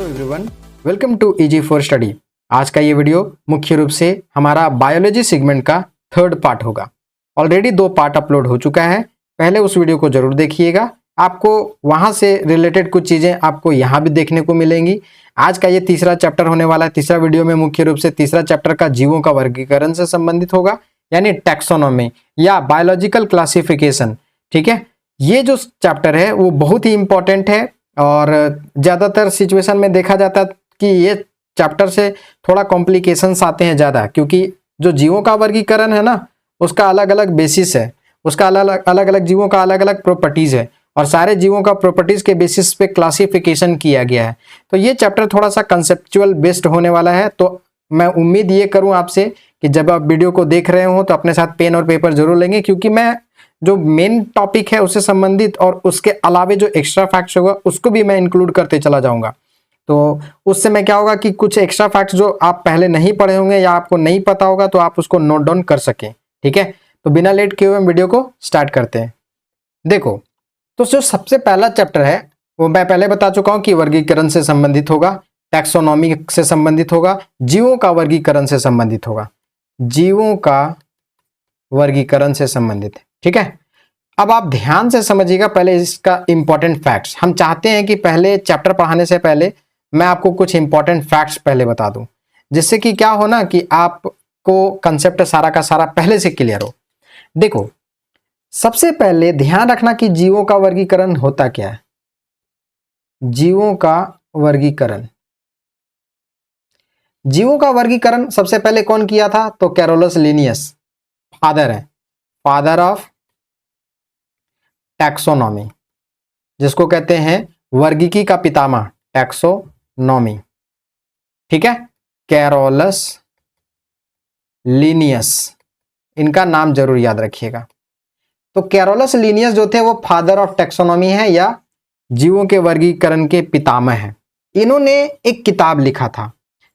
Hello everyone, welcome to easy for study. आज का ये वीडियो मुख्य रूप से हमारा बायोलॉजी सेगमेंट का थर्ड पार्ट होगा। ऑलरेडी 2 पार्ट अपलोड हो चुका है, पहले उस वीडियो को जरूर देखिएगा। आपको वहां से रिलेटेड कुछ चीज़ें आपको यहाँ भी देखने को मिलेंगी। आज का ये तीसरा चैप्टर होने वाला है। तीसरा वीडियो में मुख्य रूप से तीसरा चैप्टर का जीवों का वर्गीकरण से संबंधित होगा, यानी टैक्सोनॉमी या बायोलॉजिकल क्लासिफिकेशन। ठीक है, ये जो चैप्टर है वो बहुत ही इंपॉर्टेंट है और ज़्यादातर सिचुएशन में देखा जाता है कि ये चैप्टर से थोड़ा कॉम्प्लिकेशंस आते हैं ज़्यादा, क्योंकि जो जीवों का वर्गीकरण है ना, उसका अलग अलग बेसिस है, उसका अलग अलग जीवों का अलग अलग प्रॉपर्टीज़ है और सारे जीवों का प्रॉपर्टीज़ के बेसिस पे क्लासिफिकेशन किया गया है। तो ये चैप्टर थोड़ा सा कंसेप्चुअल बेस्ड होने वाला है। तो मैं उम्मीद ये करूँ आपसे कि जब आप वीडियो को देख रहे हो तो अपने साथ पेन और पेपर जरूर लेंगे, क्योंकि मैं जो मेन टॉपिक है उससे संबंधित और उसके अलावे जो एक्स्ट्रा फैक्ट्स होगा उसको भी मैं इंक्लूड करते चला जाऊंगा। तो उससे मैं क्या होगा कि कुछ एक्स्ट्रा फैक्ट्स जो आप पहले नहीं पढ़े होंगे या आपको नहीं पता होगा तो आप उसको नोट डाउन कर सकें। ठीक है, तो बिना लेट किए हुए हम वीडियो को स्टार्ट करते हैं। देखो, तो जो सबसे पहला चैप्टर है वो मैं पहले बता चुका हूं कि वर्गीकरण से संबंधित होगा, टैक्सोनॉमी से संबंधित होगा, जीवों का वर्गीकरण से संबंधित होगा, जीवों का वर्गीकरण से संबंधित है। ठीक है, अब आप ध्यान से समझिएगा पहले इसका इंपॉर्टेंट फैक्ट्स। हम चाहते हैं कि पहले चैप्टर पढ़ाने से पहले मैं आपको कुछ इंपॉर्टेंट फैक्ट्स पहले बता दूं, जिससे कि क्या हो ना कि आपको कंसेप्ट सारा का सारा पहले से क्लियर हो। देखो, सबसे पहले ध्यान रखना कि जीवों का वर्गीकरण होता क्या है। जीवों का वर्गीकरण, जीवों का वर्गीकरण सबसे पहले कौन किया था? तो कैरोलस लिनियस फादर है, फादर ऑफ टैक्सोनॉमी, जिसको कहते हैं वर्गीकी का पितामह, टैक्सोनॉमी। ठीक है, कैरोलस लिनियस, इनका नाम जरूर याद रखिएगा। तो कैरोलस लिनियस जो थे वो फादर ऑफ टैक्सोनॉमी है या जीवों के वर्गीकरण के पितामह हैं। इन्होंने एक किताब लिखा था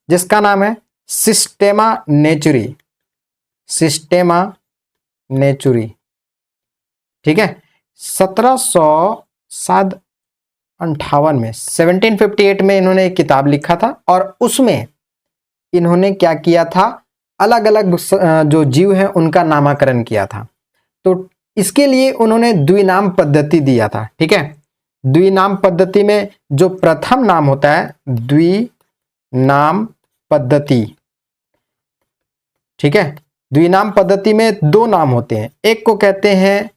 जिसका नाम है सिस्टेमा नेचुरी, सिस्टेमा नेचुरी। ठीक है, 1758 में 1758 में इन्होंने एक किताब लिखा था और उसमें इन्होंने क्या किया था, अलग अलग जो जीव हैं उनका नामकरण किया था। तो इसके लिए उन्होंने द्विनाम पद्धति दिया था। ठीक है, द्विनाम पद्धति में जो प्रथम नाम होता है द्विनाम पद्धति। ठीक है, द्विनाम पद्धति में 2 नाम होते हैं, एक को कहते हैं,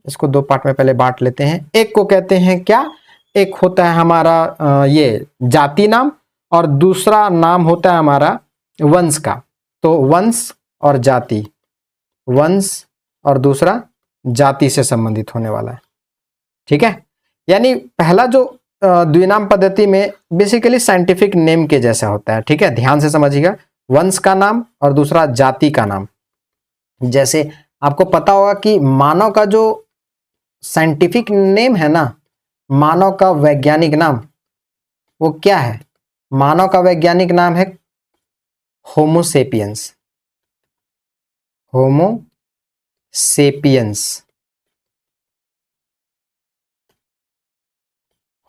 इसको 2 पार्ट में पहले बांट लेते हैं। एक को कहते हैं क्या, एक होता है हमारा ये जाति नाम और दूसरा नाम होता है हमारा वंश का। तो वंश और जाति, वंश और दूसरा जाति से संबंधित होने वाला है। ठीक है, यानी पहला जो द्विनाम पद्धति में बेसिकली साइंटिफिक नेम के जैसा होता है। ठीक है, ध्यान से समझिएगा, वंश का नाम और दूसरा जाति का नाम। जैसे आपको पता होगा कि मानव का जो साइंटिफिक नेम है ना, मानव का वैज्ञानिक नाम वो क्या है? मानव का वैज्ञानिक नाम है होमो सेपियंस, होमो सेपियंस,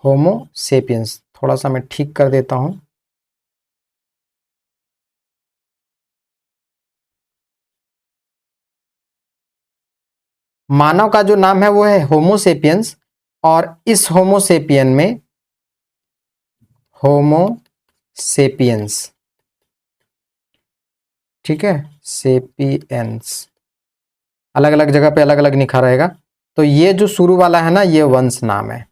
होमो सेपियंस। थोड़ा सा मैं ठीक कर देता हूं। मानव का जो नाम है वो है होमो सेपियंस और इस होमो सेपियन में होमो सेपियंस, ठीक है, सेपियंस अलग अलग जगह पे अलग अलग लिखा रहेगा। तो ये जो शुरू वाला है ना ये वंश नाम है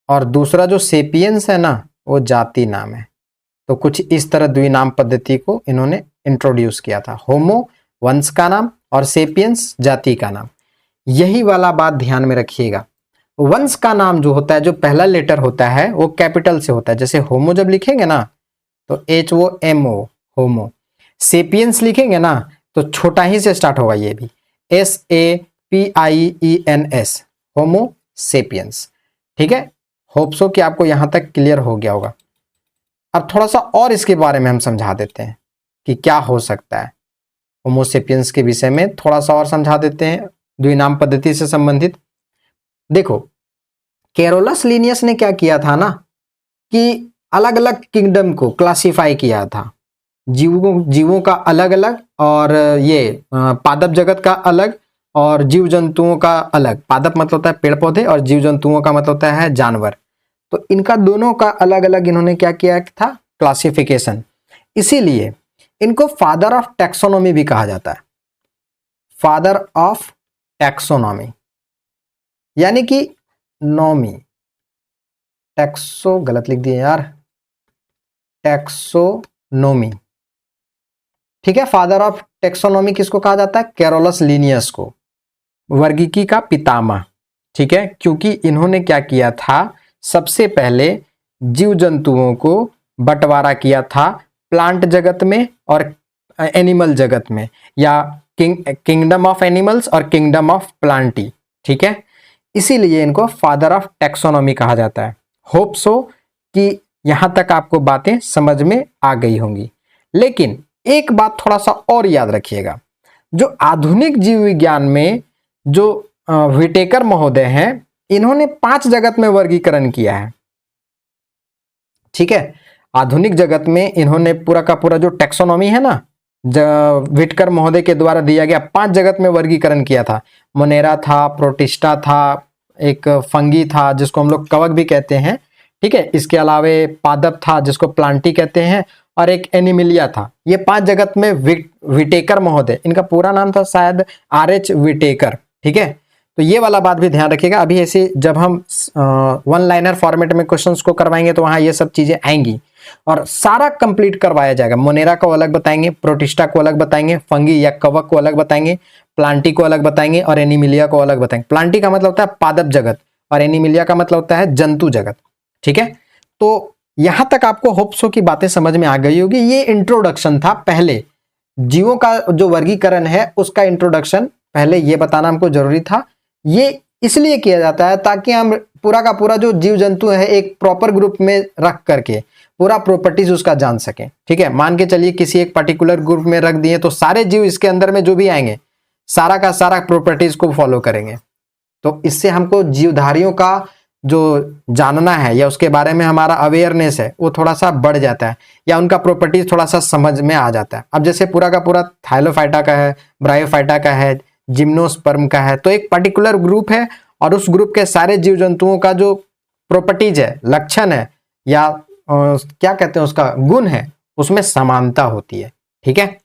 और दूसरा जो सेपियंस है ना वो जाति नाम है। तो कुछ इस तरह द्विनाम पद्धति को इन्होंने इंट्रोड्यूस किया था, होमो वंश का नाम और सेपियंस जाति का नाम। यही वाला बात ध्यान में रखिएगा। वंश का नाम जो होता है, जो पहला लेटर होता है वो कैपिटल से होता है। जैसे होमो जब लिखेंगे ना तो HOMO, होमो। सेपियंस लिखेंगे ना तो छोटा ही से स्टार्ट होगा, ये भी SAPIENS, होमो सेपियंस। ठीक है, होप सो कि आपको यहां तक क्लियर हो गया होगा। अब थोड़ा सा और इसके बारे में हम समझा देते हैं कि क्या हो सकता है। होमो सेपियंस के विषय में थोड़ा सा और समझा देते हैं द्विनाम पद्धति से संबंधित। देखो, कैरोलस लिनियस ने क्या किया था ना कि अलग अलग किंगडम को क्लासिफाई किया था। जीवों का अलग अलग, और ये पादप जगत का अलग, और जीव जंतुओं का अलग। पादप मतलब होता है पेड़ पौधे, और जीव जंतुओं का मतलब होता है जानवर। तो इनका दोनों का अलग अलग इन्होंने क्या किया था, क्लासिफिकेशन। इसीलिए इनको फादर ऑफ टैक्सोनॉमी भी कहा जाता है। फादर ऑफ टैक्सोनॉमी यानी कि नॉमी, टैक्सो गलत लिख दिए यार, टैक्सोनोमी, ठीक है। फादर ऑफ टैक्सोनॉमी किसको कहा जाता है, कैरोलस लिनियस को, वर्गीकी का पितामह, ठीक है। क्योंकि इन्होंने क्या किया था, सबसे पहले जीव जंतुओं को बंटवारा किया था प्लांट जगत में और एनिमल जगत में, या किंगडम ऑफ एनिमल्स और किंगडम ऑफ प्लांटी, ठीक है। इसीलिए इनको फादर ऑफ टैक्सोनॉमी कहा जाता है। होप सो कि यहां तक आपको बातें समझ में आ गई होंगी। लेकिन एक बात थोड़ा सा और याद रखिएगा, जो आधुनिक जीव विज्ञान में जो विटेकर महोदय हैं, इन्होंने 5 जगत में वर्गीकरण किया है, ठीक है। आधुनिक जगत में इन्होंने पूरा का पूरा जो टैक्सोनॉमी है ना, विटकर महोदय के द्वारा दिया गया, 5 जगत में वर्गीकरण किया था। मोनेरा था, प्रोटिस्टा था, एक फंगी था जिसको हम लोग कवक भी कहते हैं, ठीक है। इसके अलावे पादप था जिसको प्लांटी कहते हैं, और एक एनिमिलिया था। ये 5 जगत में विटेकर महोदय, इनका पूरा नाम था शायद RH विटेकर, ठीक है। तो ये वाला बात भी ध्यान रखिएगा। अभी ऐसे जब हम 1 लाइनर फॉर्मेट में क्वेश्चंस को करवाएंगे तो वहां ये सब चीजें आएंगी और सारा कंप्लीट करवाया जाएगा। मोनेरा को अलग बताएंगे, प्रोटिस्टा को अलग बताएंगे, फंगी या कवक को अलग बताएंगे, प्लांटी को अलग बताएंगे, और एनिमिलिया को अलग बताएंगे। प्लांटी का मतलब होता है पादप जगत, और एनिमिलिया का मतलब होता है जंतु जगत, ठीक है। तो यहां तक आपको होप्सो की बातें समझ में आ गई होगी। ये इंट्रोडक्शन था, पहले जीवों का जो वर्गीकरण है उसका इंट्रोडक्शन पहले ये बताना हमको जरूरी था। ये इसलिए किया जाता है ताकि हम पूरा का पूरा जो जीव जंतु है एक प्रॉपर ग्रुप में रख करके पूरा प्रॉपर्टीज उसका जान सकें, ठीक है। मान के चलिए किसी एक पर्टिकुलर ग्रुप में रख दिए तो सारे जीव इसके अंदर में जो भी आएंगे सारा का सारा प्रॉपर्टीज को फॉलो करेंगे। तो इससे हमको जीवधारियों का जो जानना है या उसके बारे में हमारा अवेयरनेस है वो थोड़ा सा बढ़ जाता है, या उनका प्रॉपर्टीज थोड़ा सा समझ में आ जाता है। अब जैसे पूरा का पूरा थाइलोफाइटा का है, ब्रायोफाइटा का है, जिम्नोस्पर्म का है, तो एक पर्टिकुलर ग्रुप है और उस ग्रुप के सारे जीव जंतुओं का जो प्रॉपर्टीज है, लक्षण है, या क्या कहते हैं उसका गुण है, उसमें समानता होती है, ठीक है।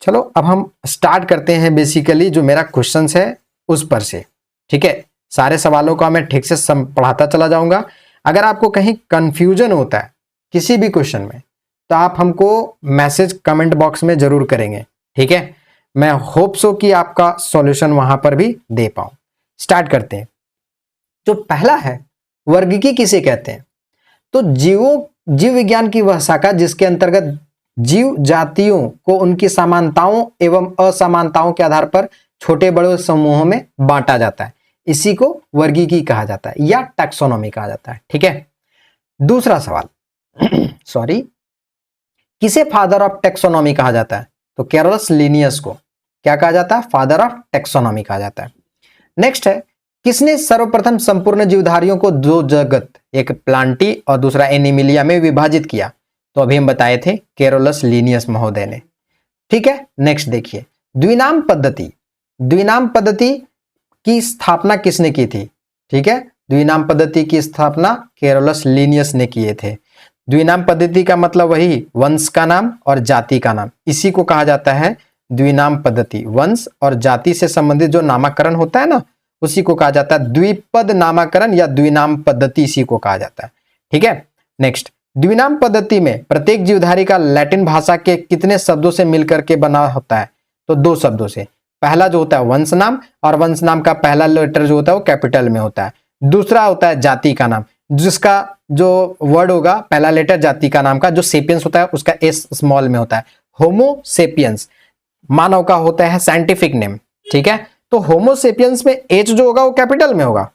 चलो अब हम स्टार्ट करते हैं बेसिकली जो मेरा क्वेश्चन है उस पर से, ठीक है। सारे सवालों का मैं ठीक से पढ़ाता चला जाऊंगा। अगर आपको कहीं कंफ्यूजन होता है किसी भी क्वेश्चन में तो आप हमको मैसेज कमेंट बॉक्स में जरूर करेंगे, ठीक है। मैं होप सो कि आपका सॉल्यूशन वहां पर भी दे पाऊं। स्टार्ट करते हैं। जो पहला है, वर्गीकी किसे कहते हैं? तो जीव विज्ञान की वह शाखा जिसके अंतर्गत जीव जातियों को उनकी समानताओं एवं असमानताओं के आधार पर छोटे बड़े समूहों में बांटा जाता है, इसी को वर्गीकी कहा जाता है या टैक्सोनॉमी कहा जाता है, ठीक है। दूसरा सवाल सॉरी, किसे फादर ऑफ टैक्सोनॉमी कहा जाता है? तो कैरोलस लिनियस को क्या कहा जाता है? फादर ऑफ टैक्सोनॉमी कहा जाता है। नेक्स्ट है, किसने सर्वप्रथम संपूर्ण जीवधारियों को 2 जगत, एक प्लांटी और दूसरा एनिमिलिया में विभाजित किया? तो अभी हम बताए थे कैरोलस लिनियस महोदय ने, ठीक है। नेक्स्ट देखिए, द्विनाम पद्धति, द्विनाम पद्धति की स्थापना किसने की थी? ठीक है, द्विनाम पद्धति की स्थापना कैरोलस लिनियस ने किए थे। द्विनाम पद्धति का मतलब वही वंश का नाम और जाति का नाम, इसी को कहा जाता है द्विनाम पद्धति। वंश और जाति से संबंधित जो नामकरण होता है ना, उसी को कहा जाता है द्विपद नामकरण या द्विनाम पद्धति, इसी को कहा जाता है, ठीक है। नेक्स्ट, द्विनाम पद्धति में प्रत्येक जीवधारी का लैटिन भाषा के कितने शब्दों से मिलकर के बना होता है? तो 2 शब्दों से। पहला जो होता है वंश नाम, और वंश नाम का पहला लेटर जो होता है वो कैपिटल में होता है। दूसरा होता है जाति का नाम, जिसका जो वर्ड होगा पहला लेटर जाति का नाम का, जो सेपियंस होता है उसका एस स्मॉल में होता है। होमो सेपियंस मानव का होता है साइंटिफिक नेम, ठीक है। तो होमो सेपियंस में एच जो होगा वो कैपिटल में होगा,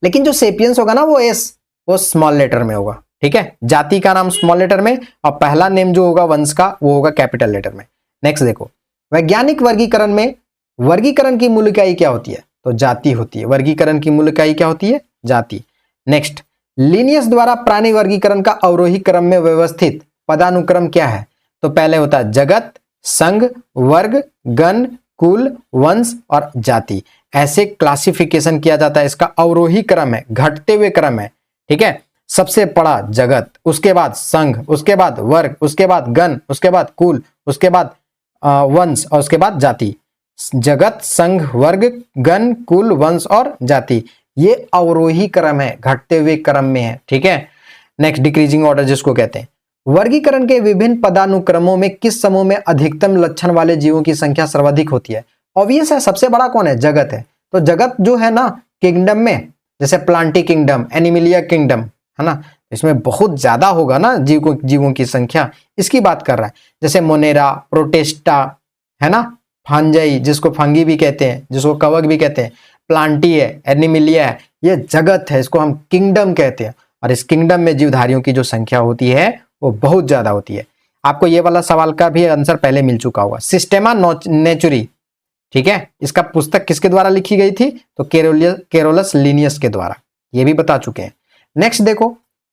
लेकिन जो सेपियंस होगा ना वो एस, वो स्मॉल लेटर में होगा, ठीक है। जाति का नाम स्मॉल लेटर में और पहला नेम जो होगा वंश का वो होगा कैपिटल लेटर में। नेक्स्ट देखो, वैज्ञानिक वर्गीकरण में वर्गीकरण की मूल इकाई क्या होती है? तो जाति होती है। वर्गीकरण की मूल इकाई क्या होती है? जाति। नेक्स्ट, लीनियस द्वारा प्राणी वर्गीकरण का अवरोही क्रम में व्यवस्थित पदानुक्रम क्या है? तो पहले होता है जगत, संघ, वर्ग, गण, कुल, वंश और जाति। ऐसे क्लासिफिकेशन किया जाता है। इसका अवरोही क्रम है, घटते हुए क्रम है। ठीक है, सबसे बड़ा जगत, उसके बाद संघ, उसके बाद वर्ग, उसके बाद गण, उसके बाद कुल, उसके बाद वंश और उसके बाद जाति। जगत, संघ, वर्ग, गण, कुल, वंश और जाति, ये अवरोही क्रम है, घटते हुए क्रम में है। ठीक है, नेक्स्ट डिक्रीजिंग ऑर्डर जिसको कहते हैं। वर्गीकरण के विभिन्न पदानुक्रमों में किस समूह में अधिकतम लक्षण वाले जीवों की संख्या सर्वाधिक होती है? ऑब्वियस है, सबसे बड़ा कौन है? जगत है। तो जगत जो है ना किंगडम में, जैसे प्लांटी किंगडम, एनिमिलिया किंगडम, है ना, इसमें बहुत ज्यादा होगा ना जीवों की संख्या, इसकी बात कर रहा है। जैसे मोनेरा, प्रोटेस्टा, है ना, फांजाई जिसको फंगी भी कहते हैं, जिसको कवक भी कहते हैं, प्लांटी है, एनिमिलिया है, ये जगत है, इसको हम किंगडम कहते हैं। और इस किंगडम में जीवधारियों की जो संख्या होती है वो बहुत ज्यादा होती है। आपको ये वाला सवाल का भी आंसर पहले मिल चुका होगा, सिस्टेमा नेचुरी। ठीक है, इसका पुस्तक किसके द्वारा लिखी गई थी? तो कैरोलस लीनियस के द्वारा, ये भी बता चुके हैं। नेक्स्ट देखो,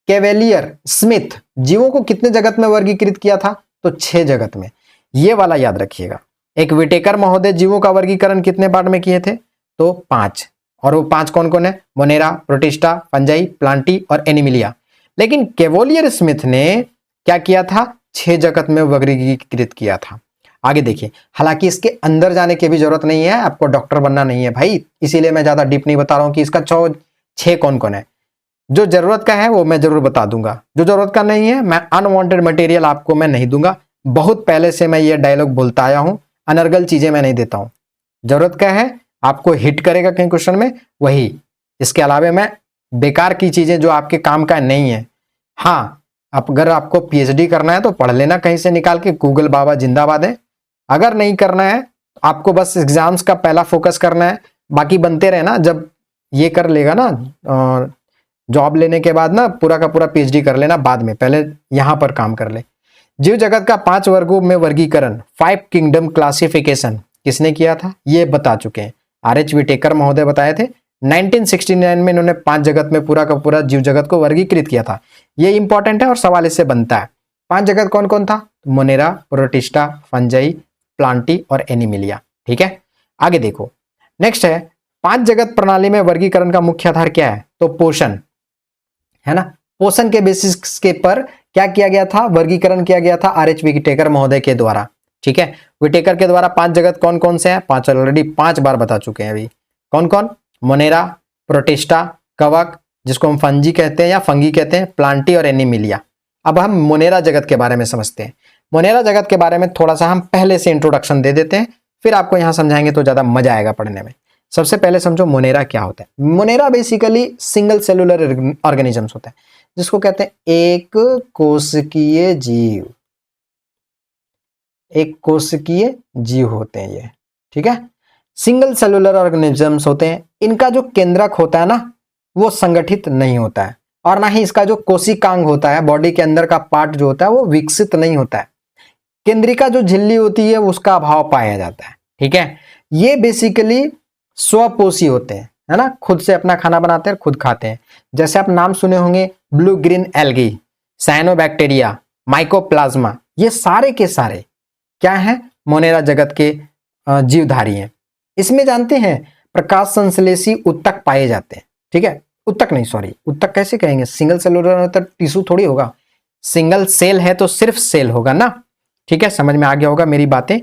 कैवेलियर स्मिथ जीवों को कितने जगत में वर्गीकृत किया था? तो 6 जगत में। ये वाला याद रखिएगा। एक विटेकर महोदय जीवों का वर्गीकरण कितने पार्ट में किए थे? तो 5। और वो 5 कौन कौन है? मोनेरा, प्रोटिस्टा, फंजाई, प्लांटी और एनिमिलिया। लेकिन कैवेलियर स्मिथ ने क्या किया था? 6 जगत में वर्गीकृत किया था। आगे देखिए, हालांकि इसके अंदर जाने की भी जरूरत नहीं है, आपको डॉक्टर बनना नहीं है भाई, इसीलिए मैं ज्यादा डीप नहीं बता रहा हूं कि इसका 6 कौन कौन है। जो जरूरत का है वो मैं जरूर बता दूंगा, जो जरूरत का नहीं है मैं अनवांटेड मटेरियल आपको मैं नहीं दूंगा। बहुत पहले से मैं ये डायलॉग बोलता आया हूं, अनर्गल चीजें मैं नहीं देता हूं। जरूरत का है, आपको हिट करेगा कहीं क्वेश्चन में, वही। इसके अलावा मैं बेकार की चीजें जो आपके काम का नहीं है। हाँ, अगर आपको पीएचडी करना है तो पढ़ लेना कहीं से निकाल के, गूगल बाबा जिंदाबाद है। अगर नहीं करना है, आपको बस एग्जाम्स का पहला फोकस करना है, बाकी बनते रहना। जब ये कर लेगा ना जॉब लेने के बाद ना, पूरा का पूरा पीएचडी कर लेना बाद में, पहले यहां पर काम कर ले। जीव जगत का 5 वर्गों में वर्गीकरण, 5 किंगडम क्लासिफिकेशन किसने किया था? ये बता चुके हैं, आर.एच. विटेकर महोदय बताए थे। 1969 में इन्होंने 5 जगत में पूरा का पूरा जीव जगत को वर्गीकृत किया था। ये इंपॉर्टेंट है और सवाल इससे बनता है। 5 जगत कौन कौन था? मोनेरा, प्रोटिस्टा, फंजाई, प्लांटी और एनिमिलिया। ठीक है, आगे देखो। नेक्स्ट है, 5 जगत प्रणाली में वर्गीकरण का मुख्य आधार क्या है? तो पोषण, है ना। पोषण के बेसिस के पर क्या किया गया था? वर्गीकरण किया गया था आर.एच. विटेकर महोदय के द्वारा। ठीक है, विटेकर के द्वारा 5 जगत कौन कौन से हैं? 5 ऑलरेडी 5 बार बता चुके हैं अभी। कौन कौन? मोनेरा, प्रोटिस्टा, कवक जिसको हम फंजी कहते हैं या फंगी कहते हैं, प्लांटी और एनिमिलिया। अब हम मोनेरा जगत के बारे में समझते हैं। मोनेरा जगत के बारे में थोड़ा सा हम पहले से इंट्रोडक्शन दे देते हैं, फिर आपको यहां समझाएंगे तो ज्यादा मजा आएगा पढ़ने में। सबसे पहले समझो मोनेरा क्या होता है। Monera basically single cellular organisms होता है, जिसको कहते हैं एक कोशिकीय जीव। एक कोशिकीय जीव होते हैं ये। ठीक है, सिंगल सेलुलर ऑर्गेनिजम्स होते हैं। इनका जो केंद्रक होता है ना, वो संगठित नहीं होता है, और ना ही इसका जो कोशिकांग होता है, बॉडी के अंदर का पार्ट जो होता है, वो विकसित नहीं होता है। केंद्रिका जो झिल्ली होती है उसका अभाव पाया जाता है। ठीक है, ये बेसिकली स्वपोषी होते हैं, है ना, खुद से अपना खाना बनाते हैं, खुद खाते हैं। जैसे आप नाम सुने होंगे, blue green algae, cyanobacteria, mycoplasma, ये सारे के सारे क्या है? मोनेरा जगत के जीवधारी हैं। इसमें जानते हैं प्रकाश संश्लेषी उत्तक पाए जाते हैं। ठीक है, उत्तक नहीं, सॉरी, उत्तक कैसे कहेंगे? सिंगल सेलुलर में तो टिश्यू थोड़ी होगा, सिंगल सेल है तो सिर्फ सेल होगा ना। ठीक है, समझ में आ गया होगा मेरी बातें।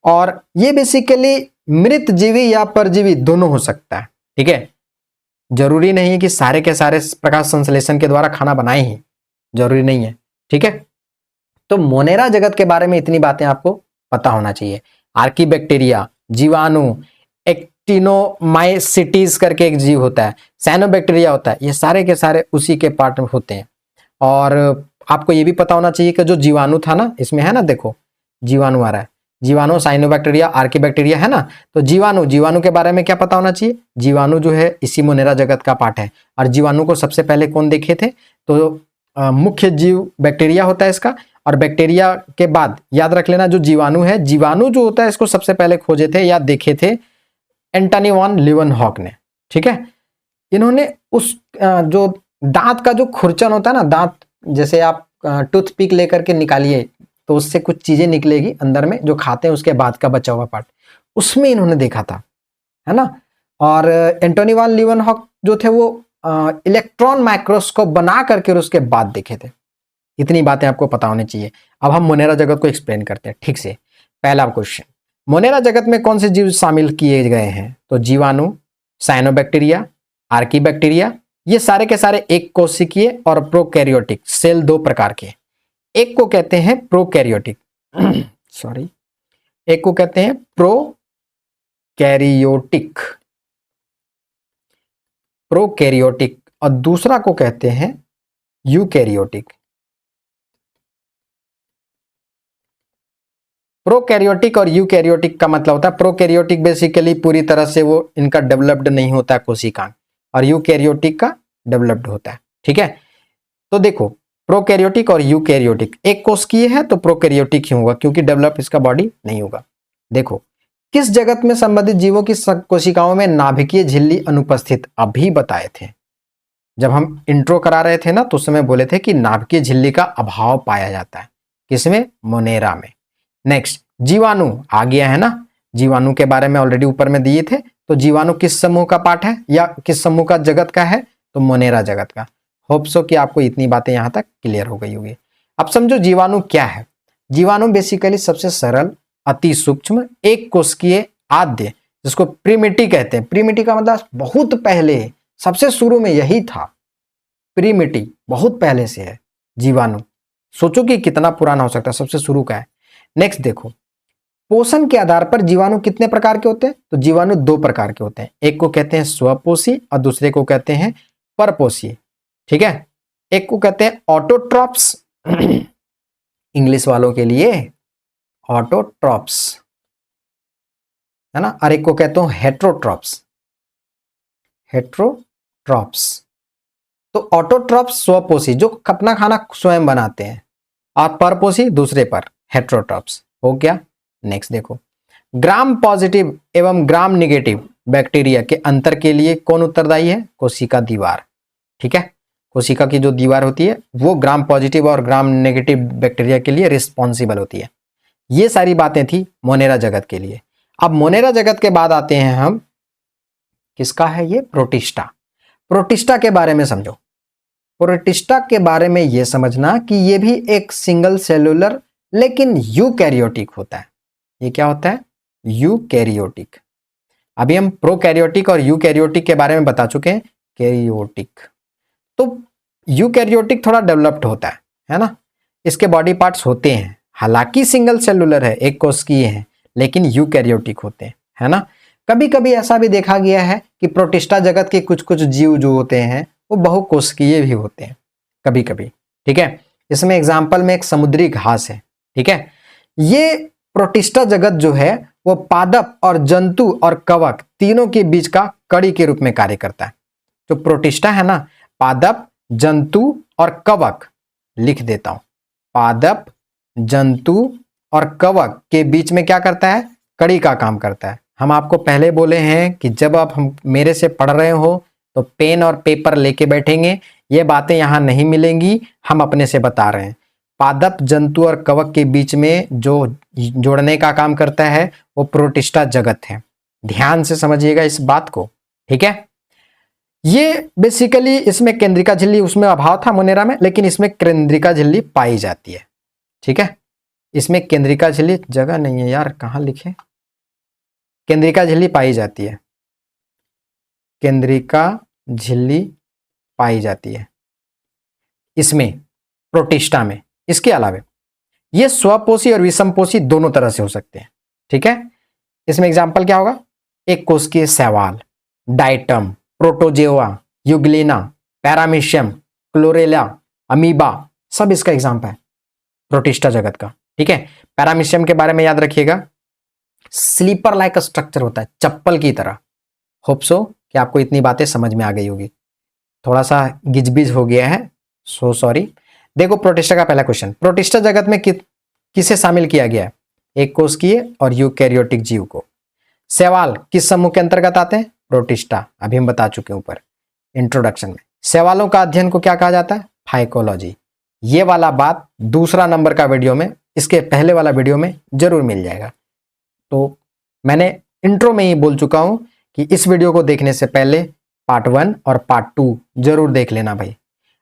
और ये बेसिकली मृत जीवी या परजीवी दोनों हो सकता है। ठीक है, जरूरी नहीं है कि सारे के सारे प्रकाश संश्लेषण के द्वारा खाना बनाए ही, जरूरी नहीं है। ठीक है, तो मोनेरा जगत के बारे में इतनी बातें आपको पता होना चाहिए। आर्कीबैक्टीरिया, जीवाणु, एक्टिनोमाइसिटीज करके एक जीव होता है, साइनोबैक्टीरिया होता है, ये सारे के सारे उसी के पार्ट में होते हैं। और आपको ये भी पता होना चाहिए कि जो जीवाणु था ना, इसमें है ना, देखो जीवाणु आ रहा है, जीवाणु, साइनोबैक्टीरिया, आर्कीबैक्टीरिया, है ना। तो जीवाणु के बारे में क्या पता होना चाहिए? जीवाणु जो है इसी मोनेरा जगत का पार्ट है। और जीवाणु को सबसे पहले कौन देखे थे? तो मुख्य जीव बैक्टीरिया होता है इसका, और बैक्टीरिया के बाद याद रख लेना जो जीवाणु है, जीवाणु जो होता है इसको सबसे पहले खोजे थे या देखे थे एंटनी वॉन लीवनहॉक ने। ठीक है, इन्होंने उस जो दांत का जो खुरचन होता है ना, दांत जैसे आप टूथपिक लेकर के निकालिए तो उससे कुछ चीजें निकलेगी अंदर में, जो खाते हैं उसके बाद का बचा हुआ पार्ट, उसमें इन्होंने देखा था, है ना। और एंटोनी वान लीeuwenhoek जो थे वो इलेक्ट्रॉन माइक्रोस्कोप बना करके और उसके बाद देखे थे। इतनी बातें आपको पता होनी चाहिए। अब हम मोनेरा जगत को एक्सप्लेन करते हैं ठीक से। पहला क्वेश्चन, मोनेरा जगत में कौन से जीव शामिल किए गए हैं? तो जीवाणु, साइनोबैक्टीरिया, आर्कीबैक्टीरिया, ये सारे के सारे एक कोशिकीय और प्रोकैरियोटिक सेल, दो प्रकार के। एक को कहते हैं प्रोकैरियोटिक सॉरी, एक को कहते हैं प्रोकैरियोटिक और दूसरा को कहते हैं यूकैरियोटिक। प्रोकैरियोटिक और यूकैरियोटिक का मतलब होता है, प्रोकैरियोटिक बेसिकली पूरी तरह से वो इनका डेवलप्ड नहीं होता है कोशिकांग, और यूकैरियोटिक का डेवलप्ड होता है। ठीक है, तो देखो प्रोकैरियोटिक और यूकैरियोटिक, एक कोशिकीय है तो प्रोकैरियोटिक ही होगा क्योंकि डेवलप इसका बॉडी नहीं होगा। देखो, किस जगत में संबंधित जीवों की कोशिकाओं में नाभिकीय झिल्ली अनुपस्थित? अभी बताए थे जब हम इंट्रो करा रहे थे ना, तो उस समय बोले थे कि नाभिकीय झिल्ली का अभाव पाया जाता है। किसमें? मोनेरा में। नेक्स्ट, जीवाणु आ गया है ना, जीवाणु के बारे में ऑलरेडी ऊपर में दिए थे। तो जीवाणु किस समूह का पार्ट है या किस समूह का जगत का है? तो मोनेरा जगत का। होप सो कि आपको इतनी बातें यहां तक क्लियर हो गई होगी। अब समझो जीवाणु क्या है। जीवाणु बेसिकली सबसे सरल, अति सूक्ष्म, एक कोशिकीय आद्य, जिसको प्रीमिटी कहते हैं। प्रीमिटी का मतलब बहुत पहले, सबसे शुरू में यही था। प्रीमिटी बहुत पहले से है जीवाणु। सोचो कि कितना पुराना हो सकता है, सबसे शुरू का है। नेक्स्ट देखो, पोषण के आधार पर जीवाणु कितने प्रकार के होते हैं? तो जीवाणु दो प्रकार के होते हैं, एक को कहते हैं स्वपोषी और दूसरे को कहते हैं परपोषी। ठीक है, एक को कहते हैं ऑटोट्रॉप्स इंग्लिश वालों के लिए ऑटोट्रॉप्स, है ना, और एक को कहते हैं हेट्रोट्रॉप्स। तो ऑटोट्रॉप्स स्वपोषी, जो अपना खाना स्वयं बनाते हैं, और परपोषी दूसरे पर, हेट्रोट्रॉप्स हो गया। नेक्स्ट देखो, ग्राम पॉजिटिव एवं ग्राम निगेटिव बैक्टीरिया के अंतर के लिए कौन उत्तरदायी है? कोशिका दीवार। ठीक है, कोशिका की जो दीवार होती है वो ग्राम पॉजिटिव और ग्राम नेगेटिव बैक्टीरिया के लिए रिस्पॉन्सिबल होती है। ये सारी बातें थी मोनेरा जगत के लिए। अब मोनेरा जगत के बाद आते हैं हम, किसका है ये? प्रोटिस्टा। प्रोटिस्टा के बारे में समझो। प्रोटिस्टा के बारे में यह समझना कि यह भी एक सिंगल सेलुलर लेकिन यूकैरियोटिक होता है। ये क्या होता है? यूकैरियोटिक। अभी हम प्रोकैरियोटिक और यूकैरियोटिक के बारे में बता चुके हैं। कैरियोटिक, तो यूकैरियोटिक थोड़ा डेवलप्ड होता है ना। इसके बॉडी पार्ट्स होते हैं, हालांकि सिंगल सेलुलर है, एक कोशिकीय है, लेकिन यूकैरियोटिक होते हैं, है ना। कभी कभी ऐसा भी देखा गया है कि प्रोटिस्टा जगत के कुछ कुछ जीव जो होते हैं वो बहुकोशिकीय भी होते हैं कभी कभी। ठीक है, इसमें एग्जाम्पल में एक समुद्री घास है। ठीक है, ये प्रोटिस्टा जगत जो है वो पादप और जंतु और कवक तीनों के बीच का कड़ी के रूप में कार्य करता है। जो प्रोटिस्टा है ना, पादप, जंतु और कवक, लिख देता हूं, पादप, जंतु और कवक के बीच में क्या करता है? कड़ी का काम करता है। हम आपको पहले बोले हैं कि जब आप हम मेरे से पढ़ रहे हो तो पेन और पेपर लेके बैठेंगे, ये बातें यहां नहीं मिलेंगी, हम अपने से बता रहे हैं। पादप, जंतु और कवक के बीच में जो जोड़ने का काम करता है वो प्रोटिस्टा जगत है। ध्यान से समझिएगा इस बात को। ठीक है, ये बेसिकली इसमें केंद्रिका झिल्ली, उसमें अभाव था मोनेरा में, लेकिन इसमें केंद्रिका झिल्ली पाई जाती है। ठीक है, इसमें केंद्रिका झिल्ली, जगह नहीं है यार, कहां लिखे? केंद्रिका झिल्ली पाई जाती है, केंद्रिका झिल्ली पाई जाती है इसमें, प्रोटिस्टा में। इसके अलावा ये स्वपोषी और विषमपोषी दोनों तरह से हो सकते हैं। ठीक है, इसमें एग्जांपल क्या होगा? एक कोशिकीय शैवाल, diatom, protozoa, Euglena, paramecium, chlorella, amoeba, सब इसका एग्जांपल है प्रोटिस्टा जगत का। ठीक है, पैरामीशियम के बारे में याद रखिएगा, स्लीपर लाइक स्ट्रक्चर होता है, चप्पल की तरह। होप सो कि आपको इतनी बातें समझ में आ गई होगी। थोड़ा सा गिजबिज हो गया है, सो सॉरी। देखो प्रोटिस्टा का पहला क्वेश्चन, प्रोटिस्टा जगत में किसे शामिल किया गया है? एक कोशिकीय और यूकैरियोटिक जीव को। शैवाल किस समूह के अंतर्गत आते हैं? प्रोटिस्टा, अभी हम बता चुके हैं ऊपर इंट्रोडक्शन में। शैवालों का अध्ययन को क्या कहा जाता है? फाइकोलॉजी। ये वाला बात दूसरा नंबर का वीडियो में, इसके पहले वाला वीडियो में जरूर मिल जाएगा। तो मैंने इंट्रो में ही बोल चुका हूं कि इस वीडियो को देखने से पहले पार्ट 1 और पार्ट 2 जरूर देख लेना भाई।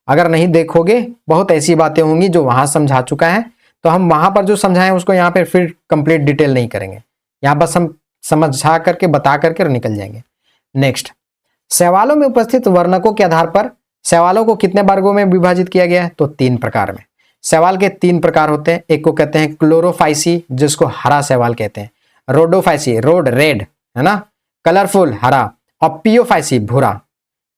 अगर नहीं देखोगे, बहुत ऐसी बातें होंगी जो वहां समझा चुका है, तो हम वहां पर जो समझाएं उसको यहाँ पे फिर कंप्लीट डिटेल नहीं करेंगे। यहाँ बस हम समझा करके बता करके निकल जाएंगे। नेक्स्ट, शैवालों में उपस्थित वर्णकों के आधार पर शैवालों को कितने वर्गों में विभाजित किया गया है? तो 3 प्रकार में। शैवाल के 3 प्रकार होते हैं। एक को कहते हैं क्लोरोफाइसी, जिसको हरा शैवाल कहते हैं। रोडोफाइसी, रोड रेड है ना, कलरफुल हरा, और पियोफाइसी भूरा।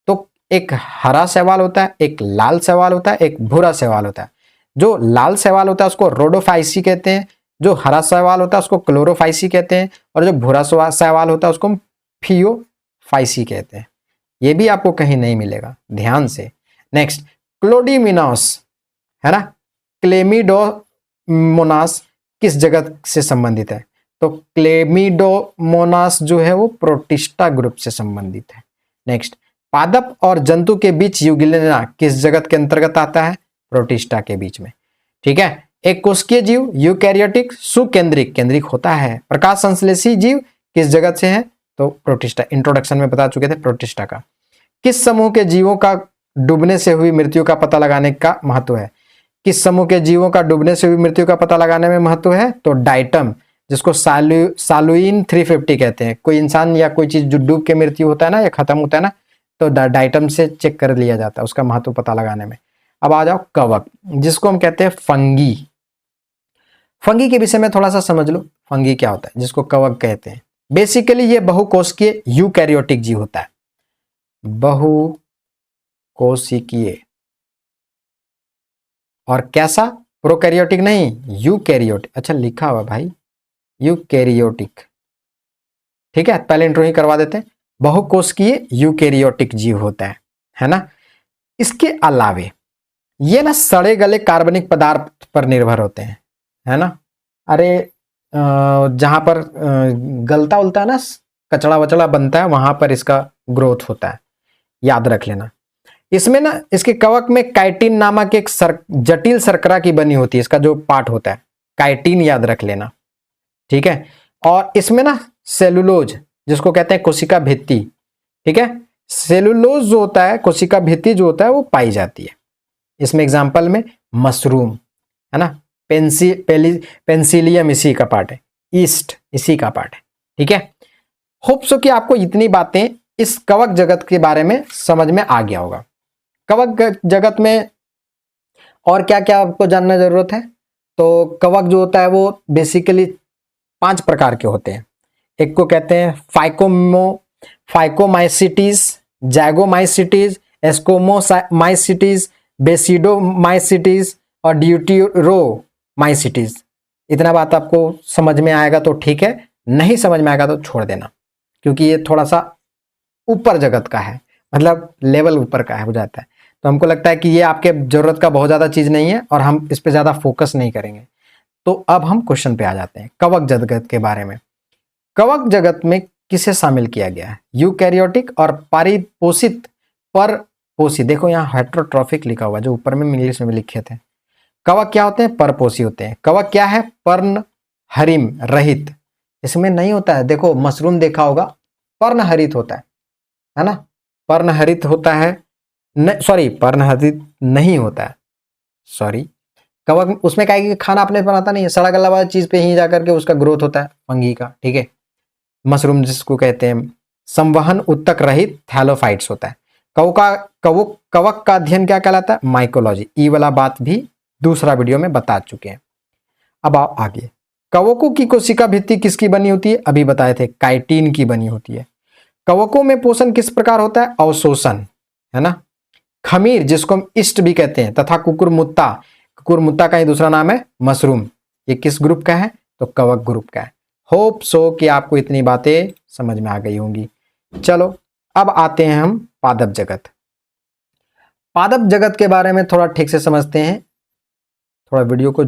तो एक हरा शैवाल होता है, एक लाल शैवाल होता है, एक भूरा शैवाल होता है। जो लाल शैवाल होता है उसको रोडोफाइसी कहते हैं, जो हरा शैवाल होता है उसको क्लोरोफाइसी कहते हैं, और जो भूरा शैवाल होता है उसको फियोफाइसी कहते हैं। ये भी आपको कहीं नहीं मिलेगा, ध्यान से। नेक्स्ट, क्लोडीमिनोस है ना, क्लेमिडोमोनास किस जगत से संबंधित है? तो क्लेमिडोमोनास जो है वो प्रोटिस्टा ग्रुप से संबंधित है। नेक्स्ट, पादप और जंतु के बीच यूग्लिना किस जगत के अंतर्गत आता है? प्रोटिस्टा के बीच में। ठीक है। एक कोशिकीय जीव यूकैरियोटिक सुकेंद्रिक, केंद्रिक होता है। प्रकाश संश्लेषी जीव किस जगत से है? तो प्रोटिस्टा। इंट्रोडक्शन में बता चुके थे प्रोटिस्टा का। किस समूह के जीवों का डूबने से हुई मृत्यु का पता लगाने का महत्व है? किस समूह के जीवों का डूबने से हुई मृत्यु का पता लगाने में महत्व है? तो डाइटम, जिसको सालुइन 350 कहते हैं। कोई इंसान या कोई चीज जो डूब के मृत्यु होता है ना या खत्म होता है ना, तो डाइटम से चेक कर लिया जाता है उसका महत्व पता लगाने में। अब आ जाओ कवक, जिसको हम कहते हैं फंगी। फंगी के विषय में थोड़ा सा समझ लो, फंगी क्या होता है, जिसको कवक कहते हैं। बेसिकली ये बहुकोशिकीय यूकैरियोटिक जीव होता है। बहुकोशिकीय। और कैसा? प्रोकैरियोटिक नहीं, यूकैरियोटिक। अच्छा लिखा हुआ भाई यूकैरियोटिक। ठीक है, पहले इंट्रो ही करवा देते हैं। बहुकोशिकीय यूकैरियोटिक जीव होता है ना। इसके अलावे ये ना सड़े गले कार्बनिक पदार्थ पर निर्भर होते हैं, है ना। अरे जहां पर गलता उलता है ना, कचड़ा वचड़ा बनता है, वहां पर इसका ग्रोथ होता है, याद रख लेना। इसमें ना इसके कवक में काइटिन नामक एक जटिल शर्करा की बनी होती है, इसका जो पार्ट होता है काइटिन, याद रख लेना। ठीक है। और इसमें ना सेलुलोज, जिसको कहते हैं कोशिका भित्ति, ठीक है, सेलुलोज जो होता है, कोशिका भित्ति जो होता है, वो पाई जाती है इसमें। एग्जाम्पल में मशरूम है ना, पेंसिलियम इसी का पार्ट है, ईस्ट इसी का पार्ट है। ठीक है। होप सो कि आपको इतनी बातें इस कवक जगत के बारे में समझ में आ गया होगा। कवक जगत में और क्या क्या आपको जानना जरूरत है? तो कवक जो होता है वो बेसिकली 5 प्रकार के होते हैं। एक को कहते हैं फाइकोमाइसिटीज, जैगोमाइसिटीज, एस्कोमोमाइसिटीज, बेसिडोमाइसिटीज और ड्यूटेरोमाइसिटीज। इतना बात आपको समझ में आएगा तो ठीक है, नहीं समझ में आएगा तो छोड़ देना, क्योंकि ये थोड़ा सा ऊपर जगत का है, मतलब लेवल ऊपर का है हो जाता है। तो हमको लगता है कि ये आपके जरूरत का बहुत ज्यादा चीज नहीं है और हम इस पे ज्यादा फोकस नहीं करेंगे। तो अब हम क्वेश्चन पे आ जाते हैं, कवक जगत के बारे में। कवक जगत में किसे शामिल किया गया है? यूकैरियोटिक और पारिपोषित परपोषी। देखो यहाँ हेटेरोट्रॉफिक लिखा हुआ है, जो ऊपर में इंग्लिश में लिखे थे। कवक क्या होते हैं? परपोषी होते हैं। कवक क्या है? पर्णहरिम रहित। इसमें नहीं होता है, देखो मशरूम देखा होगा, पर्णहरित होता है ना, पर्णहरित होता है, सॉरी पर्णहरित नहीं होता है, सॉरी। कवक उसमें क्या है कि खाना अपने बनाता नहीं है, सड़ा गला वाला चीज पे ही जाकर के उसका ग्रोथ होता है फंगी का। ठीक है। मशरूम जिसको कहते हैं संवहन उत्तक रहित थैलोफाइट्स होता है। कवक का अध्ययन क्या कहलाता है? माइकोलॉजी। ई वाला बात भी दूसरा वीडियो में बता चुके हैं। अब आओ आगे। कवकों की कोशिका भित्ति किसकी बनी होती है? अभी बताए थे, काइटिन की बनी होती है। कवकों में पोषण किस प्रकार होता है? अवशोषण, है ना। खमीर, जिसको हम ईस्ट भी कहते हैं, तथा कुकुरमुत्ता, कुकुरमुत्ता का ही दूसरा नाम है मशरूम, ये किस ग्रुप का है? तो कवक ग्रुप का है। होप सो कि आपको इतनी बातें समझ में आ गई होंगी। चलो अब आते हैं हम पादप जगत। पादप जगत के बारे में थोड़ा ठीक से समझते हैं। थोड़ा वीडियो को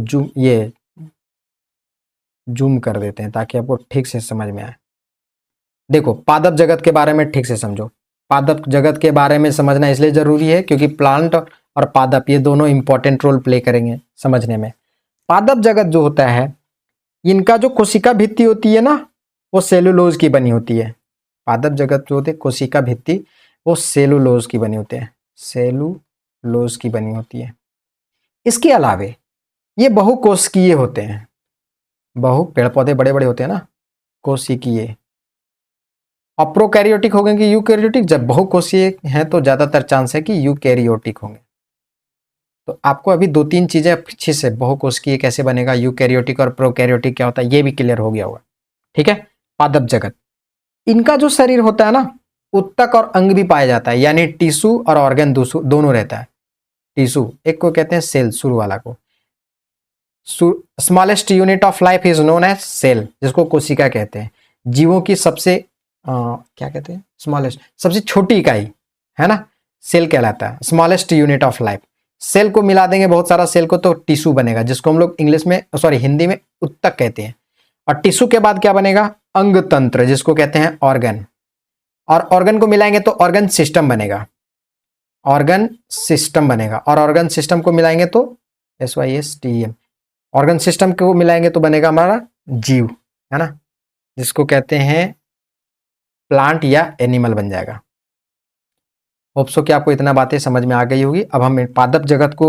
जूम कर देते हैं ताकि आपको ठीक से समझ में आए। देखो पादप जगत के बारे में ठीक से समझो। पादप जगत के बारे में समझना इसलिए जरूरी है क्योंकि प्लांट और पादप ये दोनों इंपॉर्टेंट रोल प्ले करेंगे समझने में। पादप जगत जो होता है, इनका जो कोशिका भित्ति होती है ना, वो सेलुलोज की बनी होती है। पादप जगत जो होते हैं कोशिका भित्ति वो सेलुलोज की बनी होते हैं, सेलुलोज की बनी होती है। इसके अलावे ये बहुकोशिकीय होते हैं। पेड़ पौधे बड़े बड़े होते हैं ना, कोशिकीय। और प्रोकैरियोटिक हो गए कि यूकैरियोटिक। जब बहुकोषीय हैं तो ज्यादातर चांस है कि यूकैरियोटिक होंगे। तो आपको अभी 2-3 चीजें अच्छे से, बहुकोशिकीय कैसे बनेगा, यूकैरियोटिक और प्रोकैरियोटिक क्या होता है, ये भी क्लियर हो गया होगा। ठीक है। पादप जगत, इनका जो शरीर होता है ना, उत्तक और अंग भी पाया जाता है, यानी टिश्यू और ऑर्गन दोनों रहता है। टिश्यू एक को कहते हैं सेल, शुरू वाला को। Smallest unit of life is known as cell, जिसको कोशिका कहते हैं। जीवों की सबसे क्या कहते हैं, स्मॉलेस्ट, सबसे छोटी इकाई है ना, सेल कहलाता है। Smallest unit of life. Cell को मिला देंगे बहुत सारा सेल को तो टिश्यू बनेगा, जिसको हम लोग इंग्लिश में हिंदी में उत्तक कहते हैं। और टिश्यू के बाद क्या बनेगा, अंग तंत्र, जिसको कहते हैं ऑर्गन। और ऑर्गन को मिलाएंगे तो ऑर्गन सिस्टम बनेगा, ऑर्गन सिस्टम बनेगा। और ऑर्गन सिस्टम को मिलाएंगे तो SYSTEM, ऑर्गन सिस्टम को मिलाएंगे तो बनेगा हमारा जीव, है ना, जिसको कहते हैं प्लांट या एनिमल बन जाएगा। होप सो कि आपको इतना बातें समझ में आ गई होगी। अब हम पादप जगत को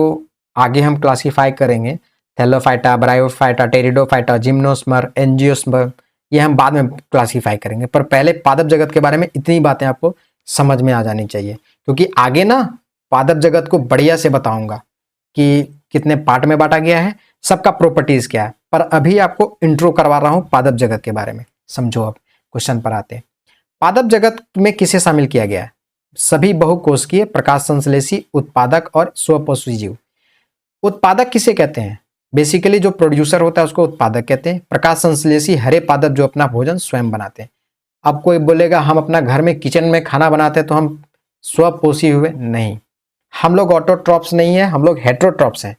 आगे हम क्लासीफाई करेंगे, Thallophyta, bryophyta, pteridophyta, gymnosperm, angiosperm, ये हम बाद में क्लासीफाई करेंगे। पर पहले पादप जगत के बारे में इतनी बातें आपको समझ में आ जानी चाहिए, क्योंकि आगे ना पादप जगत को बढ़िया से बताऊंगा कि कितने पार्ट में बांटा गया है, सबका प्रॉपर्टीज क्या है। पर अभी आपको इंट्रो करवा रहा हूं पादप जगत के बारे में, समझो। अब क्वेश्चन पर आते हैं। पादप जगत में किसे शामिल किया गया है, सभी बहुकोशिकीय, प्रकाश संश्लेषी, उत्पादक और स्वपोषी जीव। उत्पादक किसे कहते हैं, बेसिकली जो प्रोड्यूसर होता है उसको उत्पादक कहते हैं। प्रकाश संश्लेषी हरे पादप जो अपना भोजन स्वयं बनाते हैं। अब कोई बोलेगा हम अपना घर में किचन में खाना बनाते हैं तो हम स्वपोषी हुए, नहीं, हम लोग ऑटोट्रॉप्स नहीं है, हम लोग हेट्रोट्रॉप्स हैं,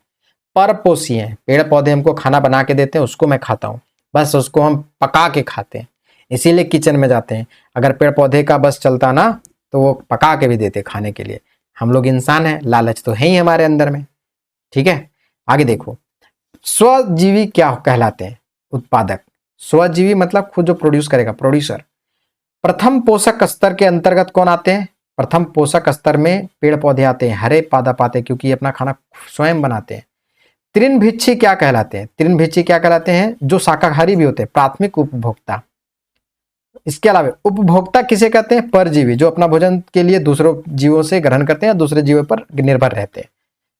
परपोषी हैं। पेड़ पौधे हमको खाना बना के देते हैं, उसको मैं खाता हूँ, बस उसको हम पका के खाते हैं, इसीलिए किचन में जाते हैं। अगर पेड़ पौधे का बस चलता ना तो वो पका के भी देते खाने के लिए। हम लोग इंसान हैं, लालच तो है ही हमारे अंदर में। ठीक है, आगे देखो। स्वजीवी क्या कहलाते हैं, उत्पादक। स्वजीवी मतलब खुद जो प्रोड्यूस करेगा, प्रोड्यूसर। प्रथम पोषक स्तर के अंतर्गत कौन आते हैं, प्रथम पोषक स्तर में पेड़ पौधे आते हैं, हरे पादप आते हैं, क्योंकि ये अपना खाना स्वयं बनाते हैं। तृणभिक्षी क्या कहलाते हैं, तृणभिक्षी क्या कहलाते हैं, जो शाकाहारी भी होते हैं, प्राथमिक उपभोक्ता। इसके अलावा उपभोक्ता किसे कहते हैं, परजीवी, जो अपना भोजन के लिए दूसरों जीवों से ग्रहण करते हैं, दूसरे जीवों पर निर्भर रहते हैं।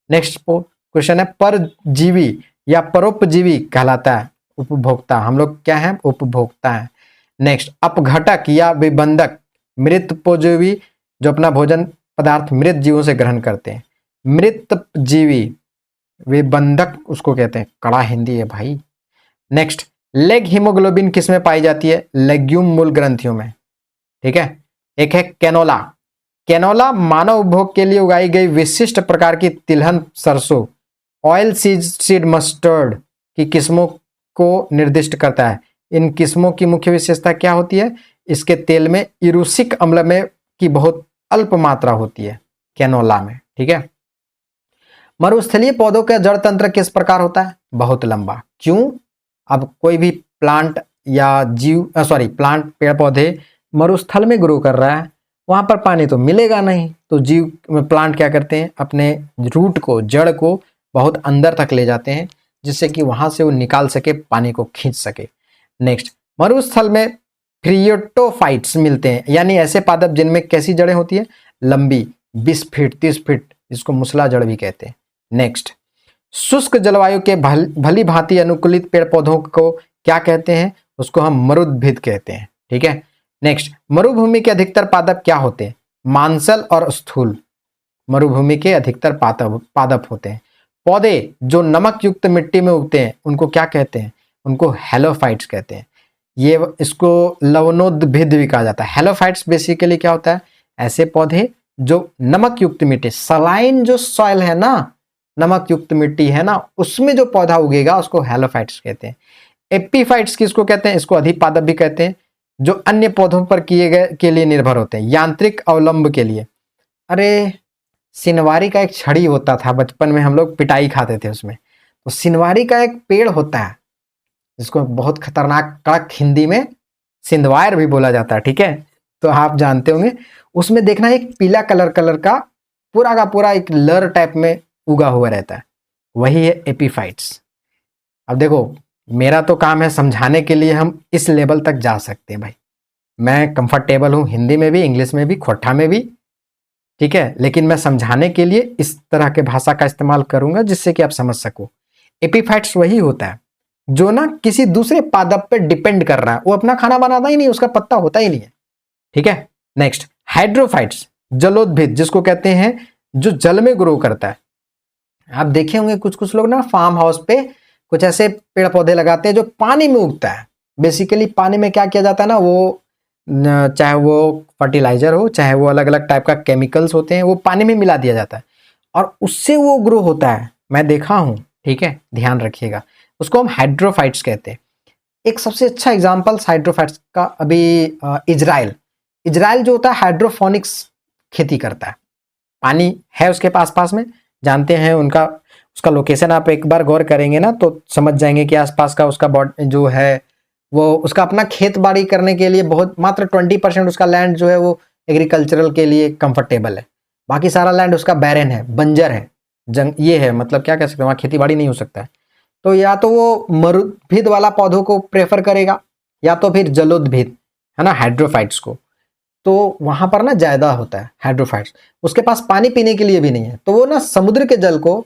नेक्स्ट क्वेश्चन है, परजीवी या परोपजीवी कहलाता है उपभोक्ता। हम लोग क्या है, उपभोक्ता है। नेक्स्ट, अपघटक या विबंधक, मृतपोजीवी, जो अपना भोजन पदार्थ मृत जीवों से ग्रहण करते हैं। मृतजीवी, विबंधक उसको कहते हैं, कड़ा हिंदी है भाई। नेक्स्ट, लेग हीमोग्लोबिन किसमें पाई जाती है, लेग्यूम मूल ग्रंथियों में। ठीक है। एक है कैनोला। कैनोला मानव उपभोग के लिए उगाई गई विशिष्ट प्रकार की तिलहन सरसों, ऑयल सीड मस्टर्ड की किस्मों को निर्दिष्ट करता है। इन किस्मों की मुख्य विशेषता क्या होती है, इसके तेल में इरूसिक अम्ल में की बहुत अल्प मात्रा होती है कैनोला में। ठीक है। मरुस्थलीय पौधों का जड़ तंत्र किस प्रकार होता है, बहुत लंबा। क्यों, अब कोई भी प्लांट या प्लांट पेड़ पौधे मरुस्थल में ग्रो कर रहा है, वहां पर पानी तो मिलेगा नहीं, तो प्लांट क्या करते हैं, अपने रूट को, जड़ को बहुत अंदर तक ले जाते हैं, जिससे कि वहां से वो निकाल सके, पानी को खींच सके। नेक्स्ट, मरुस्थल में फ्रियोटोफाइट्स मिलते हैं, यानी ऐसे पादप जिनमें कैसी जड़ें होती है, लंबी, 20 फीट 30 फीट, जिसको मुसला जड़ भी कहते हैं। नेक्स्ट, शुष्क जलवायु के भली भांति अनुकूलित पेड़ पौधों को क्या कहते हैं, उसको हम मरुद्भिद कहते हैं। ठीक है। नेक्स्ट, मरुभूमि के अधिकतर पादप क्या होते हैं, मांसल और स्थूल। मरुभूमि के अधिकतर पादप होते हैं। पौधे जो नमक युक्त मिट्टी में उगते हैं उनको क्या कहते हैं, उनको हेलोफाइट्स कहते हैं। ये इसको लवणोद्भिद भी कहा जाता है। हेलोफाइट्स बेसिकली क्या होता है, ऐसे पौधे जो नमक युक्त मिट्टी, सलाइन जो सॉइल है ना, नमक युक्त मिट्टी है ना, उसमें जो पौधा उगेगा उसको हेलोफाइट्स कहते हैं। एपीफाइट्स किसको कहते हैं, इसको अधिपादप भी कहते हैं। जो अन्य पौधों पर किए गए के लिए निर्भर होते हैं, यांत्रिक अवलंब के लिए। अरे सिनवारी का एक छड़ी होता था, बचपन में हम लोग पिटाई खाते थे उसमें। तो सिनवारी का एक पेड़ होता है जिसको बहुत खतरनाक कड़क हिंदी में सिंधवायर भी बोला जाता है, ठीक है, तो आप जानते होंगे। उसमें देखना एक पीला कलर का पूरा एक लर टाइप में उगा हुआ रहता है, वही है एपीफाइट्स। अब देखो मेरा तो काम है समझाने के लिए, हम इस लेवल तक जा सकते हैं भाई। मैं कंफर्टेबल हूँ हिंदी में भी, इंग्लिश में भी, खोटा में भी, ठीक है, लेकिन मैं समझाने के लिए इस तरह के भाषा का इस्तेमाल करूंगा जिससे कि आप समझ सको। एपीफाइट्स वही होता है जो ना किसी दूसरे पादप पे डिपेंड कर रहा है, वो अपना खाना बनाता ही नहीं, उसका पत्ता होता ही नहीं है, ठीक है। नेक्स्ट हाइड्रोफाइट्स, जलोद्भिद जिसको कहते हैं, जो जल में ग्रो करता है। आप देखे होंगे कुछ कुछ लोग ना फार्म हाउस पे कुछ ऐसे पेड़ पौधे लगाते हैं जो पानी में उगता है। बेसिकली पानी में क्या किया जाता है ना, वो चाहे वो फर्टिलाइजर हो, चाहे वो अलग अलग टाइप का केमिकल्स होते हैं, वो पानी में मिला दिया जाता है और उससे वो ग्रो होता है, मैं देखा हूं, ठीक है, ध्यान रखिएगा। उसको हम हाइड्रोफाइट्स कहते हैं। एक सबसे अच्छा एग्जाम्पल हाइड्रोफाइट्स का अभी इजराइल जो होता है हाइड्रोफोनिक्स खेती करता है। पानी है उसके पास में, जानते हैं उनका उसका लोकेशन आप एक बार गौर करेंगे ना तो समझ जाएंगे कि आसपास का उसका जो है वो उसका अपना खेत बाड़ी करने के लिए बहुत मात्र 20% उसका लैंड जो है वो एग्रीकल्चरल के लिए कंफर्टेबल है। बाकी सारा लैंड उसका बैरन है, बंजर है, ये है, मतलब क्या कह सकते हैं, वहाँ खेती बाड़ी नहीं हो सकता है। तो या तो वो मरुद्भिद वाला पौधों को प्रेफर करेगा या तो फिर जलोद्भिद, है ना, हाइड्रोफाइट्स को। तो वहां पर ना ज्यादा होता है हाइड्रोफाइट्स। उसके पास पानी पीने के लिए भी नहीं है, तो वो ना समुद्र के जल को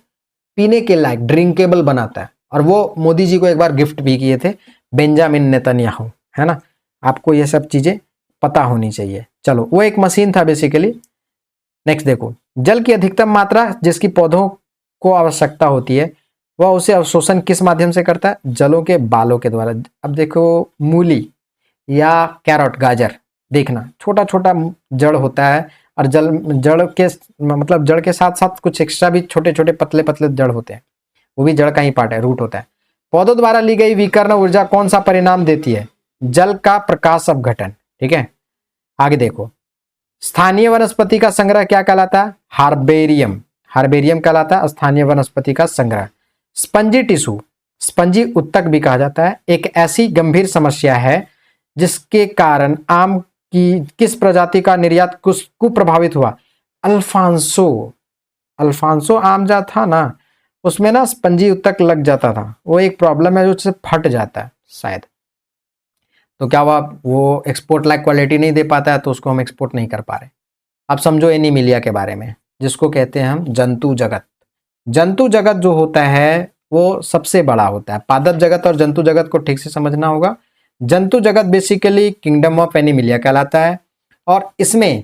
पीने के लायक ड्रिंकेबल बनाता है। और वो मोदी जी को एक बार गिफ्ट भी किए थे, बेंजामिन नेतन्याहू, है ना। आपको ये सब चीजें पता होनी चाहिए। चलो वो एक मशीन था बेसिकली। नेक्स्ट देखो, जल की अधिकतम मात्रा जिसकी पौधों को आवश्यकता होती है वह उसे अवशोषण किस माध्यम से करता है, जलों के बालों के द्वारा। अब देखो मूली या कैरोट, गाजर, देखना छोटा छोटा जड़ होता है और जड़ के साथ साथ कुछ एक्स्ट्रा भी छोटे छोटे पतले पतले जड़ होते हैं, वो भी जड़ का ही पार्ट है, रूट होता है। पौधों द्वारा ली गई विकर्ण ऊर्जा कौन सा परिणाम देती है, जल का प्रकाश अपघटन, ठीक है। आगे देखो, स्थानीय वनस्पति का संग्रह क्या कहलाता है, हार्बेरियम कहलाता है स्थानीय वनस्पति का संग्रह। स्पंजी टिश्यू, स्पंजी उत्तक भी कहा जाता है, एक ऐसी गंभीर समस्या है जिसके कारण आम की किस प्रजाति का निर्यात कुप्रभावित हुआ। अल्फांसो आम जो था ना, उसमें ना स्पंजी उत्तक लग जाता था, वो एक प्रॉब्लम है जो उससे फट जाता है शायद, तो क्या वो एक्सपोर्ट लाइक क्वालिटी नहीं दे पाता है, तो उसको हम एक्सपोर्ट नहीं कर पा रहे। अब समझो एनीमिलिया के बारे में, जिसको कहते हैं हम जंतु जगत। जंतु जगत जो होता है वो सबसे बड़ा होता है। पादप जगत और जंतु जगत को ठीक से समझना होगा। जंतु जगत बेसिकली किंगडम ऑफ एनीमिलिया कहलाता है और इसमें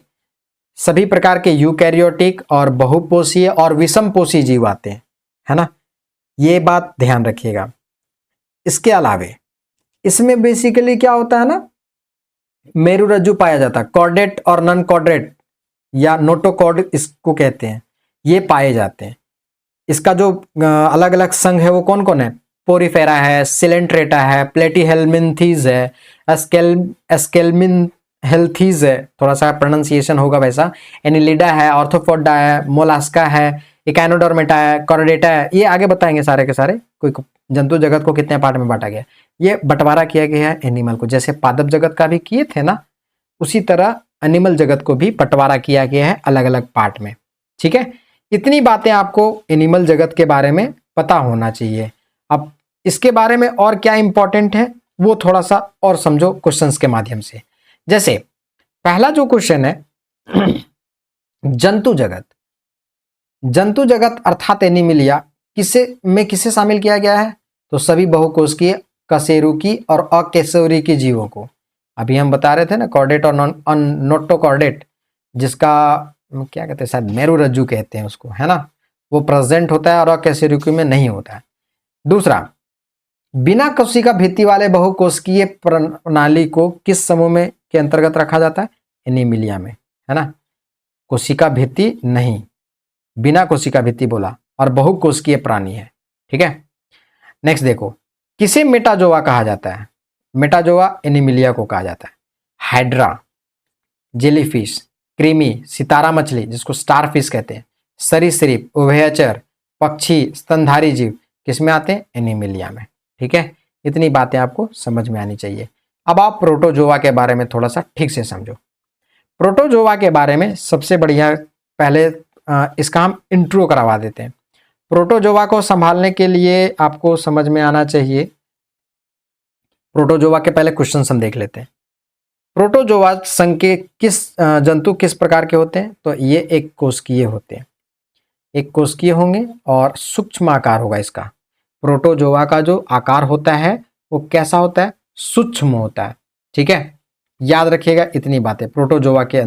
सभी प्रकार के यूकैरियोटिक और बहुपोषीय और विषमपोषी जीव आते हैं, है ना, ये बात ध्यान रखिएगा। इसके अलावे इसमें बेसिकली क्या होता है ना, मेरुरज्जु पाया जाता है, कॉर्डेट और नॉन कॉर्डेट या नोटोकॉर्ड इसको कहते हैं, ये पाए जाते हैं। इसका जो अलग अलग संघ है वो कौन कौन है, पोरीफेरा है, सिलेंट्रेटा है, प्लेटीहेल्मिन्थीज है, एस्केल्मिनहेल्थीज है, थोड़ा सा प्रोनाउंसिएशन होगा वैसा, एनिलिडा है, ऑर्थोपोडा है, मोलास्का है, इकाइनोडर्मेटा है, कॉर्डेटा है, ये आगे बताएंगे सारे के सारे। कोई जंतु जगत को कितने पार्ट में बांटा गया, ये बंटवारा किया गया है एनिमल को, जैसे पादप जगत का भी किए थे ना, उसी तरह एनिमल जगत को भी बंटवारा किया गया है अलग अलग पार्ट में, ठीक है। इतनी बातें आपको एनिमल जगत के बारे में पता होना चाहिए। अब इसके बारे में और क्या इंपॉर्टेंट है वो थोड़ा सा और समझो क्वेश्चंस के माध्यम से। जैसे पहला जो क्वेश्चन है जंतु जगत अर्थात एनिमिलिया किसे शामिल किया गया है, तो सभी बहुकोषीय कशेरुकी और अकशेरुकी जीवों को। अभी हम बता रहे थे ना कॉर्डेट और नोटोकॉर्डेट, जिसका क्या कहते हैं, शायद मेरुरज्जु कहते हैं उसको, है ना, वो प्रेजेंट होता है और अकशेरुकी में नहीं होता है। दूसरा, बिना कोशिका भित्ति वाले बहुकोशिकीय प्रणाली को किस समूह में के अंतर्गत रखा जाता है, एनीमिलिया में, है ना। कोशिका भित्ति नहीं, बिना कोशिका भित्ति बोला, और बहुकोशिकीय प्राणी है, ठीक है। नेक्स्ट देखो, किसे मेटाजोआ कहा जाता है, मेटाजोआ एनीमिलिया को कहा जाता है। हाइड्रा, जेलीफिश, कृमि, सितारा मछली जिसको स्टार फिश कहते हैं, सरीसृप, उभयचर, पक्षी, स्तनधारी जीव किसमें आते हैं? एनिमिलिया में। ठीक है, इतनी बातें आपको समझ में आनी चाहिए। अब आप प्रोटोजोआ के बारे में थोड़ा सा ठीक से समझो। प्रोटोजोआ के बारे में सबसे बढ़िया पहले इसका हम इंट्रो करवा देते हैं। प्रोटोजोआ को संभालने के लिए आपको समझ में आना चाहिए। प्रोटोजोआ के पहले क्वेश्चन हम देख लेते हैं। प्रोटोजोआ संघ के जंतु किस प्रकार के होते हैं? तो ये एक कोशिकीय होते हैं, एक कोशिकीय होंगे और सूक्ष्म आकार होगा इसका। प्रोटोजोआ का जो आकार होता है वो कैसा होता है? सूक्ष्म होता है। ठीक है, याद रखिएगा इतनी बातें। प्रोटोजोआ के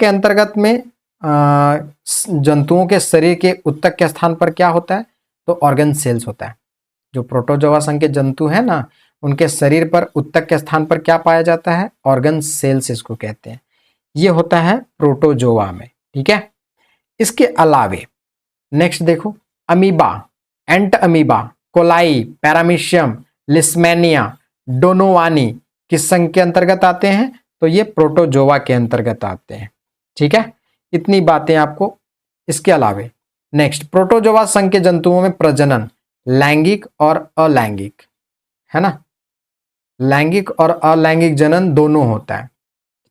अंतर्गत में जंतुओं के शरीर के ऊतक के स्थान पर क्या होता है? तो ऑर्गन सेल्स होता है। जो प्रोटोजोआ संघ के जंतु है ना, उनके शरीर पर ऊतक के स्थान पर क्या पाया जाता है? ऑर्गन सेल्स इसको कहते हैं। ये होता है प्रोटोजोआ में। ठीक है, इसके अलावे नेक्स्ट देखो, amoeba, entamoeba, coli, paramecium, leishmania, donovani किस संघ के अंतर्गत आते हैं? तो ये प्रोटोजोआ के अंतर्गत आते हैं। ठीक है, इतनी बातें आपको। इसके अलावे नेक्स्ट, प्रोटोजोआ संघ के जंतुओं में प्रजनन लैंगिक और अलैंगिक है ना, लैंगिक और अलैंगिक जनन दोनों होता है।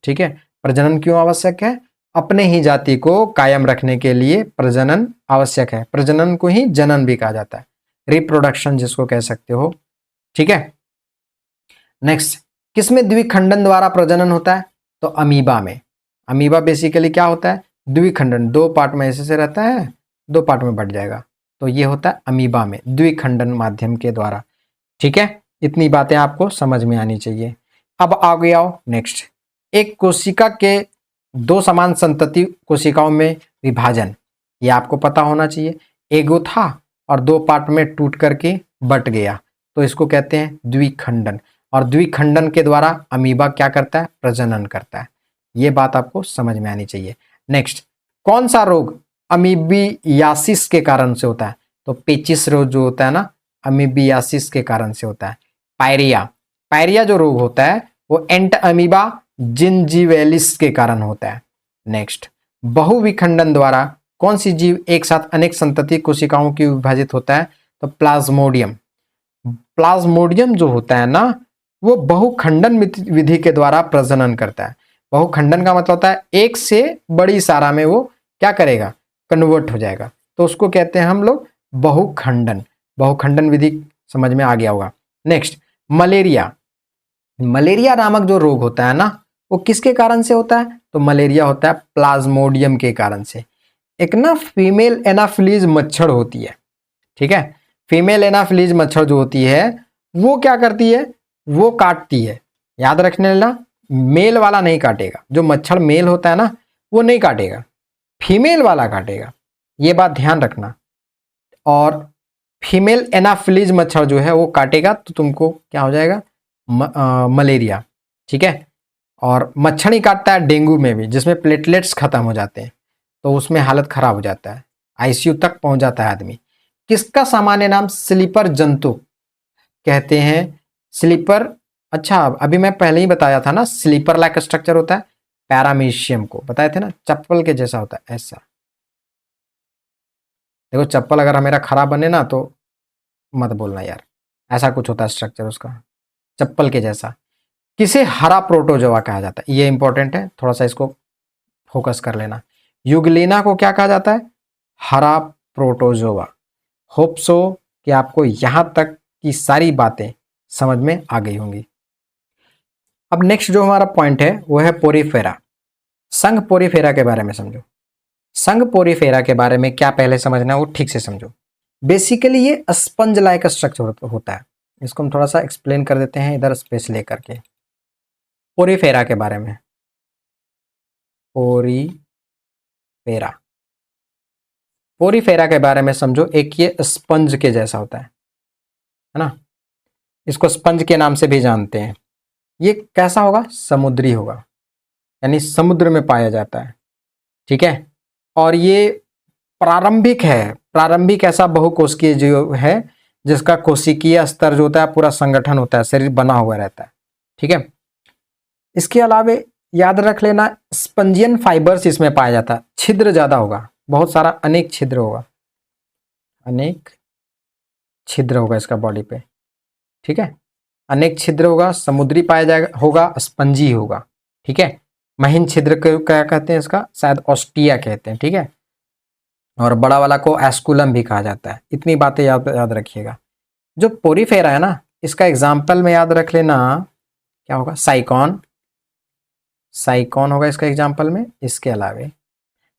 ठीक है, प्रजनन क्यों आवश्यक है? अपने ही जाति को कायम रखने के लिए प्रजनन आवश्यक है। प्रजनन को ही जनन भी कहा जाता है, रिप्रोडक्शन जिसको कह सकते हो। ठीक है, नेक्स्ट, किसमें द्विखंडन द्वारा प्रजनन होता है? तो अमीबा में। अमीबा बेसिकली क्या होता है? द्विखंडन, दो पार्ट में ऐसे से रहता है, दो पार्ट में बढ़ जाएगा, तो ये होता है अमीबा में, द्विखंडन माध्यम के द्वारा। ठीक है, इतनी बातें आपको समझ में आनी चाहिए। अब आगे आओ नेक्स्ट, एक कोशिका के दो समान संतति कोशिकाओं में विभाजन, ये आपको पता होना चाहिए। एगो था और दो पार्ट में टूट करके बट गया, तो इसको कहते हैं द्विखंडन। और द्विखंडन के द्वारा अमीबा क्या करता है? प्रजनन करता है। ये बात आपको समझ में आनी चाहिए। नेक्स्ट, कौन सा रोग अमीबियासिस के कारण से होता है? तो पेचिस रोग जो होता है ना, अमीबियासिस के कारण से होता है। पायरिया, पायरिया जो रोग होता है वो एंट अमीबा जिंजीवेलिस के कारण होता है। नेक्स्ट, बहुविखंडन द्वारा कौन सी जीव एक साथ अनेक संतति कोशिकाओं की विभाजित होता है? तो प्लाज्मोडियम। प्लाज्मोडियम जो होता है ना, वो बहुखंडन विधि के द्वारा प्रजनन करता है। बहुखंडन का मतलब होता है एक से बड़ी सारा में वो क्या करेगा? कन्वर्ट हो जाएगा, तो उसको कहते हैं हम लोग बहुखंडन। बहुखंडन विधि समझ में आ गया होगा। Next, malaria. मलेरिया नामक जो रोग होता है ना, वो किसके कारण से होता है? तो मलेरिया होता है प्लाज्मोडियम के कारण से। एक ना फीमेल एनाफिलीज मच्छर होती है। ठीक है, फीमेल एनाफिलीज मच्छर जो होती है वो क्या करती है? वो काटती है। याद रखने लेना, मेल वाला नहीं काटेगा। जो मच्छर मेल होता है ना, वो नहीं काटेगा, फीमेल वाला काटेगा, ये बात ध्यान रखना। और फीमेल एनाफिलीज मच्छर जो है वो काटेगा तो तुमको क्या हो जाएगा? मलेरिया। ठीक है, और मच्छर ही काटता है डेंगू में भी, जिसमें प्लेटलेट्स खत्म हो जाते हैं, तो उसमें हालत खराब हो जाता है, आईसीयू तक पहुंच जाता है आदमी। किसका सामान्य नाम स्लीपर जंतु कहते हैं? स्लीपर, अच्छा अभी मैं पहले ही बताया था ना, स्लीपर लाइक स्ट्रक्चर होता है पैरामीशियम को, बताए थे ना, चप्पल के जैसा होता है ऐसा। देखो चप्पल अगर मेरा खराब बने ना तो मत बोलना यार, ऐसा कुछ होता है स्ट्रक्चर उसका, चप्पल के जैसा। किसे हरा प्रोटोजोआ कहा जाता है? ये इंपॉर्टेंट है, थोड़ा सा इसको फोकस कर लेना। यूग्लिना को क्या कहा जाता है? हरा प्रोटोजोआ। होप सो कि आपको यहां तक की सारी बातें समझ में आ गई होंगी। अब नेक्स्ट जो हमारा पॉइंट है वो है पोरीफेरा। संघ पोरीफेरा के बारे में समझो। संघ पोरीफेरा के बारे में क्या पहले समझना है वो ठीक से समझो। बेसिकली ये स्पंज लाइक स्ट्रक्चर होता है। इसको हम थोड़ा सा एक्सप्लेन कर देते हैं इधर स्पेस लेकर के। पोरीफेरा के बारे में, पोरीफेरा, पोरीफेरा के बारे में समझो। एक ये स्पंज के जैसा होता है ना, इसको स्पंज के नाम से भी जानते हैं। ये कैसा होगा? समुद्री होगा, यानी समुद्र में पाया जाता है। ठीक है, और ये प्रारंभिक है। प्रारंभिक ऐसा बहुकोशिकीय जीव है जिसका कोशिकीय स्तर जो होता है पूरा संगठन होता है, शरीर बना हुआ रहता है। ठीक है, इसके अलावे याद रख लेना स्पंजियन फाइबर्स इसमें पाया जाता है, छिद्र ज्यादा होगा, बहुत सारा अनेक छिद्र होगा, अनेक छिद्र होगा इसका बॉडी पे, ठीक है, अनेक छिद्र होगा, समुद्री पाया जाएगा, होगा, स्पंजी होगा, ठीक है। महीन छिद्र को क्या कहते हैं, इसका शायद ऑस्टिया कहते हैं, ठीक है। और बड़ा वाला को एस्कुलम भी कहा जाता है। इतनी बातें याद याद रखिएगा। जो पोरीफेरा है ना, इसका एग्जाम्पल में याद रख लेना क्या होगा, साइकॉन, साइकॉन होगा इसका एग्जाम्पल में। इसके अलावे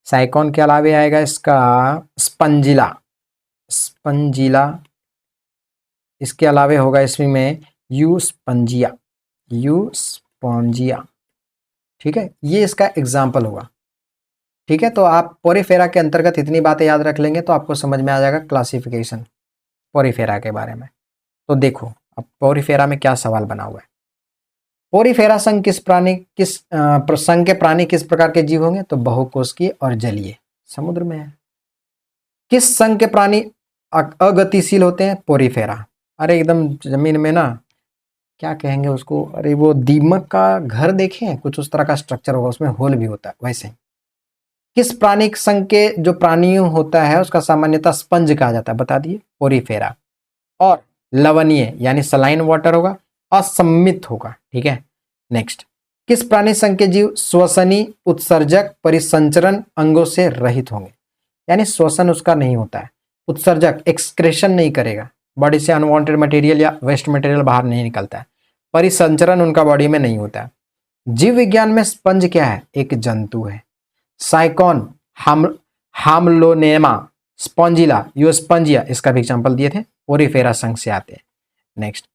साइकॉन के अलावे आएगा इसका स्पंजिला, स्पंजिला। इसके अलावे होगा इसमें यू स्पंजिया, यू स्पॉन्जिया, ठीक है। ये इसका एग्जाम्पल होगा, ठीक है। तो आप पोरीफेरा के अंतर्गत इतनी बातें याद रख लेंगे तो आपको समझ में आ जाएगा क्लासिफिकेशन पोरीफेरा के बारे में। तो देखो अब पोरीफेरा में क्या सवाल बना हुआ है। पोरीफेरा संघ किस प्राणी किस संघ के प्राणी किस प्रकार के जीव होंगे, तो बहुकोशिकीय और जलीय, समुद्र में है। किस संघ के प्राणी अगतिशील होते हैं, पोरीफेरा। अरे एकदम जमीन में ना क्या कहेंगे उसको, अरे वो दीमक का घर देखें, कुछ उस तरह का स्ट्रक्चर होगा, उसमें होल भी होता है वैसे ही। किस प्राणी संघ के जो प्राणी होता है उसका सामान्यतः स्पंज कहा जाता है, बता दिए, पोरीफेरा। और लवणीय यानी सलाइन वाटर होगा, असम्मित होगा, ठीक है। नेक्स्ट, किस प्राणी संघ के जीव श्वसनी उत्सर्जक परिसंचरण अंगों से रहित होंगे, यानी श्वसन उसका नहीं होता है, उत्सर्जक एक्सक्रेशन नहीं करेगा, बॉडी से अनवांटेड मटेरियल या वेस्ट मटेरियल बाहर नहीं निकलता है, परिसंचरण उनका बॉडी में नहीं होता है। जीव विज्ञान में स्पंज क्या है, एक जंतु है। साइकॉन, हामलोनेमा, स्पॉन्जिला, यूस्पंजिया, इसका भी एग्जांपल दिए थे, पोरीफेरा संघ से आते हैं। नेक्स्ट,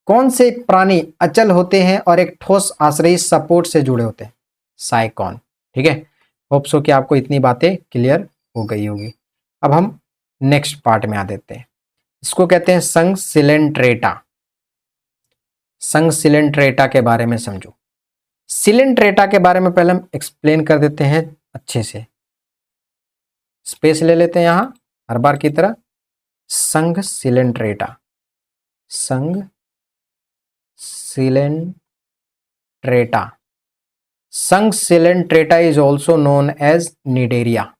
कौन से प्राणी अचल होते हैं और एक ठोस आश्रयी सपोर्ट से जुड़े होते हैं, साइकॉन, ठीक है। होप सो कि आपको इतनी बातें क्लियर हो गई होगी। अब हम नेक्स्ट पार्ट में आ देते हैं, इसको कहते हैं संघ सिलेंट्रेटा। संघ सिलेंट्रेटा के बारे में समझो। सिलेंट्रेटा के बारे में पहले हम एक्सप्लेन कर देते हैं अच्छे से, स्पेस ले लेते हैं यहां हर बार की तरह। संघ सिलेंट्रेटा, संघ सिलेंट्रेटा, संघ coelenterata is also known as cnidaria.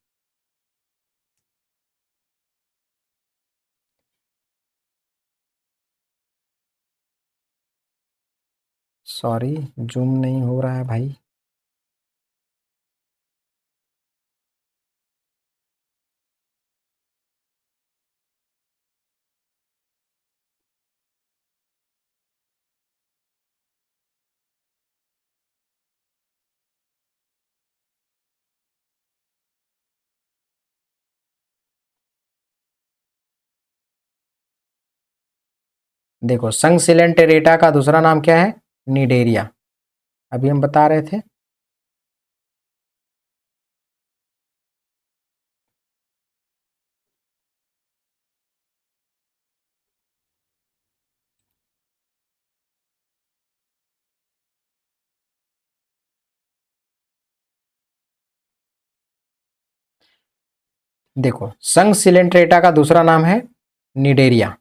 Sorry zoom नहीं हो रहा है भाई, देखो संघ सिलेंट्रेटा का दूसरा नाम क्या है, निडेरिया, अभी हम बता रहे थे। देखो संघ सिलेंट्रेटा का दूसरा नाम है निडेरिया,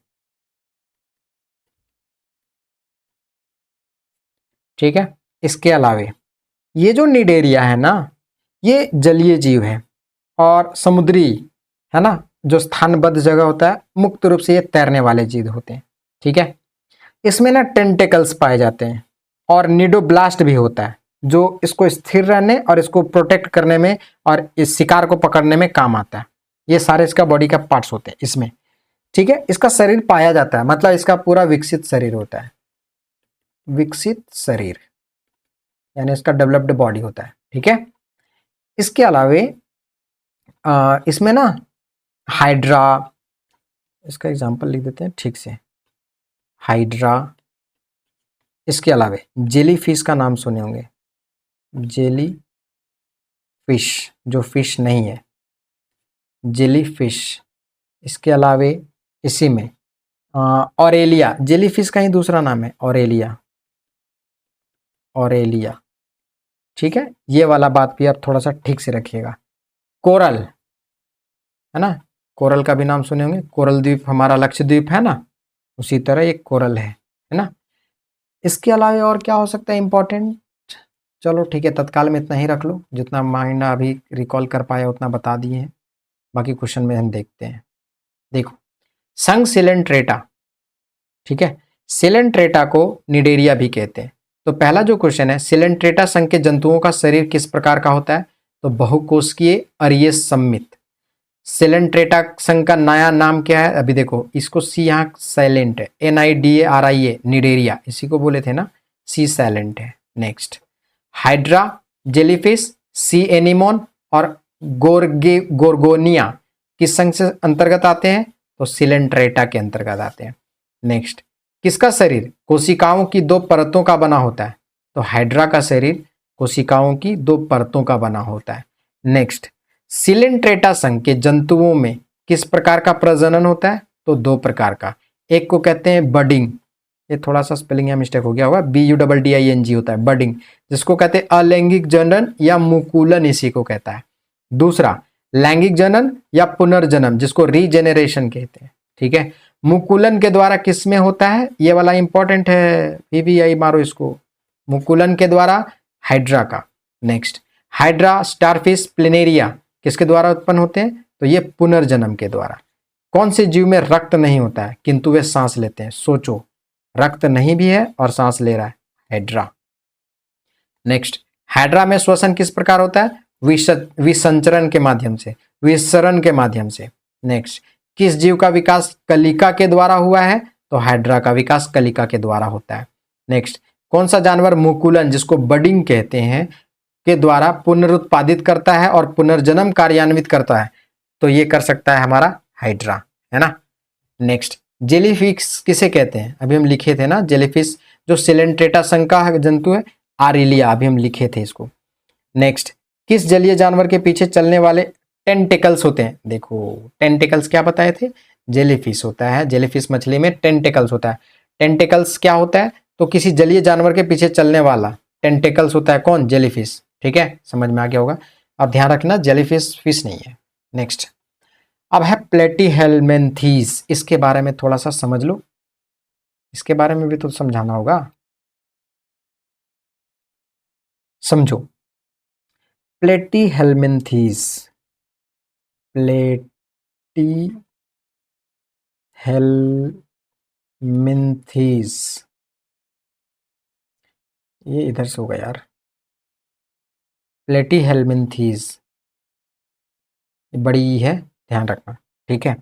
ठीक है। इसके अलावे ये जो निडेरिया है ना, ये जलीय जीव है और समुद्री है ना, जो स्थानबद्ध जगह होता है, मुक्त रूप से ये तैरने वाले जीव होते हैं, ठीक है। इसमें ना टेंटेकल्स पाए जाते हैं और निडोब्लास्ट भी होता है, जो इसको स्थिर रहने और इसको प्रोटेक्ट करने में और इस शिकार को पकड़ने में काम आता है। ये सारे इसका बॉडी का पार्ट्स होते हैं इसमें, ठीक है। इसका शरीर पाया जाता है, मतलब इसका पूरा विकसित शरीर होता है, विकसित शरीर यानी इसका डेवलप्ड बॉडी होता है, ठीक है। इसके अलावे इसमें ना हाइड्रा, इसका एग्जांपल लिख देते हैं ठीक से, हाइड्रा। इसके अलावे जेली फिश का नाम सुने होंगे, जेली फिश जो फिश नहीं है, जेली फिश। इसके अलावे इसी में ऑरेलिया, जेली फिश का ही दूसरा नाम है ऑरेलिया, ऑरेलिया, ठीक है। ये वाला बात भी आप थोड़ा सा ठीक से रखिएगा। कोरल है ना, कोरल का भी नाम सुने होंगे, कोरल द्वीप हमारा लक्षद्वीप है ना, उसी तरह एक कोरल है ना। इसके अलावा और क्या हो सकता है इंपॉर्टेंट, चलो ठीक है, तत्काल में इतना ही रख लो, जितना माइंड अभी रिकॉल कर पाया उतना बता दिए हैं, बाकी क्वेश्चन में हम देखते हैं। देखो, संघ सिलेंट्रेटा, ठीक है, सिलेंट्रेटा को निडेरिया भी कहते हैं। तो पहला जो क्वेश्चन है, सिलेंट्रेटा संघ के जंतुओं का शरीर किस प्रकार का होता है? तो बहुकोशिकीय अरीय सममित। सिलेंट्रेटा संघ का नया नाम क्या है? अभी देखो, इसको सी यहाँ साइलेंट है, NIDARIA, निडेरिया, इसी को बोले थे ना, सी साइलेंट है। नेक्स्ट, हाइड्रा जेलीफिश, सी एनीमोन और गोर्गोनिया किस संघ से अंतर्गत आते हैं? तो सिलेंट्रेटा के अंतर्गत आते हैं। नेक्स्ट, किसका शरीर कोशिकाओं की 2 परतों का बना होता है? तो हाइड्रा का शरीर कोशिकाओं की 2 परतों का बना होता है। नेक्स्ट, सिलेंट्रेटा संघ के जंतुओं में किस प्रकार का प्रजनन होता है? तो 2 प्रकार का। एक को कहते हैं बडिंग, ये थोड़ा सा स्पेलिंग या मिस्टेक हो गया होगा, BUDDING होता है बडिंग, जिसको कहते हैं अलैंगिक जनन या मुकुलन, इसी को कहता है। दूसरा लैंगिक जनन या पुनर्जन्म, जिसको रीजेनरेशन कहते हैं। ठीक है, मुकुलन के द्वारा किस में होता है? ये वाला इंपॉर्टेंट है, PBI मारो इसको, मुकुलन के द्वारा हाइड्रा का। नेक्स्ट, हाइड्रा स्टारफिश प्लेनेरिया किसके द्वारा उत्पन्न होते हैं? तो ये पुनर्जन्म के द्वारा। कौन से जीव में रक्त नहीं होता है किंतु वे सांस लेते हैं? सोचो, रक्त नहीं भी है और सांस ले रहा है, हाइड्रा। नेक्स्ट, हाइड्रा में श्वसन किस प्रकार होता है? विसंचरण के माध्यम से, विसरण के माध्यम से। नेक्स्ट, किस जीव का विकास कलिका के द्वारा हुआ है? तो हाइड्रा का विकास कलिका के द्वारा होता है। नेक्स्ट, कौन सा जानवर मुकुलन, जिसको बडिंग कहते हैं, के द्वारा पुनरुत्पादित करता है और पुनर्जन्म कार्यान्वित करता है? तो ये कर सकता है हमारा हाइड्रा, है ना। नेक्स्ट, जेलीफिश किसे कहते हैं? अभी हम लिखे थे ना, जेलीफिश जो सिलेंट्रेटा संघ का जंतु है, आरिलिया, अभी हम लिखे थे इसको। नेक्स्ट, किस जलीय जानवर के पीछे चलने वाले टेंटिकल्स होते हैं? देखो, टेंटिकल्स क्या बताए थे? जेलीफिश होता है, जेलीफिश मछली में टेंटिकल्स होता है। टेंटिकल्स क्या होता है? तो किसी जलीय जानवर के पीछे चलने वाला टेंटिकल्स होता है, कौन? जेलीफिश। ठीक है, समझ में आ गया होगा। अब ध्यान रखना, जेलीफिश फिश नहीं है। नेक्स्ट, अब है प्लेटीहेल्मिन्थेस, इसके बारे में थोड़ा सा समझ लो, इसके बारे में भी तो समझाना होगा, समझो। प्लेटीहेल्मिन्थेस, प्लेटीहेल्मिन्थेस, ये इधर से होगा यार, प्लेटीहेल्मिन्थेस बड़ी है, ध्यान रखना। ठीक है,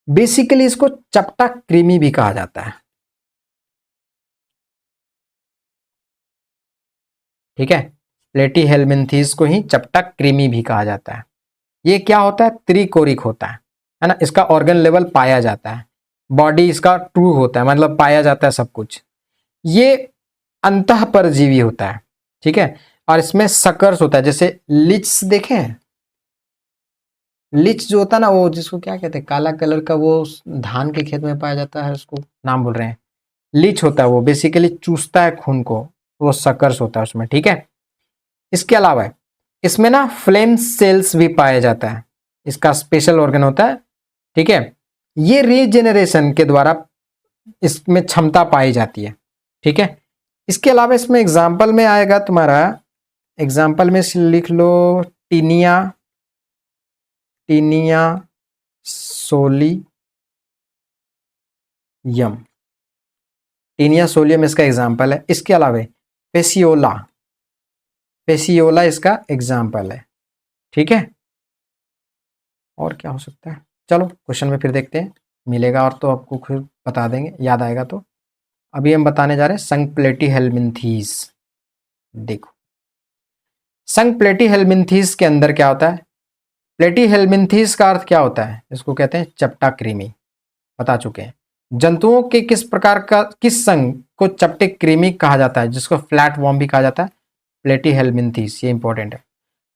बेसिकली इसको चपटा कृमि भी कहा जाता है। ठीक है, प्लेटीहेल्मिन्थेस को ही चपटा कृमि भी कहा जाता है। ये क्या होता है? त्रिकोरिक होता है ना। इसका ऑर्गन लेवल पाया जाता है, बॉडी इसका ट्रू होता है, मतलब पाया जाता है सब कुछ। ये अंतः परजीवी होता है, ठीक है, और इसमें सकर्स होता है, जैसे लिच देखे हैं, लिच जो होता है ना, वो जिसको क्या कहते हैं, काला कलर का, वो धान के खेत में पाया जाता है, उसको नाम बोल रहे हैं, लिच होता है, वो बेसिकली चूसता है खून को, वो सकर्स होता है उसमें। ठीक है, इसके अलावा इसमें ना फ्लेम सेल्स भी पाया जाता है, इसका स्पेशल ऑर्गन होता है। ठीक है, ये रीजेनरेशन के द्वारा इसमें क्षमता पाई जाती है। ठीक है, इसके अलावा इसमें एग्जाम्पल में आएगा तुम्हारा, एग्जाम्पल में लिख लो taenia, taenia solium, taenia solium इसका एग्जाम्पल है। इसके अलावा पेसियोला, पेसियोला इसका एग्जाम्पल है। ठीक है, और क्या हो सकता है? चलो क्वेश्चन में फिर देखते हैं, मिलेगा और तो आपको खुद बता देंगे, याद आएगा तो। अभी हम बताने जा रहे हैं संघ प्लेटीहेल्मिन्थेस। देखो, संघ प्लेटीहेल्मिन्थेस के अंदर क्या होता है? प्लेटीहेल्मिन्थेस का अर्थ क्या होता है? इसको कहते हैं चपटा कृमि, बता चुके हैं। जंतुओं के किस प्रकार का, किस संघ को चपटे कृमि कहा जाता है, जिसको फ्लैट वॉर्म भी कहा जाता है? प्लेटीहेल्मिन्थेस, ये इंपॉर्टेंट है।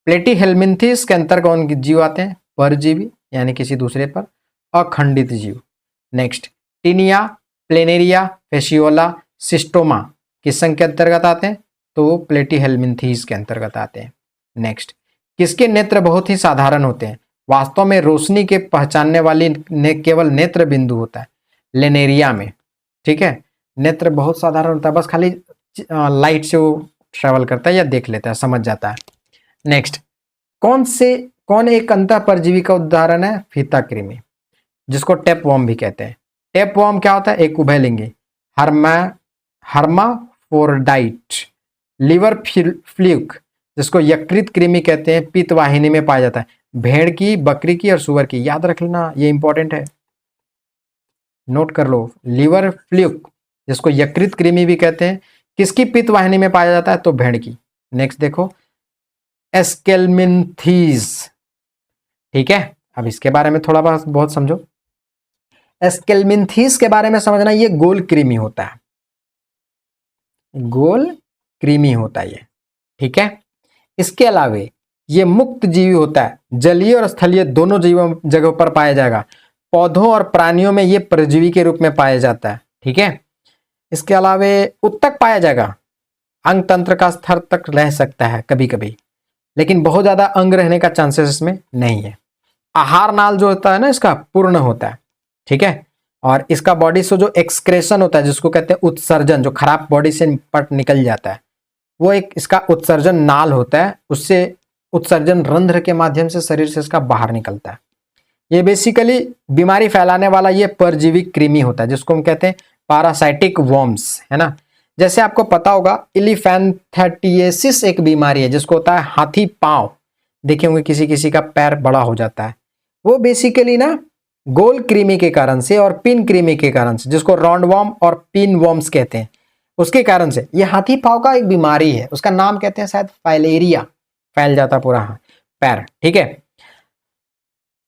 प्लेटीहेल्मिन्थेस के अंतर्गत कौन जीव आते हैं? परजीवी, यानी किसी दूसरे पर अखंडित जीव। Next, taenia, planaria, fasciola, schistosoma किस संघ के अंतर्गत आते हैं? तो वो प्लेटीहेल्मिन्थेस के अंतर्गत आते हैं। नेक्स्ट, किसके नेत्र बहुत ही साधारण होते हैं? वास्तव में रोशनी के पहचानने वाली केवल नेत्र बिंदु होता है लेनेरिया में। ठीक है, नेत्र बहुत साधारण होता है, बस खाली लाइट से वो ट्रेवल करता है या देख लेता है, समझ जाता है। नेक्स्ट, कौन एक अंतः परजीवी का उदाहरण है? फीता कृमि, जिसको टेपवर्म भी कहते हैं। टेपवर्म क्या होता है? एक उभयलिंगी हर्माफोरडाइट। लिवर फ्लूक, जिसको यकृत कृमि कहते हैं, पित्त वाहिनी में पाया जाता है। भेड़ की, बकरी की और सुअर की, याद रख लेना, ये इंपॉर्टेंट है, नोट कर लो। लिवर फ्लूक, जिसको यकृत कृमि भी कहते हैं, किसकी पित्त वाहिनी में पाया जाता है? तो भेड़ की। नेक्स्ट देखो, एस्केल्मिंथीज, ठीक है। अब इसके बारे में थोड़ा बहुत समझो। एस्केल्मिंथीज के बारे में समझना, ये गोल कृमि होता है, गोल कृमि होता है ये, ठीक है। इसके अलावे ये मुक्त जीवी होता है, जलीय और स्थलीय दोनों जगहों पर पाया जाएगा। पौधों और प्राणियों में ये परजीवी के रूप में पाया जाता है, ठीक है। इसके अलावे उत्तक पाया जाएगा, अंग तंत्र का स्तर तक रह सकता है कभी कभी, लेकिन बहुत ज्यादा अंग रहने का चांसेस इसमें नहीं है। आहार नाल जो होता है ना, इसका पूर्ण होता है, ठीक है। और इसका बॉडी से जो एक्सक्रेशन होता है, जिसको कहते हैं उत्सर्जन, जो खराब बॉडी से पट निकल जाता है, वो एक इसका उत्सर्जन नाल होता है, उससे उत्सर्जन रंध्र के माध्यम से शरीर से इसका बाहर निकलता है। ये बेसिकली बीमारी फैलाने वाला ये परजीवी कृमि होता है, जिसको हम कहते हैं पैरासाइटिक वर्म्स, है ना। जैसे आपको पता होगा, इलिफेंथेटिएसिस एक बीमारी है, जिसको होता है हाथी पांव, देखे होंगे किसी किसी का पैर बड़ा हो जाता है, वो बेसिकली ना गोल कृमि के कारण से और पिन कृमि के कारण से, जिसको राउंडवॉर्म और पिन वॉर्म्स कहते हैं, उसके कारण से ये हाथी पांव का एक बीमारी है। उसका नाम कहते हैं शायद फाइलेरिया, फैल जाता पूरा पैर, ठीक है।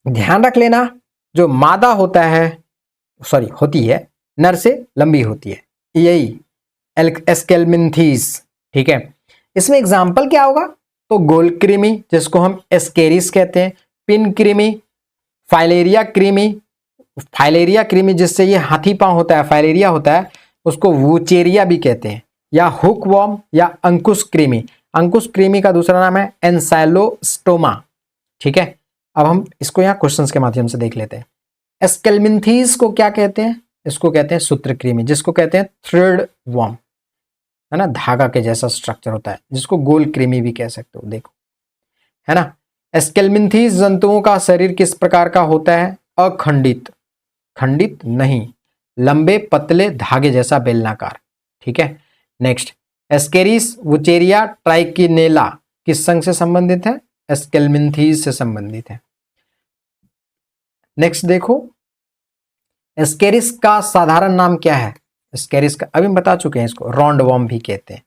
ध्यान रख लेना, जो मादा होता है, होती है, नर से लंबी होती है, यही एस्केल्मिंथीज, ठीक है। इसमें एग्जाम्पल क्या होगा? तो गोल कृमि, जिसको हम एस्केरिस कहते हैं, पिन कृमि, फाइलेरिया कृमि जिससे ये हाथी पांव होता है, फाइलेरिया होता है, उसको वुचेरिया भी कहते हैं, या हुकवॉर्म या अंकुश कृमि। अंकुश कृमि का दूसरा नाम है एंसाइलोस्टोमा, ठीक है। अब हम इसको यहाँ क्वेश्चंस के माध्यम से देख लेते हैं। एस्केल्मिंथीज को क्या कहते हैं? इसको कहते हैं सूत्रकृमि, जिसको कहते हैं थ्रेड वॉर्म, है ना, धागा के जैसा स्ट्रक्चर होता है, जिसको गोल कृमि भी कह सकते हो, देखो, है ना। एस्केल्मिंथीज जंतुओं का शरीर किस प्रकार का होता है? अखंडित, खंडित नहीं, लंबे पतले धागे जैसा बेलनाकार, ठीक है। नेक्स्ट, एस्केरिस वुचेरिया ट्राइकिनेला किस संघ से संबंधित है? एस्केल्मिंथीज से संबंधित है। नेक्स्ट देखो, एस्केरिस का साधारण नाम क्या है? एस्केरिस का अभी बता चुके हैं, इसको राउंडवॉर्म भी कहते हैं।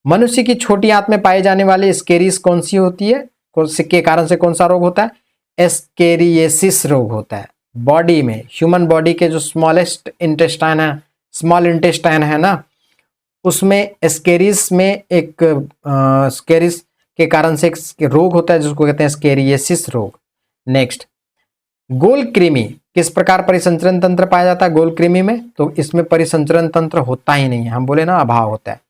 मनुष्य की छोटी आंत में पाए जाने वाली एस्केरिस कौन सी होती है? के कारण से कौन सा रोग होता है? एस्केरिएसिस रोग होता है। बॉडी में, ह्यूमन बॉडी के जो स्मॉलेस्ट इंटेस्टाइन है, स्मॉल इंटेस्टाइन है ना, उसमें एस्केरिस में एक एस्केरिस के कारण से एक रोग होता है, जिसको कहते हैं एस्केरिएसिस रोग। नेक्स्ट, गोल कृमि, किस प्रकार परिसंचरण तंत्र पाया जाता है गोल कृमि में? तो इसमें परिसंचरण तंत्र होता ही नहीं है, हम बोले ना अभाव होता है।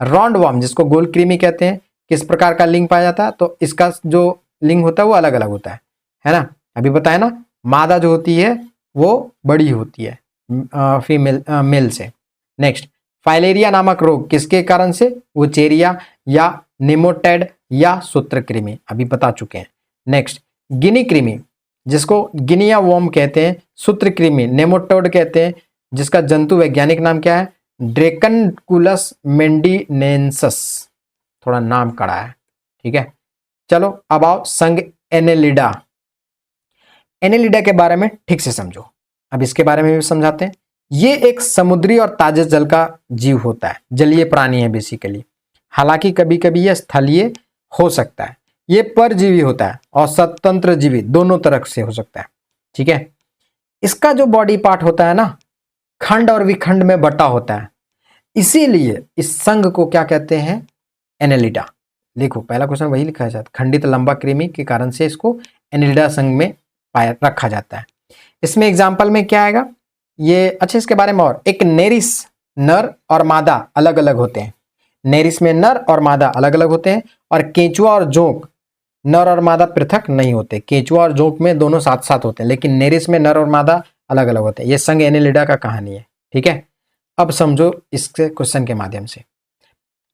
राउंडवॉर्म, जिसको गोल कृमि कहते हैं, किस प्रकार का लिंग पाया जाता है? तो इसका जो लिंग होता है वो अलग अलग होता है ना। अभी बताया ना, मादा जो होती है वो बड़ी होती है फीमेल मेल से। नेक्स्ट, फाइलेरिया नामक रोग किसके कारण से? वुचेरिया या निमोटेड या सूत्रकृमि, अभी बता चुके हैं। नेक्स्ट, गिनी कृमि, जिसको गिनिया वॉर्म कहते हैं, सूत्रकृमि नेमोटोड कहते हैं, जिसका जंतु वैज्ञानिक नाम क्या है? ड्रेकनकुलस मेंडिनेंसस, थोड़ा नाम कड़ा है, ठीक है। चलो अब आओ संघ एनेलिडा। एनेलिडा के बारे में ठीक से समझो, अब इसके बारे में भी समझाते हैं। ये एक समुद्री और ताजे जल का जीव होता है, जलीय प्राणी है बेसिकली, हालांकि कभी कभी यह स्थलीय हो सकता है। ये परजीवी होता है और स्वतंत्र जीवी, दोनों तरह से हो सकता है, ठीक है। इसका जो बॉडी पार्ट होता है ना, खंड और विखंड में बटा होता है, इसीलिए इस संघ को क्या कहते हैं? एनेलिडा। देखो पहला क्वेश्चन वही लिखा है, खंडित लंबा कृमि के कारण से इसको एनेलिडा संघ में रखा जाता है। इसमें एग्जाम्पल में क्या आएगा ये? अच्छा, इसके बारे में और एक, नेरिस, नर और मादा अलग अलग होते हैं, नेरिस में नर और मादा अलग अलग होते हैं। और केंचुआ और जोंक, नर और मादा पृथक नहीं होते, केंचुआ और जोंक में दोनों साथ साथ होते हैं, लेकिन नेरिस में नर और मादा अलग अलग होते हैं। ये संघ एनेलिडा का कहानी है, ठीक है। अब समझो इसके क्वेश्चन के माध्यम से।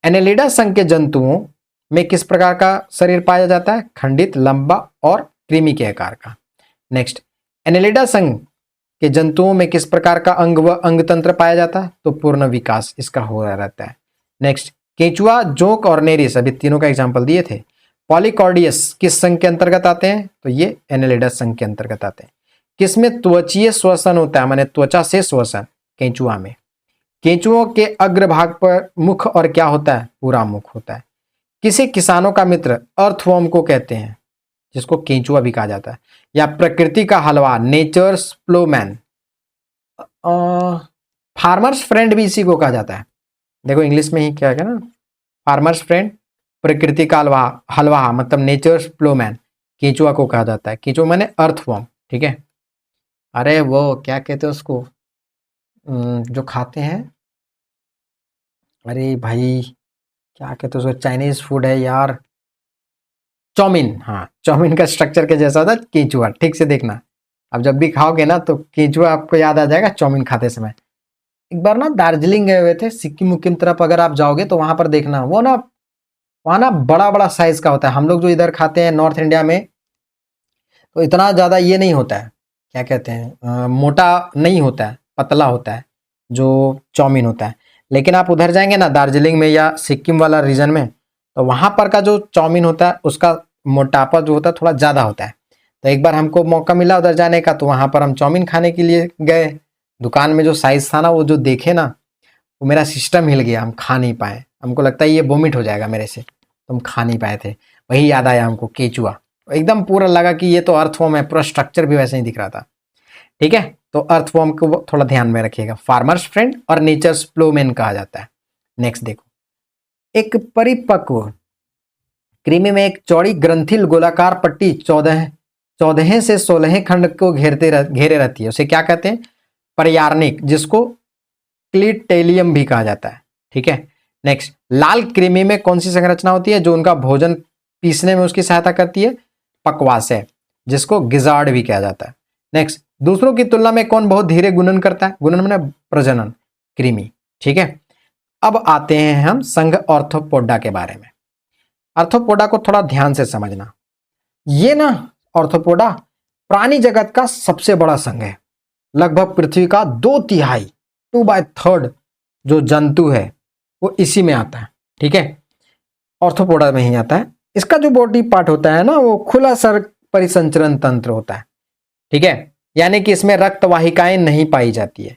एनेलिडा संघ के जंतुओं में किस प्रकार का शरीर पाया जाता है? खंडित, लंबा और कृमि के आकार का। नेक्स्ट, एनेलिडा संघ के जंतुओं में किस प्रकार का अंग व अंग तंत्र पाया जाता है? तो पूर्ण विकास इसका हो रहा रहता है। नेक्स्ट, केंचुआ, जोंक और नेरिस, अभी तीनों का एग्जाम्पल दिए थे। पॉलीकॉर्डियस किस संघ के अंतर्गत आते हैं? तो ये एनेलिडा संघ के अंतर्गत आते हैं। किसमें त्वचीय श्वसन होता है, माने त्वचा से श्वसन? केंचुआ में। केंचुओं के अग्रभाग पर मुख और क्या होता है? पूरा मुख होता है। किसे किसानों का मित्र अर्थवर्म को कहते हैं, जिसको केंचुआ भी कहा जाता है, या प्रकृति का हलवा नेचर्स प्लोमैन? फार्मर्स फ्रेंड भी इसी को कहा जाता है। देखो इंग्लिश में ही क्या है ना, फार्मर्स फ्रेंड, प्रकृति का हलवा मतलब नेचर्स प्लोमैन, केंचुआ को कहा जाता है। केंचुआ माने अर्थवर्म, ठीक है। अरे वो क्या कहते हैं उसको, जो खाते हैं, अरे भाई क्या कहते हैं उसको, चाइनीज फूड है यार, चाउमीन। हाँ, चाउमीन का स्ट्रक्चर के जैसा होता है केंचुआ, ठीक से देखना। अब जब भी खाओगे ना तो केंचुआ आपको याद आ जाएगा चाउमीन खाते समय। एक बार ना दार्जिलिंग गए हुए थे, सिक्किम उक्किम तरफ अगर आप जाओगे तो वहां पर देखना, वो ना वहां ना बड़ा बड़ा साइज का होता है। हम लोग जो इधर खाते हैं नॉर्थ इंडिया में तो इतना ज्यादा ये नहीं होता है, क्या कहते हैं, मोटा नहीं होता है, पतला होता है जो चाउमीन होता है। लेकिन आप उधर जाएंगे ना दार्जिलिंग में या सिक्किम वाला रीजन में, तो वहां पर का जो चाउमीन होता है उसका मोटापा जो होता है थोड़ा ज्यादा होता है। तो एक बार हमको मौका मिला उधर जाने का, तो वहां पर हम चाउमीन खाने के लिए गए। दुकान में जो साइज था ना, वो जो देखे ना, वो मेरा सिस्टम हिल गया, हम खा नहीं पाए। हमको लगता है ये वोमिट हो जाएगा मेरे से, तो हम खा नहीं पाए थे। वही याद आया हमको, केचुआ। एकदम पूरा लगा कि ये तो अर्थवॉर्म है, पूरा स्ट्रक्चर भी वैसे ही दिख रहा था, ठीक है। तो अर्थवॉर्म को थोड़ा ध्यान में रखिएगा, फार्मर्स फ्रेंड और नेचर्स प्लोमैन कहा जाता है। नेक्स्ट देखो, एक परिपक्व कृमि में एक चौड़ी ग्रंथिल गोलाकार पट्टी 14 से 16 खंड को घेरे रहती है, उसे क्या कहते हैं? परयार्निक, जिसको क्लिटेलियम भी कहा जाता है, ठीक है। नेक्स्ट, लाल कृमि में कौन सी संरचना होती है जो उनका भोजन पीसने में उसकी सहायता करती है? पक्वाशय, जिसको गिजार्ड भी कहा जाता है। नेक्स्ट, दूसरों की तुलना में कौन बहुत धीरे गुणन करता है? गुणन माने प्रजनन, कृमि, ठीक है। अब आते हैं हम संघ ऑर्थोपोडा के बारे में। आर्थ्रोपोडा को थोड़ा ध्यान से समझना। ये ना आर्थ्रोपोडा प्राणी जगत का सबसे बड़ा संघ है। लगभग पृथ्वी का 2/3 2/3 जो जंतु है वो इसी में आता है, ठीक है, आर्थ्रोपोडा में ही आता है। इसका जो बॉडी पार्ट होता है ना, वो खुला सर परिसंचरण तंत्र होता है, ठीक है। यानी कि इसमें रक्त वाहिकाएं नहीं पाई जाती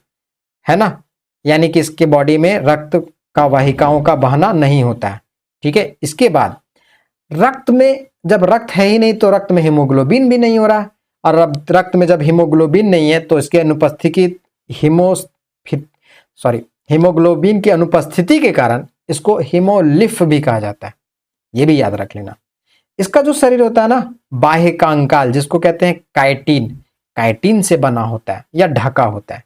है ना, यानी कि इसके बॉडी में रक्त का वाहिकाओं का बहना नहीं होता है, ठीक है। इसके बाद रक्त में, जब रक्त है ही नहीं तो रक्त में हीमोग्लोबिन भी नहीं हो रहा, और अब रक्त में जब हीमोग्लोबिन नहीं है तो इसके अनुपस्थिति हीमोग्लोबिन की अनुपस्थिति के कारण इसको हीमोलिफ भी कहा जाता है, ये भी याद रख लेना। इसका जो शरीर होता है ना, बाह्य कंकाल, जिसको कहते हैं काइटिन, काइटिन से बना होता है या ढका होता है।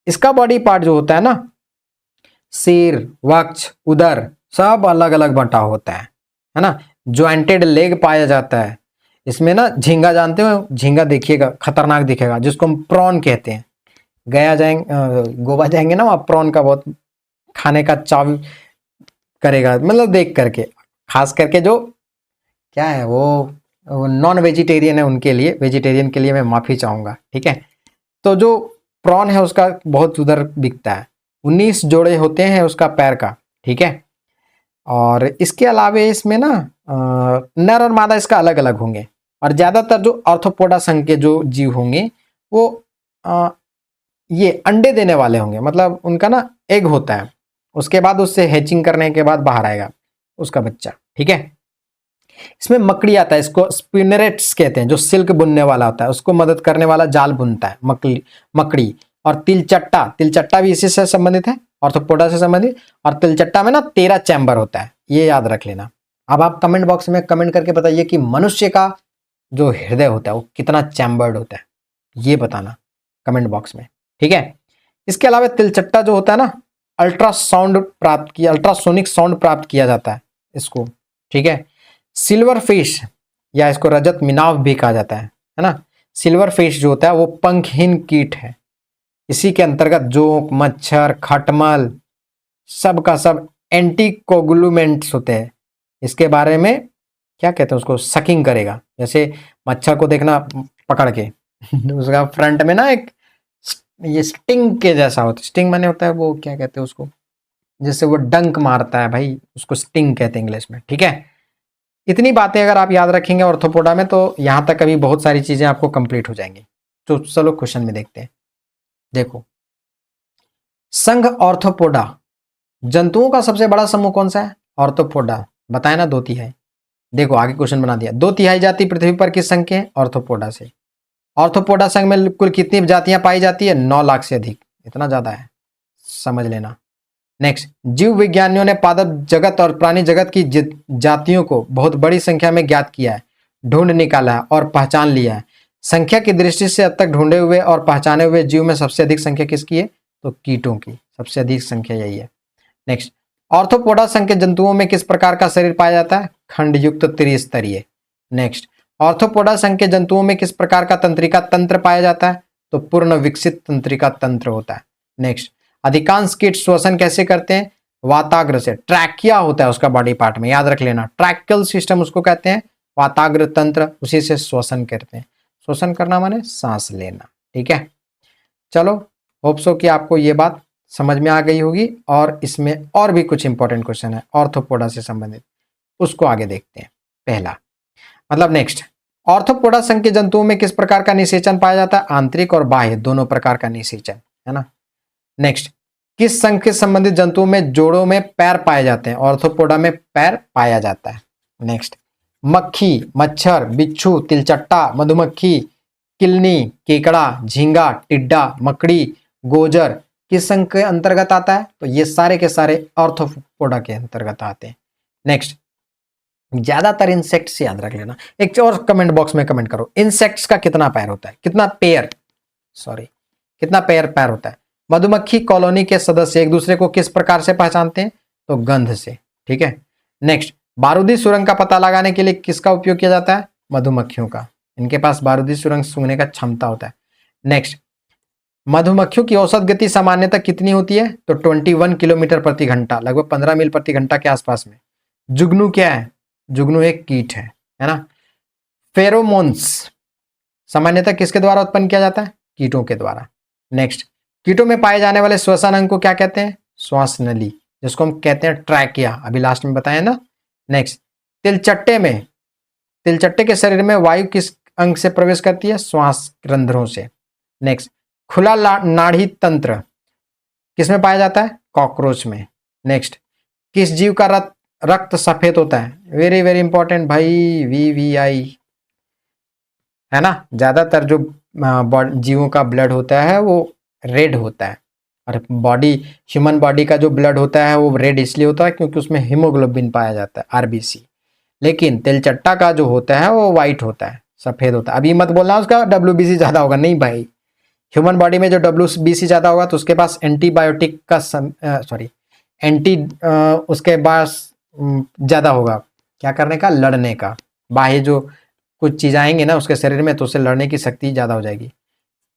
इसका बॉडी पार्ट जो होता है ना, सिर, वक्ष, उदर, सब अलग अलग बंटा होता है ना। ज्वाइंटेड लेग पाया जाता है इसमें ना। झींगा जानते हो, झींगा देखिएगा, खतरनाक दिखेगा, जिसको हम प्रॉन कहते हैं। गोवा जाएंगे ना, वहाँ प्रॉन का बहुत खाने का चाव करेगा, मतलब देख करके। खास करके जो क्या है वो नॉन वेजिटेरियन है उनके लिए, वेजिटेरियन के लिए मैं माफी चाहूंगा, ठीक है। तो जो प्रॉन है उसका बहुत उधर बिकता है। 19 जोड़े होते हैं उसका पैर का, ठीक है। और इसके अलावे इसमें ना नर और मादा इसका अलग अलग होंगे। और ज्यादातर जो आर्थ्रोपोडा संघ के जो जीव होंगे वो ये अंडे देने वाले होंगे, मतलब उनका ना एग होता है, उसके बाद उससे हैचिंग करने के बाद बाहर आएगा उसका बच्चा, ठीक है। इसमें मकड़ी आता है, इसको स्पिनरेट्स कहते हैं, जो सिल्क बुनने वाला होता है, उसको मदद करने वाला जाल बुनता है मकड़ी। और तिलचट्टा भी इसी से संबंधित है, आर्थ्रोपोडा से संबंधित। और तिलचट्टा में ना 13 चैम्बर होता है, ये याद रख लेना। अब आप कमेंट बॉक्स में कमेंट करके बताइए कि मनुष्य का जो हृदय होता है वो कितना चैम्बर्ड होता है, ये बताना कमेंट बॉक्स में, ठीक है। इसके अलावा तिलचट्टा जो होता है ना, अल्ट्रासोनिक साउंड प्राप्त किया जाता है इसको, ठीक है। सिल्वर फिश या इसको रजत मिनाव भी कहा जाता है ना। सिल्वर फिश जो होता है वो पंखहीन कीट है। इसी के अंतर्गत जोंक, मच्छर, खटमल, सब का सब एंटीकोगुलेंट्स होते हैं। इसके बारे में क्या कहते हैं, उसको सकिंग करेगा। जैसे मच्छर को देखना पकड़ के उसका फ्रंट में ना एक ये स्टिंग के जैसा होता है। स्टिंग माने होता है वो क्या कहते हैं उसको, जिससे वो डंक मारता है भाई, उसको स्टिंग कहते हैं इंग्लिश में। ठीक है, इतनी बातें अगर आप याद रखेंगे ऑर्थोपोडा में तो यहां तक अभी बहुत सारी चीजें आपको कंप्लीट हो जाएंगी। तो चलो क्वेश्चन में देखते हैं। देखो, संघ ऑर्थोपोडा, जंतुओं का सबसे बड़ा समूह कौन सा है? ऑर्थोपोडा। बताए ना 2/3। देखो आगे क्वेश्चन बना दिया। 2/3 जाति पृथ्वी पर किस संघ के हैं? ऑर्थोपोडा से। ऑर्थोपोडा संघ में कुल कितनी जातियां पाई जाती है? 9 लाख से अधिक। इतना ज्यादा है, समझ लेना। नेक्स्ट, जीव विज्ञानियों ने पादप जगत और प्राणी जगत की जातियों को बहुत बड़ी संख्या में ज्ञात किया है, ढूंढ निकाला है और पहचान लिया है। संख्या की दृष्टि से अब तक ढूंढे हुए और पहचाने हुए जीव में सबसे अधिक संख्या किसकी है? तो कीटों की सबसे अधिक संख्या यही है। नेक्स्ट, ऑर्थोपोडा संघ के जंतुओं में किस प्रकार का शरीर पाया जाता है? खंड युक्त त्रिस्तरीय। नेक्स्ट, ऑर्थोपोडा संघ के जंतुओं में किस प्रकार का तंत्रिका तंत्र पाया जाता है? तो पूर्ण विकसित तंत्रिका तंत्र होता है। नेक्स्ट, अधिकांश कीट श्वसन कैसे करते हैं? वाताग्र से। ट्रैकिया होता है उसका बॉडी पार्ट में, याद रख लेना। ट्रैकियल सिस्टम उसको कहते हैं, वाताग्र तंत्र, उसी से श्वसन करते हैं। श्वसन करना माने सांस लेना। ठीक है, चलो होप सो कि आपको ये बात समझ में आ गई होगी। और इसमें और भी कुछ इंपॉर्टेंट क्वेश्चन है ऑर्थोपोडा से संबंधित, उसको आगे देखते हैं। पहला मतलब नेक्स्ट, ऑर्थोपोडा संघ के जंतुओं में किस प्रकार का निषेचन पाया जाता है? आंतरिक और बाह्य दोनों प्रकार का निषेचन, है ना। नेक्स्ट, किस संघ के संबंधित जंतुओं में जोड़ों में पैर पाए जाते हैं? ऑर्थोपोडा में पैर पाया जाता है। नेक्स्ट, मक्खी, मच्छर, बिच्छू, तिलचट्टा, मधुमक्खी, किलनी, केकड़ा, झींगा, टिड्डा, मकड़ी, गोजर किस संघ के अंतर्गत आता है? तो ये सारे के सारे ऑर्थोपोडा के अंतर्गत आते हैं। नेक्स्ट, ज्यादातर इंसेक्ट्स याद रख लेना। एक और कमेंट बॉक्स में कमेंट करो, इंसेक्ट्स का कितना पैर होता है? कितना पेयर कितना पैर होता है? मधुमक्खी कॉलोनी के सदस्य एक दूसरे को किस प्रकार से पहचानते हैं? तो गंध से। ठीक है, नेक्स्ट, बारूदी सुरंग का पता लगाने के लिए किसका उपयोग किया जाता है? मधुमक्खियों का। इनके पास बारूदी सुरंग सूंघने का क्षमता होता है। नेक्स्ट, मधुमक्खियों की औसत गति सामान्यतः कितनी होती है? तो 21 किलोमीटर प्रति घंटा, लगभग 15 मील प्रति घंटा के आसपास में। जुगनू क्या है? जुगनू एक कीट है ना। फेरोमोन्स सामान्यतः किसके द्वारा उत्पन्न किया जाता है? कीटों के द्वारा। नेक्स्ट, कीटों में पाए जाने वाले श्वसन अंग को क्या कहते हैं? श्वास नली, जिसको हम कहते हैं ट्रैकिया, अभी लास्ट में बताया ना। नेक्स्ट, तिलचट्टे के शरीर में वायु किस अंग से प्रवेश करती है? श्वास रंध्रों से। नेक्स्ट, खुला नाड़ी तंत्र किसमें पाया जाता है? कॉकरोच में। नेक्स्ट, किस जीव का रक्त सफेद होता है? वेरी वेरी इंपॉर्टेंट भाई, VVI, है ना। ज्यादातर जो जीवों का ब्लड होता है वो रेड होता है, और ह्यूमन बॉडी का जो ब्लड होता है वो रेड इसलिए होता है क्योंकि उसमें हीमोग्लोबिन पाया जाता है, RBC। लेकिन तिलचट्टा का जो होता है वो वाइट होता है, सफेद होता है। अभी मत बोलना उसका WBC ज्यादा होगा, नहीं भाई। ह्यूमन बॉडी में जो WBC ज्यादा होगा तो उसके पास एंटीबायोटिक का उसके पास ज्यादा होगा, क्या करने का? लड़ने का। बाह्य जो कुछ चीज आएंगे ना उसके शरीर में तो उससे लड़ने की शक्ति ज्यादा हो जाएगी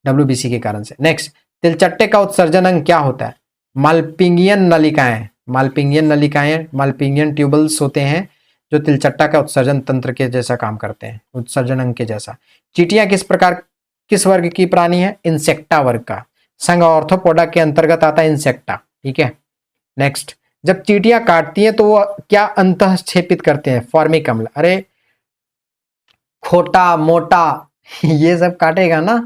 WBC के कारण से। नेक्स्ट, तिलचट्टे का उत्सर्जन अंग क्या होता है? मालपिंगियन नलिकाएं। मालपिंगियन ट्यूबल्स होते हैं जो तिलचट्टा का उत्सर्जन तंत्र के जैसा काम करते हैं, उत्सर्जन अंग के जैसा। चींटियां किस वर्ग की प्राणी है? इंसेक्टा वर्ग का। संघ ऑर्थोपोडा के अंतर्गत आता है इंसेक्टा। ठीक है, नेक्स्ट, जब चींटियां काटती हैं तो वो क्या अंतःक्षेपित करते हैं? फॉर्मिक अम्ल। अरे खोटा मोटा ये सब काटेगा ना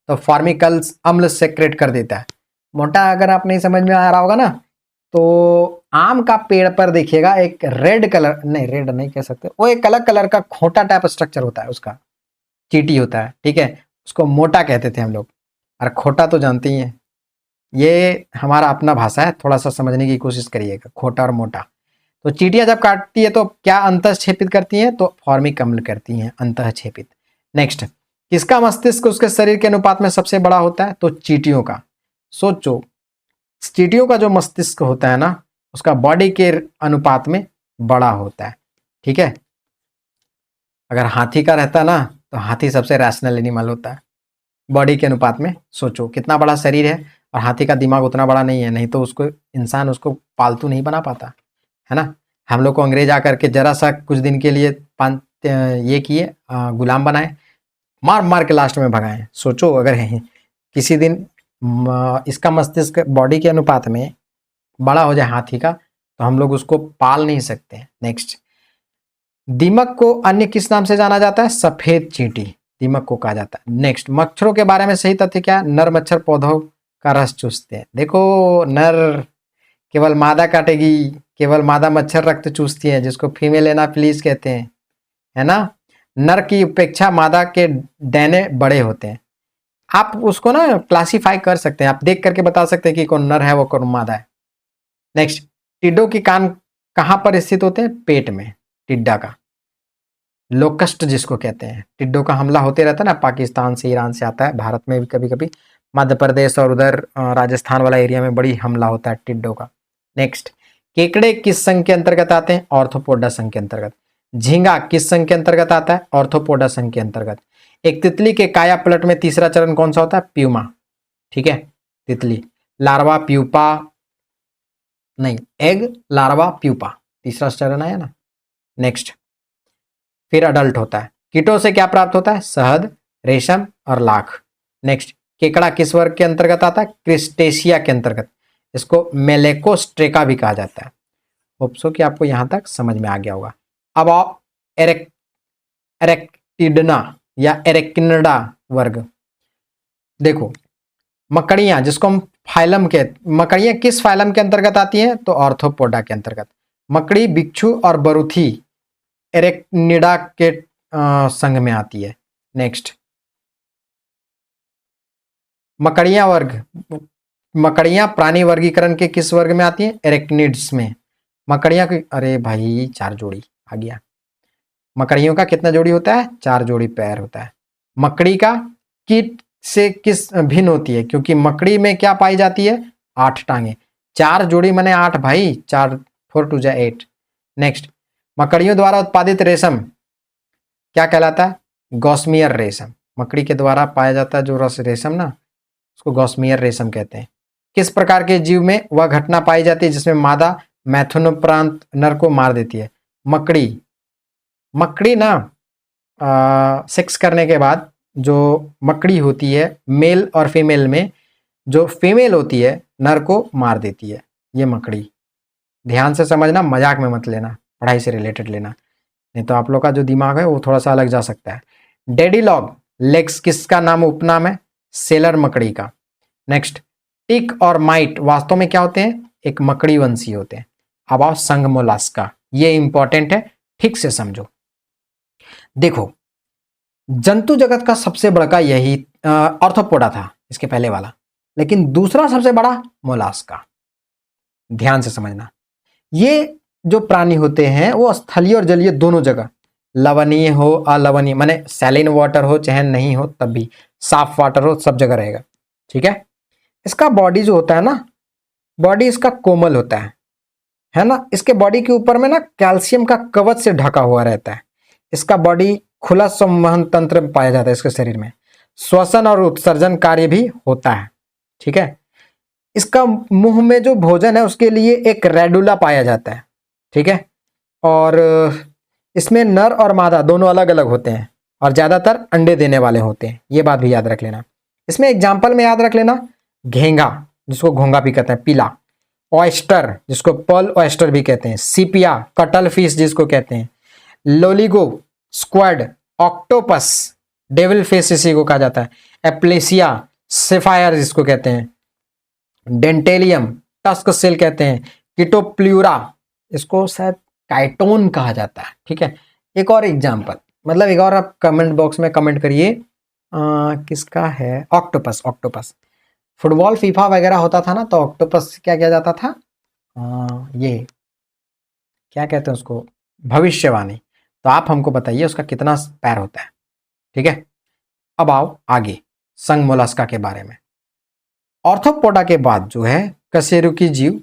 तो फॉर्मिक अम्ल सेक्रेट कर देता है। मोटा अगर आप नहीं समझ में आ रहा होगा ना तो आम का पेड़ पर देखिएगा एक रेड नहीं कह सकते, वो एक अलग कलर का खोटा टाइप स्ट्रक्चर होता है, उसका चींटी होता है। ठीक है, उसको मोटा कहते थे हम लोग, और खोटा तो जानते ही हैं। ये हमारा अपना भाषा है, थोड़ा सा समझने की कोशिश करिएगा, खोटा और मोटा। तो चींटियां जब काटती है तो क्या अंतःक्षेपित करती हैं? तो फॉर्मिक अम्ल करती हैं, अंतःक्षेपित। नेक्स्ट, किसका मस्तिष्क उसके शरीर के अनुपात में सबसे बड़ा होता है? तो चींटियों का। सोचो, चींटियों का जो मस्तिष्क होता है ना उसका बॉडी के अनुपात में बड़ा होता है। ठीक है, अगर हाथी का रहता ना तो हाथी सबसे रैशनल एनिमल होता है बॉडी के अनुपात में। सोचो कितना बड़ा शरीर है, और हाथी का दिमाग उतना बड़ा नहीं है, नहीं तो इंसान उसको पालतू नहीं बना पाता। है ना। हम लोग को अंग्रेज आकर के जरा सा कुछ दिन के लिए ये किए, गुलाम बनाए, मार मार के लास्ट में भगाए। सोचो अगर किसी दिन इसका मस्तिष्क बॉडी के अनुपात में बड़ा हो जाए हाथी का, तो हम लोग उसको पाल नहीं सकते। नेक्स्ट, दीमक को अन्य किस नाम से जाना जाता है? सफेद चींटी दीमक को कहा जाता है। नेक्स्ट, मच्छरों के बारे में सही तथ्य क्या? नर मच्छर पौधों का रस चूसते हैं। देखो, नर केवल मादा काटेगी, केवल मादा मच्छर रक्त चूसती है, जिसको फीमेल एनाफिलीज कहते हैं, है ना। नर की अपेक्षा मादा के डैने बड़े होते हैं। आप उसको ना क्लासिफाई कर सकते हैं, आप देख करके बता सकते हैं कि कौन नर है वो कौन मादा है। नेक्स्ट, टिड्डों के कान कहाँ पर स्थित होते हैं? पेट में। टिड्डा का लोकस्ट जिसको कहते हैं, टिड्डों का हमला होते रहता है ना, पाकिस्तान से, ईरान से आता है, भारत में भी कभी कभी, मध्य प्रदेश और उधर राजस्थान वाला एरिया में बड़ी हमला होता है टिड्डों का। नेक्स्ट, केकड़े किस संघ के अंतर्गत आते हैं? ऑर्थोपोडा संघ के अंतर्गत। झींगा किस संघ के अंतर्गत आता है? ऑर्थोपोडा संघ के अंतर्गत। एक तितली के काया पलट में तीसरा चरण कौन सा होता है? प्यूमा। ठीक है, तितली, लार्वा, प्यूपा, नहीं, एग, लार्वा, प्यूपा, तीसरा चरण आया ना। नेक्स्ट, फिर अडल्ट होता है। कीटों से क्या प्राप्त होता है? शहद, रेशम और लाख। नेक्स्ट, केकड़ा किस वर्ग के अंतर्गत आता है? क्रिस्टेशिया के अंतर्गत। इसको मेलेकोस्ट्रेका भी कहा जाता है। होप सो कि आपको यहां तक समझ में आ गया होगा। अब आओ एरेक्टिडना या एरेक्निडा वर्ग। देखो, मकड़ियां जिसको हम फाइलम के, मकड़ियां किस फाइलम के अंतर्गत आती हैं? तो ऑर्थोपोडा के अंतर्गत। मकड़ी, बिच्छू और बरूथी एरेक्निडा के संघ में आती है। नेक्स्ट, मकड़ियां वर्ग, मकड़ियां प्राणी वर्गीकरण के किस वर्ग में आती हैं? एरेक्निड्स में। मकड़ियां की, अरे भाई 4 जोड़ी आ गया। मकड़ियों का कितना जोड़ी होता है? 4 जोड़ी पैर होता है। मकड़ी का कीट से किस भिन्न होती है? क्योंकि मकड़ी में क्या पाई जाती है? 8 टांगे। 4 जोड़ी माने 8 भाई, 4 4 2 8। नेक्स्ट, मकड़ियों द्वारा उत्पादित रेशम क्या कहलाता है? गॉस्मियर रेशम। मकड़ी के द्वारा पाया जाता है जो रस रेशम ना, उसको गॉस्मियर रेशम कहते हैं। किस प्रकार के जीव में वह घटना पाई जाती है जिसमें मादा मैथुनोप्रांत नर को मार देती है? मकड़ी, मकड़ी ना सेक्स करने के बाद जो मकड़ी होती है मेल और फीमेल में, जो फीमेल होती है नर को मार देती है, ये मकड़ी। ध्यान से समझना, मजाक में मत लेना, पढ़ाई से रिलेटेड लेना, नहीं तो आप लोग का जो दिमाग है वो थोड़ा सा अलग जा सकता है। डेडीलॉग लेग्स किसका नाम, उपनाम है? सेलर मकड़ी का। नेक्स्ट, टिक और माइट वास्तव में क्या होते हैं? एक मकड़ी वंशी होते हैं। अब आओ संघ मोलास्का, ये इंपॉर्टेंट है, ठीक से समझो। देखो, जंतु जगत का सबसे बड़ा यही ऑर्थोपोडा था, इसके पहले वाला, लेकिन दूसरा सबसे बड़ा मोलास्का। ध्यान से समझना, ये जो प्राणी होते हैं वो स्थलीय और जलीय दोनों जगह, लवणीय हो अलवणीय, माने सैलिन वाटर हो चाहे नहीं हो तब भी, साफ वाटर हो, सब जगह रहेगा। ठीक है, इसका बॉडी जो होता है ना, बॉडी इसका कोमल होता है ना। इसके बॉडी के ऊपर में ना कैल्शियम का कवच से ढका हुआ रहता है। इसका बॉडी खुला संवहन तंत्र पाया जाता है इसके शरीर में। श्वसन और उत्सर्जन कार्य भी होता है। ठीक है, इसका मुंह में जो भोजन है उसके लिए एक रेडुला पाया जाता है। ठीक है, और इसमें नर और मादा दोनों अलग अलग होते हैं और ज्यादातर अंडे देने वाले होते हैं, ये बात भी याद रख लेना। इसमें एग्जाम्पल में याद रख लेना, घेंगा जिसको घोंगा भी कहते हैं, पीला, ऑयस्टर जिसको पर्ल ऑयस्टर भी कहते हैं, सीपिया कटल फिश जिसको कहते हैं, Loligo squad, octopus devil fish इसी को कहा जाता है, एप्लेसिया सेफायर जिसको कहते हैं, डेंटेलियम टस्क सेल कहते हैं, कीटोप्ल्यूरा इसको शायद काइटोन कहा जाता है। ठीक है, एक और एग्जाम्पल, मतलब एक और आप कमेंट बॉक्स में कमेंट करिए किसका है, ऑक्टोपस। ऑक्टोपस फुटबॉल फीफा वगैरह होता था ना, तो ऑक्टोपस क्या किया जाता था, ये क्या कहते हैं उसको, भविष्यवाणी। तो आप हमको बताइए उसका कितना पैर होता है। ठीक है, अब आओ आगे संघ मोलस्का के बारे में। ऑर्थोपोडा के बाद जो है कशेरुकी जीव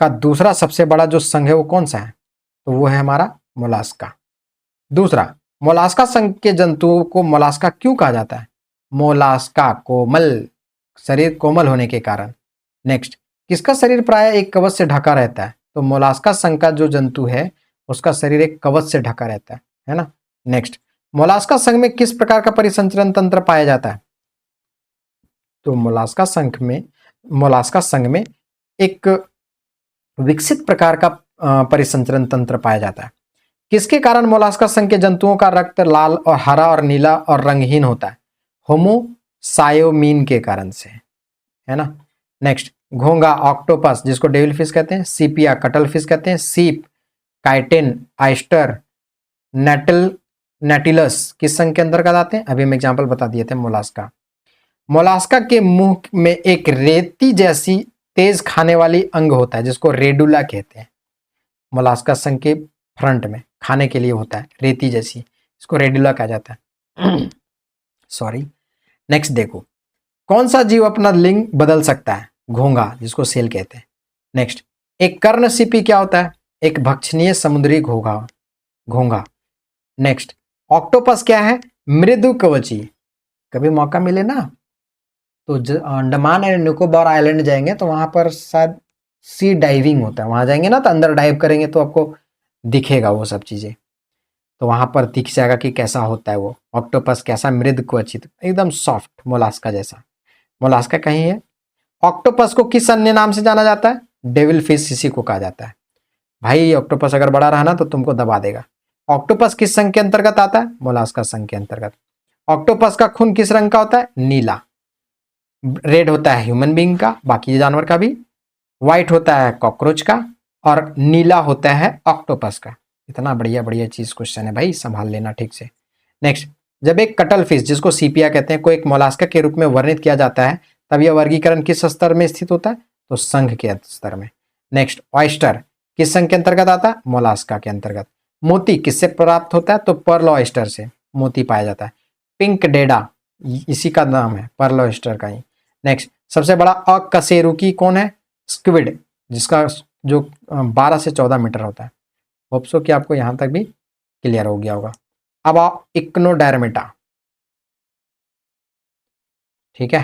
का दूसरा सबसे बड़ा जो संघ है वो कौन सा है, तो वो है हमारा मोलास्का। दूसरा, मोलास्का संघ के जंतुओं को मोलास्का क्यों कहा जाता है? मोलास्का कोमल, शरीर कोमल होने के कारण। नेक्स्ट, किसका शरीर प्राय एक कवच से ढका रहता है? तो मोलास्का संघ का जो जंतु है उसका शरीर एक कवच से ढका रहता है ना। नेक्स्ट, मोलास्का संघ में किस प्रकार का परिसंचरण तंत्र पाया जाता है? तो मोलास्का संघ में एक विकसित प्रकार का परिसंचरण तंत्र पाया जाता है। किसके कारण मोलास्का संघ के जंतुओं का रक्त लाल और हरा और नीला और रंगहीन होता है? होमोसायोमीन के कारण से, है ना। नेक्स्ट, घोंगा ऑक्टोपस जिसको डेविल फिश कहते हैं, सीपिया कटल फिश कहते हैं, सीप, काइटिन, आयस्टर, नेटिलस किस संघ के अंतर्गत आते हैं? अभी हम एग्जाम्पल बता दिए थे मोलास्का। मोलास्का के मुंह में एक रेती जैसी तेज खाने वाली अंग होता है जिसको रेडुला कहते हैं। मोलास्का संघ के फ्रंट में खाने के लिए होता है रेती जैसी, इसको रेडुला कहा जाता है। सॉरी। नेक्स्ट देखो, कौन सा जीव अपना लिंग बदल सकता है? घोंगा जिसको सेल कहते हैं। नेक्स्ट, एक कर्णसिपी क्या होता है? एक भक्षणीय समुद्री घोंगा। नेक्स्ट, ऑक्टोपस क्या है? मृदु कवची। कभी मौका मिले ना तो अंडमान एंड निकोबार आइलैंड जाएंगे तो वहां पर शायद सी डाइविंग होता है, वहां जाएंगे ना तो अंदर डाइव करेंगे तो आपको दिखेगा वो सब चीजें, तो वहां पर दिख जाएगा कि कैसा होता है वो ऑक्टोपस, कैसा मृदु क्वचित, एकदम सॉफ्ट मोलास्का जैसा। मोलास्का कहीं है। ऑक्टोपस को किस अन्य नाम से जाना जाता है? डेविल फिश इसी को कहा जाता है। भाई ऑक्टोपस अगर बड़ा रहा ना तो तुमको दबा देगा। ऑक्टोपस किस संघ के अंतर्गत आता है? मोलास्का संघ के अंतर्गत। ऑक्टोपस का खून किस रंग का होता है? नीला। रेड होता है ह्यूमन बीइंग का, बाकी जानवर का भी। व्हाइट होता है कॉकरोच का, और नीला होता है ऑक्टोपस का। इतना बढ़िया बढ़िया चीज क्वेश्चन है भाई, संभाल लेना ठीक से। नेक्स्ट, जब एक कटल फिश जिसको सीपिया कहते हैं को एक मोलास्का के रूप में वर्णित किया जाता है तब यह वर्गीकरण किस स्तर में स्थित होता है? तो संघ के स्तर में। नेक्स्ट, ऑयस्टर किस संघ के अंतर्गत आता है? मोलास्का के अंतर्गत। मोती किससे प्राप्त होता है? तो पर्ल ऑयस्टर से मोती पाया जाता है। पिंक डेडा इसी का नाम है, पर्ल ऑयस्टर का ही। नेक्स्ट, सबसे बड़ा अकशेरुकी कौन है? स्क्विड, जिसका जो 12 से 14 मीटर होता है। होप सो कि आपको यहां तक भी क्लियर हो गया होगा। अब आओ इक्नोडर्मेटा, ठीक है।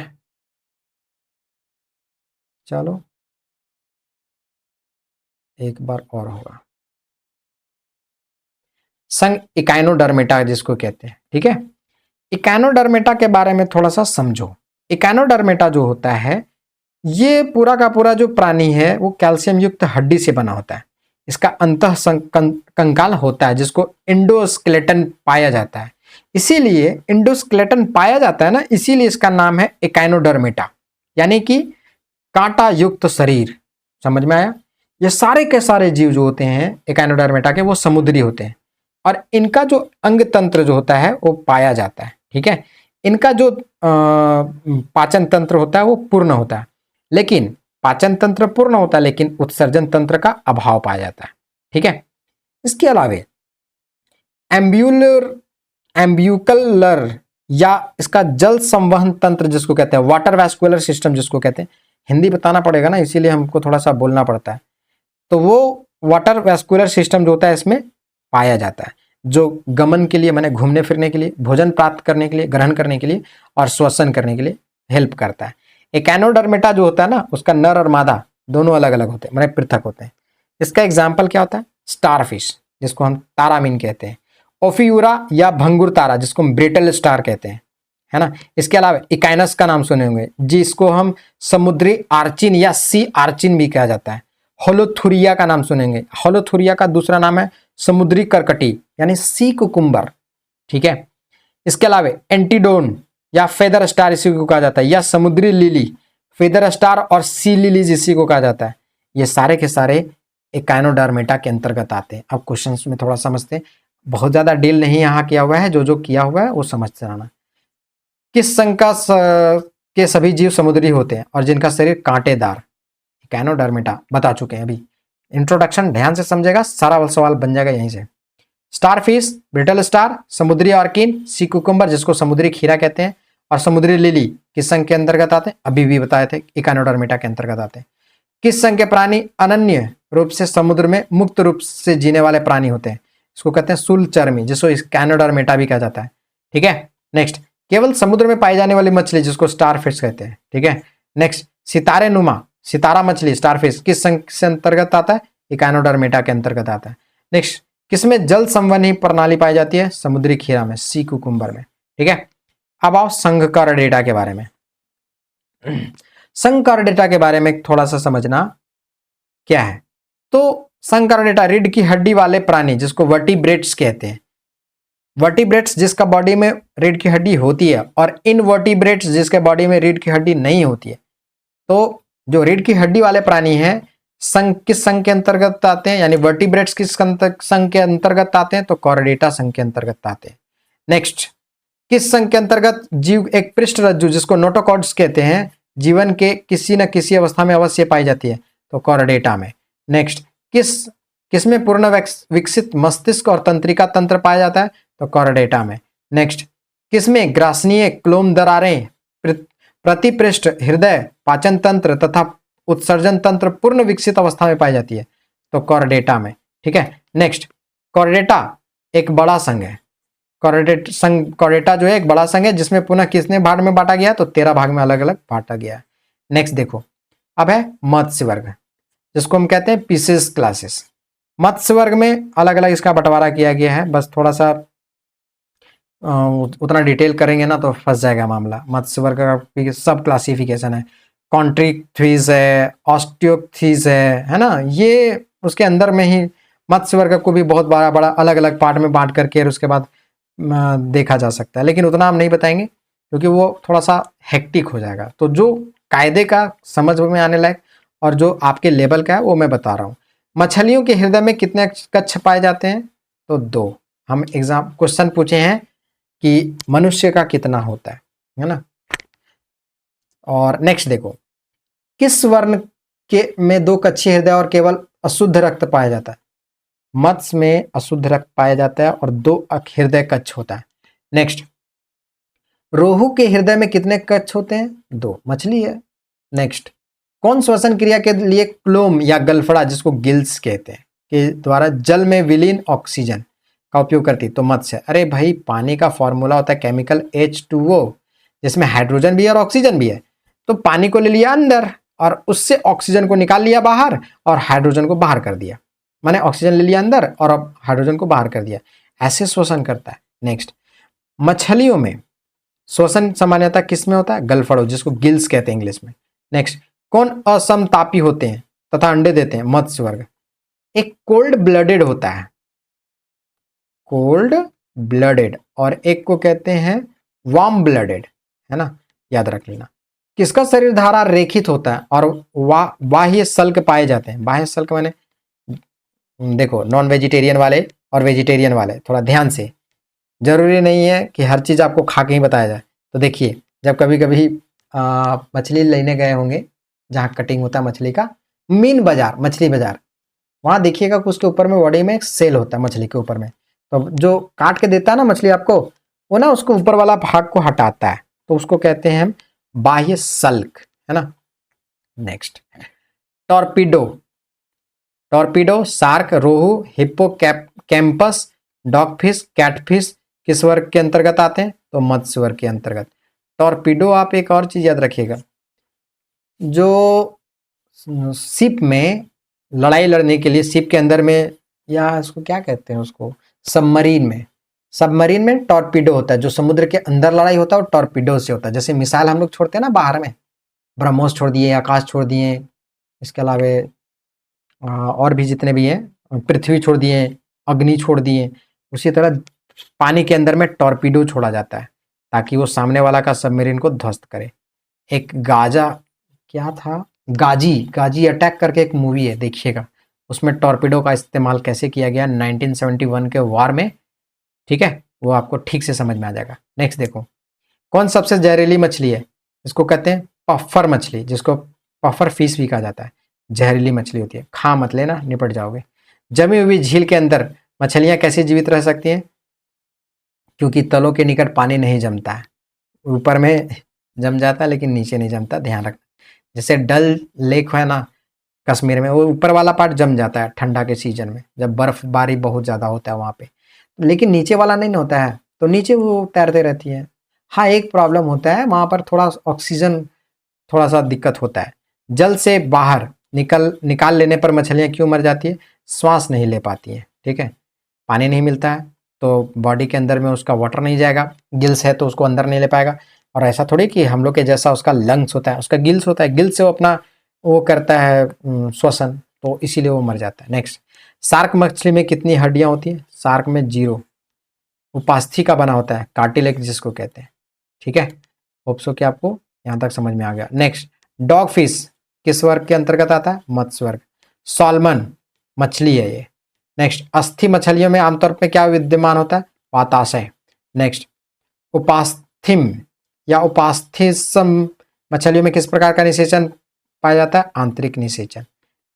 चलो एक बार और होगा। संघ इकाइनोडर्मेटा जिसको कहते हैं, ठीक है। इकाइनोडर्मेटा के बारे में थोड़ा सा समझो। इकाइनोडर्मेटा जो होता है ये पूरा का पूरा जो प्राणी है वो कैल्शियम युक्त हड्डी से बना होता है। इसका अंतः कंकाल होता है जिसको इंडोस्केलेटन पाया जाता है। इसीलिए इंडोस्केलेटन पाया जाता है ना, इसीलिए इसका नाम है इकाइनोडर्मेटा, यानी कि कांटा युक्त शरीर। समझ में आया? ये सारे के सारे जीव जो होते हैं इकाइनोडर्मेटा के वो समुद्री होते हैं, और इनका जो अंग तंत्र जो होता है वो पाया जाता है, ठीक है। इनका जो पाचन तंत्र होता है वो पूर्ण होता है, लेकिन पाचन तंत्र पूर्ण होता है लेकिन उत्सर्जन तंत्र का अभाव पाया जाता है, ठीक है। इसके अलावे एम्ब्यूकलर या इसका जल संवहन तंत्र जिसको कहते हैं, वाटर वैस्कुलर सिस्टम जिसको कहते हैं, हिंदी बताना पड़ेगा ना इसीलिए हमको थोड़ा सा बोलना पड़ता है। तो वो वाटर वैस्कुलर सिस्टम जो होता है इसमें पाया जाता है, जो गमन के लिए, माने घूमने फिरने के लिए, भोजन प्राप्त करने के लिए, ग्रहण करने के लिए और श्वसन करने के लिए हेल्प करता है। इकाइनोडर्मेटा जो होता है ना उसका नर और मादा दोनों अलग अलग होते हैं, माने पृथक होते हैं। इसका एग्जाम्पल क्या होता है? स्टारफिश जिसको हम तारामीन कहते हैं, ओफियूरा या भंगुर तारा जिसको हम ब्रिटल स्टार कहते हैं, है ना। इसके अलावा इकाइनस का नाम सुने होंगे जिसको हम समुद्री आर्चिन या सी आर्चिन भी कहा जाता है। होलोथुरिया का नाम सुनेंगे, होलोथुरिया का दूसरा नाम है समुद्री करकटी यानी सी कुकुम्बर, ठीक है। इसके अलावा एंटीडोन या फेदर स्टार इसी को कहा जाता है, या समुद्री लिली, फेदर स्टार और सी लिलीज इसी को कहा जाता है। ये सारे के सारे इकाइनोडर्मेटा के अंतर्गत आते हैं। अब क्वेश्चन में थोड़ा समझते हैं, बहुत ज्यादा डील नहीं यहाँ किया हुआ है, जो किया हुआ है वो समझते रहना। किस संघ के सभी जीव समुद्री होते हैं और जिनका शरीर कांटेदार? इकाइनोडर्मेटा बता चुके हैं अभी। इंट्रोडक्शन ध्यान से समझेगा, सारा सवाल बन जाएगा यहीं से। स्टारफिश, ब्रिटल स्टार, समुद्री ऑर्किन, सी कुकुम्बर जिसको समुद्री खीरा कहते हैं, और समुद्री लिली किस संघ के अंतर्गत आते हैं? अभी भी बताए थे, इकाइनोडर्मेटा के अंतर्गत आते हैं। किस संघ के प्राणी अनन्य रूप से समुद्र में मुक्त रूप से जीने वाले प्राणी होते हैं? इसको कहते हैं शूलचर्मी जिसको इकाइनोडर्मेटा भी कहा जाता है, ठीक है। नेक्स्ट, केवल समुद्र में पाई जाने वाली मछली जिसको स्टारफिश कहते हैं, ठीक है। नेक्स्ट, सितारे नुमा सितारा मछली स्टारफिश किस संघ से अंतर्गत आता है? इकानोडर्मेटा के अंतर्गत आता है। नेक्स्ट, किसमें जल संवहनी प्रणाली पाई जाती है? समुद्री खीरा में, सी कुकुम्बर में। ठीक है, अब आओ संघकर डेटा के बारे में। संघकर डेटा के बारे में थोड़ा सा समझना क्या है। तो संघकर डेटा रीढ़ की हड्डी वाले प्राणी जिसको वर्टिब्रेट्स कहते हैं, वर्टिब्रेट्स जिसका बॉडी में रीढ़ की हड्डी होती है, और इनवर्टिब्रेट्स जिसके बॉडी में रीढ़ की हड्डी नहीं होती है। तो जो रीढ़ की हड्डी वाले प्राणी हैं संघ किस संघ के अंतर्गत आते हैं, यानी वर्टिब्रेट्स किस संघ के अंतर्गत आते हैं? तो कॉर्डेटा संघ के अंतर्गत आते हैं। नेक्स्ट, किस संघ के अंतर्गत जीव एक पृष्ठ रज्जु जिसको नोटोकॉर्ड्स कहते हैं जीवन के किसी न किसी अवस्था में अवश्य पाई जाती है? तो कॉर्डेटा में। नेक्स्ट, किसमें पूर्ण विकसित मस्तिष्क और तंत्रिका तंत्र पाया जाता है? तो कॉर्डेटा में। नेक्स्ट, किसमें ग्रासनीय क्लोम दरारें, प्रतिपृष्ठ, हृदय, पाचन तंत्र तथा उत्सर्जन तंत्र पूर्ण विकसित अवस्था में पाई जाती है? तो कॉर्डेटा में। ठीक है, नेक्स्ट, कॉर्डेटा एक बड़ा संघ है। कॉर्डेटा जो है एक बड़ा संघ है जिसमें पुनः किसने भाग में बांटा गया? तो 13 भाग में अलग अलग बांटा गया है। नेक्स्ट देखो, अब है मत्स्य वर्ग जिसको हम कहते हैं पीसेस क्लासेस। मत्स्य वर्ग में अलग अलग इसका बंटवारा किया गया है। बस थोड़ा सा उतना डिटेल करेंगे ना तो फंस जाएगा मामला। मत्स्य वर्ग का सब क्लासिफिकेशन है, कॉन्ट्रिक्थिस है, ऑस्टियोक्थिस है ना, ये उसके अंदर में ही मत्स्य वर्ग को भी बहुत बड़ा बड़ा अलग अलग पार्ट में बांट करके उसके बाद देखा जा सकता है, लेकिन उतना हम नहीं बताएंगे क्योंकि वो थोड़ा सा हेक्टिक हो जाएगा। तो जो कायदे का समझ में आने लायक और जो आपके लेवल का है वो मैं बता रहा हूँ। मछलियों के हृदय में कितने कच्छ पाए जाते हैं? तो 2। हम एग्जाम क्वेश्चन पूछे हैं कि मनुष्य का कितना होता है ना। और नेक्स्ट देखो, किस वर्ण के में 2 कच्छे हृदय और केवल अशुद्ध रक्त पाया जाता है? मत्स्य में अशुद्ध रक्त पाया जाता है और 2 हृदय कच्छ होता है। नेक्स्ट, रोहू के हृदय में कितने कच्छ होते हैं? 2, मछली है। नेक्स्ट, कौन श्वसन क्रिया के लिए क्लोम या गलफड़ा जिसको गिल्स कहते हैं के द्वारा जल में विलीन ऑक्सीजन का उपयोग करती है? तो मत्स्य। अरे भाई, पानी का फॉर्मूला होता है केमिकल H2O जिसमें हाइड्रोजन भी है और ऑक्सीजन भी है। तो पानी को ले लिया अंदर और उससे ऑक्सीजन को निकाल लिया बाहर और हाइड्रोजन को बाहर कर दिया, माने ऑक्सीजन ले लिया अंदर और अब हाइड्रोजन को बाहर कर दिया, ऐसे श्वसन करता है। नेक्स्ट, मछलियों में श्वसन सामान्यतः किस में होता है? गलफड़ों जिसको गिल्स कहते हैं इंग्लिश में। नेक्स्ट, कौन असमतापी होते हैं तथा अंडे देते हैं? मत्स्य वर्ग। एक कोल्ड ब्लडेड होता है, कोल्ड ब्लडेड, और एक को कहते हैं वार्म ब्लडेड, है ना, याद रख लेना। किसका शरीर धारा रेखित होता है और बाह्य सल्क पाए जाते हैं? बाह्य सल्क माने देखो, नॉन वेजिटेरियन वाले और वेजिटेरियन वाले थोड़ा ध्यान से, जरूरी नहीं है कि हर चीज़ आपको खा के ही बताया जाए। तो देखिए, जब कभी कभी मछली लेने गए होंगे जहाँ कटिंग होता है मछली का, मीन बाजार, मछली बाजार, वहाँ देखिएगा कि उसके ऊपर में बॉडी में एक सेल होता है मछली के ऊपर में। तो जो काट के देता है ना मछली आपको, वो ना उसको ऊपर वाला भाग को हटाता है, तो उसको कहते हैं हम बाह्य सल्क, है ना। Next, torpedo. टॉर्पीडो शार्क, रोहू, हिप्पोकैम्पस, डॉगफिश, कैटफिश किस वर्ग के अंतर्गत आते हैं? तो मत्स्य वर्ग के अंतर्गत। टॉर्पीडो, आप एक और चीज याद रखिएगा, जो शिप में लड़ाई लड़ने के लिए शिप के अंदर में, या उसको क्या कहते हैं, उसको सबमरीन में टॉर्पीडो होता है। जो समुद्र के अंदर लड़ाई होता है वो टॉर्पीडो से होता है। जैसे मिसाइल हम लोग छोड़ते हैं ना बाहर में, ब्रह्मोस छोड़ दिए, आकाश छोड़ दिए, इसके अलावा और भी जितने भी हैं, पृथ्वी छोड़ दिए, अग्नि छोड़ दिए, उसी तरह पानी के अंदर में टॉर्पीडो छोड़ा जाता है ताकि वो सामने वाला का सबमरीन को ध्वस्त करे। एक गाजी अटैक करके एक मूवी है, देखिएगा, उसमें टॉर्पीडो का इस्तेमाल कैसे किया गया 1971 के वार में, ठीक है, वो आपको ठीक से समझ में आ जाएगा। नेक्स्ट देखो, कौन सबसे जहरीली मछली है? इसको कहते हैं पफ्फर मछली, जिसको पफ्फर फिश भी कहा जाता है। जहरीली मछली होती है, खा मत लेना, निपट जाओगे। जमी हुई झील के अंदर मछलियां कैसे जीवित रह सकती हैं? क्योंकि तलों के निकट पानी नहीं जमता है, ऊपर में जम जाता है लेकिन नीचे नहीं जमता, ध्यान रखना। जैसे डल लेक है ना कश्मीर में, वो ऊपर वाला पार्ट जम जाता है ठंडा के सीजन में, जब बर्फबारी बहुत ज़्यादा होता है वहाँ पे, लेकिन नीचे वाला नहीं होता है, तो नीचे वो तैरते रहती है। हाँ, एक प्रॉब्लम होता है वहाँ पर, थोड़ा ऑक्सीजन थोड़ा सा दिक्कत होता है। जल से बाहर निकाल लेने पर मछलियाँ क्यों मर जाती है? श्वास नहीं ले पाती हैं, ठीक है। पानी नहीं मिलता है तो बॉडी के अंदर में उसका वाटर नहीं जाएगा, गिल्स है तो उसको अंदर नहीं ले पाएगा। और ऐसा थोड़ी कि हम लोग के जैसा उसका लंग्स होता है, उसका गिल्स होता है, गिल्स से वो अपना वो करता है श्वसन, तो इसीलिए वो मर जाता है। नेक्स्ट, शार्क मछली में कितनी हड्डियां होती हैं? शार्क में 0। उपास्थि का बना होता है, कार्टिलेज जिसको कहते हैं, ठीक है। होप सो कि आपको यहाँ तक समझ में आ गया। नेक्स्ट, डॉग फिश किस वर्ग के अंतर्गत आता है? मत्स्य वर्ग। सॉल्मन मछली है ये। नेक्स्ट, अस्थि मछलियों में आमतौर पर क्या विद्यमान होता है? वाताशय। नेक्स्ट, उपास्थिम या उपास्थिसम मछलियों में किस प्रकार का निषेचन पाया जाता है? आंतरिक निषेचन।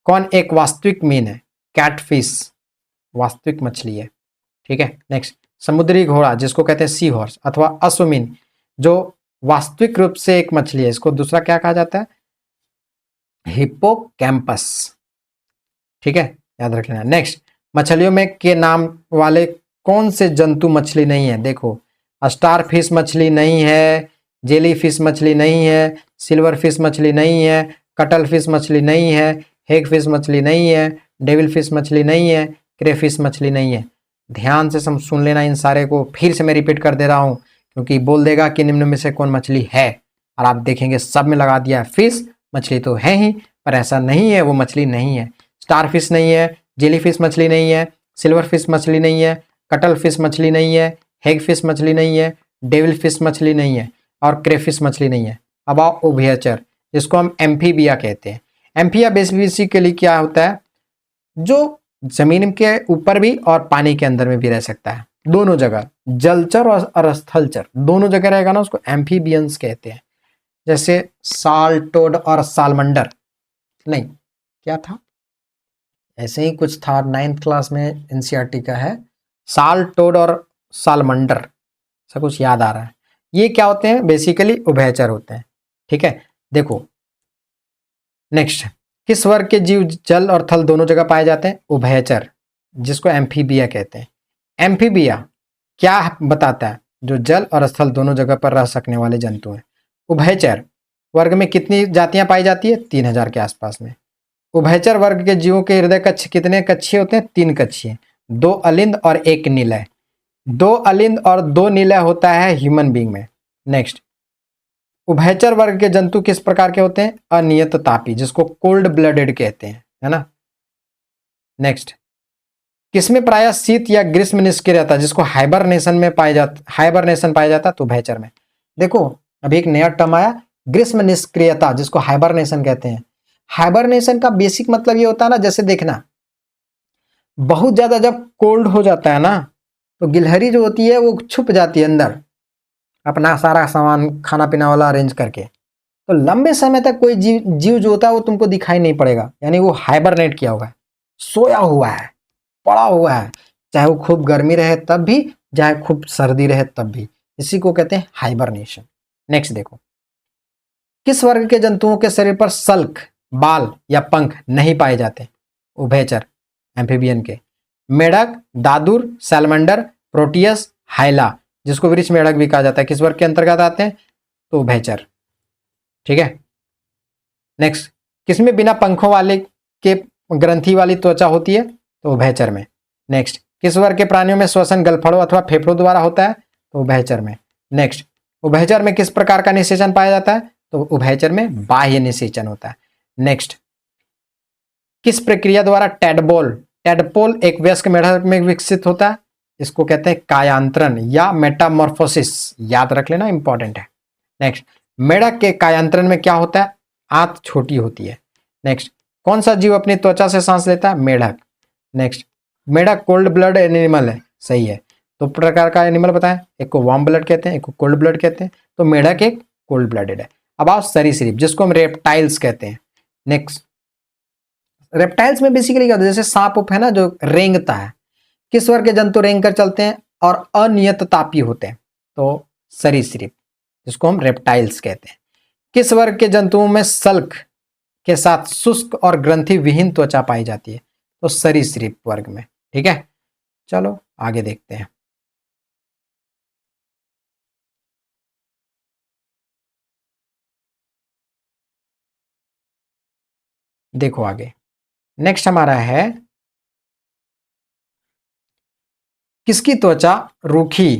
कौन एक वास्तविक मीन है? कैटफिश वास्तविक मछली है, ठीक है। नेक्स्ट, समुद्री घोड़ा जिसको कहते हैं सी हॉर्स अथवा अश्वमीन, जो वास्तविक रूप से एक मछली है, इसको दूसरा क्या कहा जाता है? हिप्पोकैम्पस, ठीक है, याद रख लेना। नेक्स्ट, मछलियों में के नाम वाले कौन से जंतु मछली नहीं है? देखो, स्टार फिश मछली नहीं है, जेली फिश मछली नहीं है, सिल्वर फिश मछली नहीं है, कटल फिश मछली नहीं है, हेग फिश मछली नहीं है, डेविल फिश मछली नहीं है, क्रेफिश मछली नहीं है। ध्यान से सुन लेना इन सारे को, फिर से मैं रिपीट कर दे रहा हूँ क्योंकि बोल देगा कि निम्न में से कौन मछली है, और आप देखेंगे सब में लगा दिया है फिश, मछली तो है ही, पर ऐसा नहीं है, वो मछली नहीं है। स्टार फिश नहीं है, जेली फिश मछली नहीं है, सिल्वर फिश मछली नहीं है, कटल फिश मछली नहीं है, हेग फिश मछली नहीं है, डेविल फिश मछली नहीं है, और क्रेफिश मछली नहीं है। अब आओ उभयचर, जिसको हम एम्फीबिया कहते हैं। एम्फिया बेसिकली क्या होता है? जो जमीन के ऊपर भी और पानी के अंदर में भी रह सकता है, दोनों जगह, जलचर और स्थलचर दोनों जगह रहेगा ना, उसको एम्फीबियंस कहते हैं। जैसे साल्टोड और सालमंडर, नहीं क्या था, ऐसे ही कुछ था, 9th क्लास में एनसीईआरटी का है, साल्टोड और सालमंडर, ऐसा कुछ याद आ रहा है। ये क्या होते हैं? बेसिकली उभयचर होते हैं, ठीक है। देखो नेक्स्ट, किस वर्ग के जीव जल और थल दोनों जगह पाए जाते हैं? उभयचर, जिसको एम्फीबिया कहते हैं। एम्फीबिया क्या बताता है? जो जल और स्थल दोनों जगह पर रह सकने वाले जंतु हैं। उभयचर वर्ग में कितनी जातियां पाई जाती है? 3000 के आसपास में। उभयचर वर्ग के जीवों के हृदय कक्ष कितने कक्षीय होते हैं? 3 कक्षीय, 2 अलिंद और 1 निलय। 2 अलिंद और 2 निलय होता है ह्यूमन बींग में। नेक्स्ट, उभयचर वर्ग के जंतु किस प्रकार के होते हैं? अनियत तापी, जिसको कोल्ड ब्लडेड कहते हैं, है ना। नेक्स्ट, किसमें प्रायः शीत या ग्रीष्म निष्क्रियता, जिसको हाइबरनेशन में हाइबरनेशन पाया जाता है? तो उभयचर में। देखो अभी एक नया टर्म आया, ग्रीष्म निष्क्रियता, जिसको हाइबरनेशन कहते हैं। हाइबरनेशन का बेसिक मतलब ये होता है ना, जैसे देखना, बहुत ज्यादा जब कोल्ड हो जाता है ना, तो गिलहरी जो होती है वो छुप जाती है अंदर, अपना सारा सामान खाना पीना वाला अरेंज करके, तो लंबे समय तक कोई जीव जो होता है वो तुमको दिखाई नहीं पड़ेगा, यानी वो हाइबरनेट किया हुआ है, सोया हुआ है, पड़ा हुआ है, चाहे वो खूब गर्मी रहे तब भी, चाहे खूब सर्दी रहे तब भी, इसी को कहते हैं हाइबरनेशन। नेक्स्ट देखो, किस वर्ग के जंतुओं के शरीर पर सल्क, बाल या पंख नहीं पाए जाते? उभयचर एम्फीबियन के। मेढक, दादुर, सैलमंडर, प्रोटियस, हाइला, जिसको वृक्ष मेढक भी कहा जाता है, किस वर्ग के अंतर्गत आते हैं? तो उभयचर, ठीक है। नेक्स्ट, किसमें बिना पंखों वाले के ग्रंथि वाली त्वचा होती है? तो उभयचर में। नेक्स्ट, किस वर्ग के प्राणियों में श्वसन गलफड़ों अथवा फेफड़ों द्वारा होता है? तो उभयचर में। नेक्स्ट, उभयचर में किस प्रकार का निषेचन पाया जाता है? तो उभयचर में बाह्य निषेचन होता है। नेक्स्ट, किस प्रक्रिया द्वारा टेडपोल एक वयस्क मेढक में विकसित होता है? इसको कहते हैं कायांतरण या मेटामॉर्फोसिस, याद रख लेना, इंपॉर्टेंट है। नेक्स्ट, मेढक के कायांतरण में क्या होता है? आंत छोटी होती है। नेक्स्ट, कौन सा जीव अपनी त्वचा से सांस लेता है? मेढक। नेक्स्ट, मेढक कोल्ड ब्लड एनिमल है, सही है। दो प्रकार का एनिमल बताएं, एक को वार्म ब्लड कहते हैं, एक को कोल्ड ब्लड कहते हैं, तो मेढक एक कोल्ड ब्लडेड है। अब आओ सरीसृप, जिसको हम रेप्टाइल्स कहते हैं। नेक्स्ट, रेप्टाइल्स में बेसिकली क्या होता है? जैसे सांप उप है ना जो रेंगता है, किस वर्ग के जंतु रेंग कर चलते हैं और अनियत तापी होते हैं? तो सरीसृप, जिसको हम रेप्टाइल्स कहते हैं। किस वर्ग के जंतुओं में सल्क के साथ शुष्क और ग्रंथि विहीन त्वचा पाई जाती है? तो सरीसृप वर्ग में, ठीक है। चलो आगे देखते हैं। देखो आगे, नेक्स्ट हमारा है किसकी त्वचा रूखी,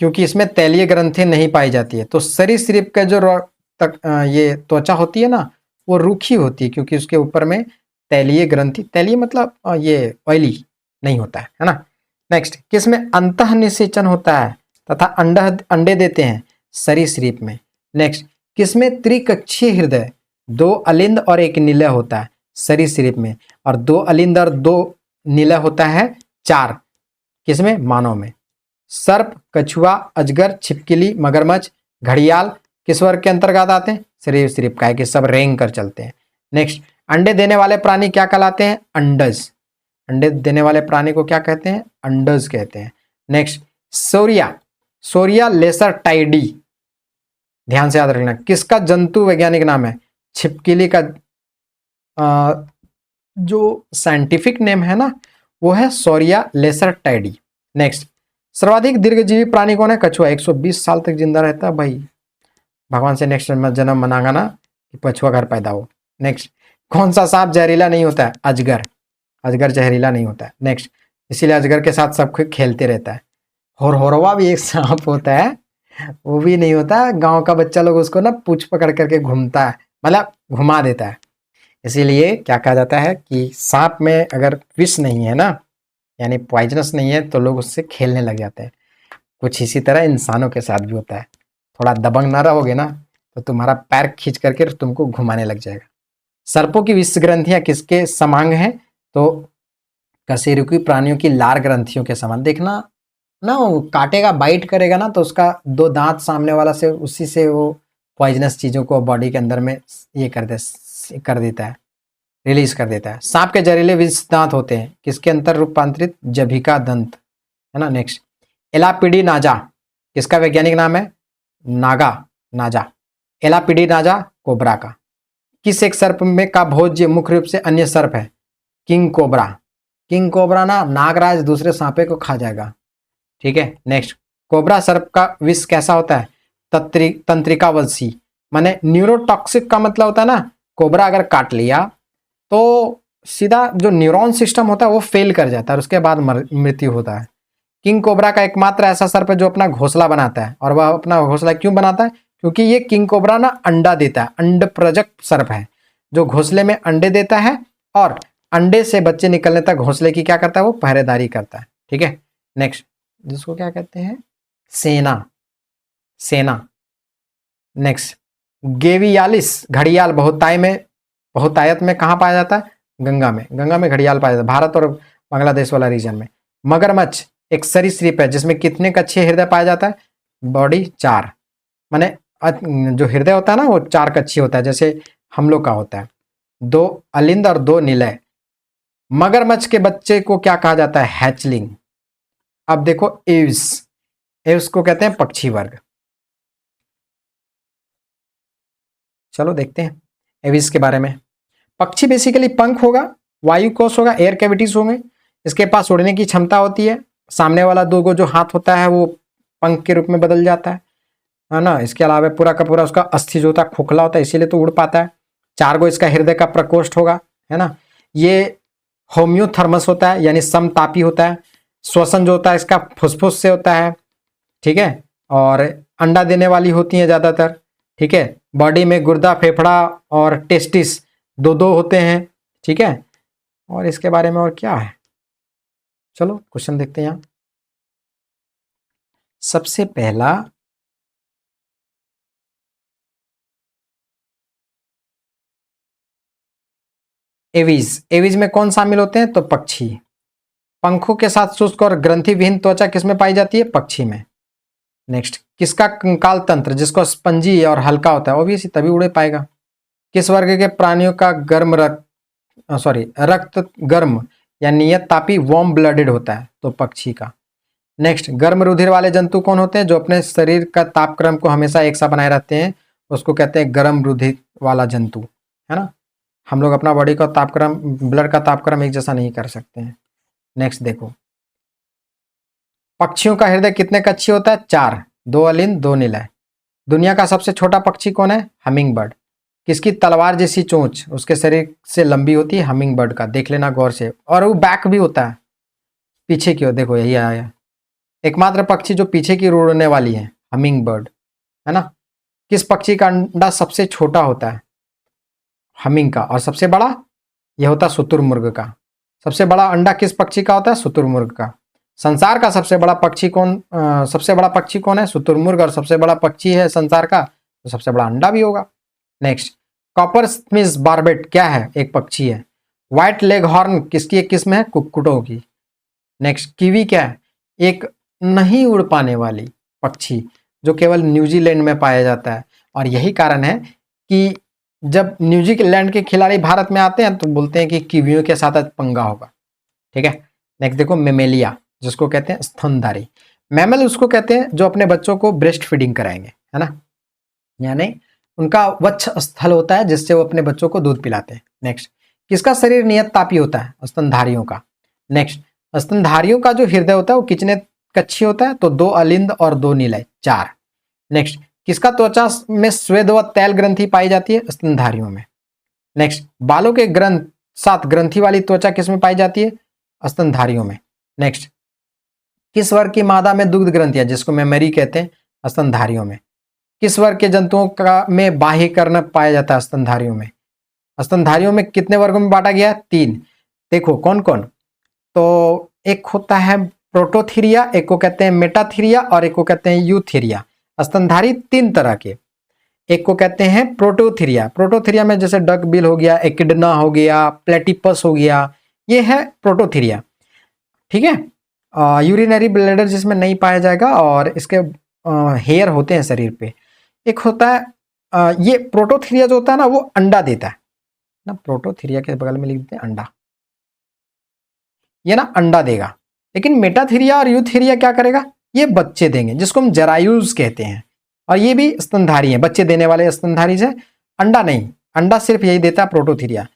क्योंकि इसमें तैलीय ग्रंथि नहीं पाई जाती है। तो सरीसृप का जो ये त्वचा होती है ना, वो रूखी होती है क्योंकि उसके ऊपर में तैलीय ग्रंथि, तैलीय मतलब ये ऑयली नहीं होता है ना। नेक्स्ट, किसमें अंतः निषेचन होता है तथा अंडे देते हैं, सरीसृप में। नेक्स्ट, किसमें त्रिकक्षीय हृदय, 2 अलिंद और 1 निलय होता है, सरीसृप में। और 2 अलिंद और 2 निलय होता है 4, किसमें, मानव में। सर्प, कछुआ, अजगर, छिपकली, मगरमच्छ, घड़ियाल किस वर्ग के अंतर्गत आते हैं, सरीसृप का है कि सब रेंग कर चलते हैं। नेक्स्ट, अंडे देने वाले प्राणी क्या कहलाते हैं, अंडज। अंडे देने वाले प्राणी को क्या कहते हैं, अंडज कहते हैं। नेक्स्ट, सोरिया, सोरिया लेसर टाइडी, ध्यान से याद रखना, किसका जंतु वैज्ञानिक नाम है, छिपकली का जो साइंटिफिक नेम है ना वो है सोरिया लेसर टाइडी। नेक्स्ट, सर्वाधिक दीर्घजीवी प्राणी कौन है, कछुआ, 120 साल तक जिंदा रहता है भाई। भगवान से नेक्स्ट जन्म मनागा ना कि कछुआ घर पैदा हो। नेक्स्ट, कौन सा सांप जहरीला नहीं होता है, अजगर, अजगर जहरीला नहीं होता है। नेक्स्ट, इसीलिए अजगर के साथ सब खेलते रहता है। होरवा भी एक सांप होता है, वो भी नहीं होता, गांव का बच्चा लोग उसको ना पूंछ पकड़ करके घूमता है, मतलब घुमा देता है। इसीलिए क्या कहा जाता है कि सांप में अगर विष नहीं है ना, यानी पॉइजनस नहीं है, तो लोग उससे खेलने लग जाते हैं। कुछ इसी तरह इंसानों के साथ भी होता है, थोड़ा दबंग ना रहोगे ना तो तुम्हारा पैर खींच करके तुमको घुमाने लग जाएगा। सर्पों की विष ग्रंथियां किसके समांग हैं, तो कशेरुकी प्राणियों की लार ग्रंथियों के समान। देखना ना, वो काटेगा, बाइट करेगा ना तो उसका 2 दांत सामने वाला से, उसी से वो पॉइजनस चीजों को बॉडी के अंदर में ये कर देता है, रिलीज कर देता है। सांप के जहरीले विष दांत होते हैं, किसके अंतर रूपांतरित, जभिका दंत, है ना। नेक्स्ट, एलापिडी नाजा, किसका वैज्ञानिक नाम है, नागा नाजा, एलापिडी नाजा कोबरा का। किस एक सर्प में का भोज्य मुख्य रूप से अन्य सर्प है, किंग कोबरा। किंग कोबरा ना नागराज दूसरे सांपे को खा जाएगा, ठीक है। नेक्स्ट, कोबरा सर्प का विष कैसा होता है, तंत्रिकावशी, माने न्यूरोटॉक्सिक का मतलब होता है ना, कोबरा अगर काट लिया तो सीधा जो न्यूरॉन सिस्टम होता है वो फेल कर जाता है, उसके बाद मृत्यु होता है। किंग कोबरा का एकमात्र ऐसा सर्प है जो अपना घोंसला बनाता है, और वह अपना घोंसला क्यों बनाता है, क्योंकि ये किंग कोबरा ना अंडा देता है, अंड प्रजक सर्प है जो घोंसले में अंडे देता है और अंडे से बच्चे निकलने तक घोंसले की क्या करता है, वो पहरेदारी करता है, ठीक है। नेक्स्ट, जिसको क्या कहते हैं, सेना, सेना। नेक्स्ट, गेवियालिस घड़ियाल बहुतायत में कहाँ पाया जाता है, गंगा में, गंगा में घड़ियाल पाया जाता है, भारत और बांग्लादेश वाला रीजन में। मगरमच्छ एक सरीसृप है जिसमें कितने कक्षीय हृदय पाया जाता है, बॉडी 4, माने जो हृदय होता है ना वो 4 कक्षीय होता है, जैसे हम लोग का होता है, 2 अलिंद और 2 निलय। मगरमच्छ के बच्चे को क्या कहा जाता है, हैचलिंग। अब देखो एव्स, एव्स को कहते हैं पक्षी वर्ग। चलो देखते हैं एविस के बारे में। पक्षी बेसिकली पंख होगा, वायु कोश होगा, एयर कैविटीज होंगे, इसके पास उड़ने की क्षमता होती है, सामने वाला 2 गो जो हाथ होता है वो पंख के रूप में बदल जाता है ना। इसके अलावा पूरा का पूरा उसका अस्थि जो होता है खोखला होता है, इसीलिए तो उड़ पाता है। 4 गो इसका हृदय का प्रकोष्ठ होगा, है ना। ये होम्योथर्मस होता है, यानी समतापी होता है। श्वसन जो होता है इसका फुसफुस से होता है, ठीक है। और अंडा देने वाली होती है ज्यादातर, ठीक है। बॉडी में गुर्दा, फेफड़ा और टेस्टिस 2-2 होते हैं, ठीक है। और इसके बारे में और क्या है, चलो क्वेश्चन देखते हैं यहां। सबसे पहला, एविज, एविज में कौन शामिल होते हैं, तो पक्षी। पंखों के साथ शुष्क और ग्रंथि विहीन त्वचा किसमें पाई जाती है, पक्षी में। नेक्स्ट, किसका कंकाल तंत्र जिसको स्पंजी और हल्का होता है, ऑब्वियसली तभी उड़े पाएगा। किस वर्ग के प्राणियों का रक्त गर्म या नियत तापी वार्म ब्लडेड होता है, तो पक्षी का। नेक्स्ट, गर्म रुधिर वाले जंतु कौन होते हैं, जो अपने शरीर का तापक्रम को हमेशा एक सा बनाए रहते हैं, उसको कहते हैं गर्म रुधिर वाला जंतु, है ना। हम लोग अपना बॉडी का तापक्रम, ब्लड का तापक्रम एक जैसा नहीं कर सकते हैं। नेक्स्ट देखो, पक्षियों का हृदय कितने कक्षीय होता है, 4, 2 अलिंद 2 निलय। दुनिया का सबसे छोटा पक्षी कौन है, हमिंग बर्ड। किसकी तलवार जैसी चोंच उसके शरीर से लंबी होती है? हमिंग बर्ड का। देख लेना गौर से। और वो बैक भी होता है पीछे की ओर। देखो यही आया, एकमात्र पक्षी जो पीछे की ओर उड़ने वाली है, हमिंग बर्ड, है ना। किस पक्षी का अंडा सबसे छोटा होता है? हमिंग का। और सबसे बड़ा यह होता है शुतुरमुर्ग का। सबसे बड़ा अंडा किस पक्षी का होता है? शुतुरमुर्ग का। संसार का सबसे बड़ा पक्षी कौन सबसे बड़ा पक्षी कौन है? शुतुरमुर्ग। और सबसे बड़ा पक्षी है संसार का, तो सबसे बड़ा अंडा भी होगा। नेक्स्ट, कॉपर स्मिथ बार्बेट क्या है? एक पक्षी है। व्हाइट लेग हॉर्न किसकी एक किस्म है? कुक्कुटों की। नेक्स्ट, कीवी क्या है? एक नहीं उड़ पाने वाली पक्षी जो केवल न्यूजीलैंड में पाया जाता है। और यही कारण है कि जब न्यूजीलैंड के खिलाड़ी भारत में आते हैं तो बोलते हैं कि कीवियों के साथ आज पंगा होगा। ठीक है। नेक्स्ट देखो, मेमेलिया जिसको कहते हैं स्तनधारी। मैमल उसको कहते हैं जो अपने बच्चों को ब्रेस्ट फीडिंग कराएंगे, है ना, यानी उनका वक्ष स्थल होता है जिससे वो अपने बच्चों को दूध पिलाते हैं। नेक्स्ट, किसका शरीर नियत तापी होता है? स्तनधारियों का। नेक्स्ट, स्तनधारियों का जो हृदय होता है वो कितने कक्षीय होता है? तो 2 अलिंद और 2 निलय, 4। नेक्स्ट, किसका त्वचा में स्वेद व तैल ग्रंथि पाई जाती है? स्तनधारियों में। नेक्स्ट, बालों के ग्रंथ 7 ग्रंथि वाली त्वचा किस में पाई जाती है? स्तनधारियों में। नेक्स्ट, किस वर्ग की मादा में दुग्ध ग्रंथियां जिसको मेमरी कहते हैं? स्तनधारियों में। किस वर्ग के जंतुओं का में बाह्य कर्ण पाया जाता है? स्तनधारियों में। स्तनधारियों में कितने वर्गों में बांटा गया है? 3। देखो कौन कौन, तो एक होता है प्रोटोथीरिया, एक को कहते हैं मेटाथीरिया और एक को कहते हैं यूथीरिया। स्तनधारी 3 तरह के। एक को कहते हैं प्रोटोथीरिया। प्रोटोथीरिया में जैसे डक बिल हो गया, एकिडना हो गया, प्लेटिपस हो गया, ये है प्रोटोथीरिया। ठीक है। यूरिनरी ब्लैडर जिसमें नहीं पाया जाएगा और इसके हेयर होते हैं शरीर पे। एक होता है ये प्रोटोथीरिया जो होता है ना वो अंडा देता है ना। प्रोटोथीरिया के बगल में लिख देते हैं अंडा, ये ना अंडा देगा। लेकिन मेटाथीरिया और यूथीरिया क्या करेगा? ये बच्चे देंगे जिसको हम जरायुज कहते हैं। और ये भी स्तनधारी है, बच्चे देने वाले स्तनधारी से। अंडा नहीं, अंडा सिर्फ यही देता है प्रोटोथीरिया।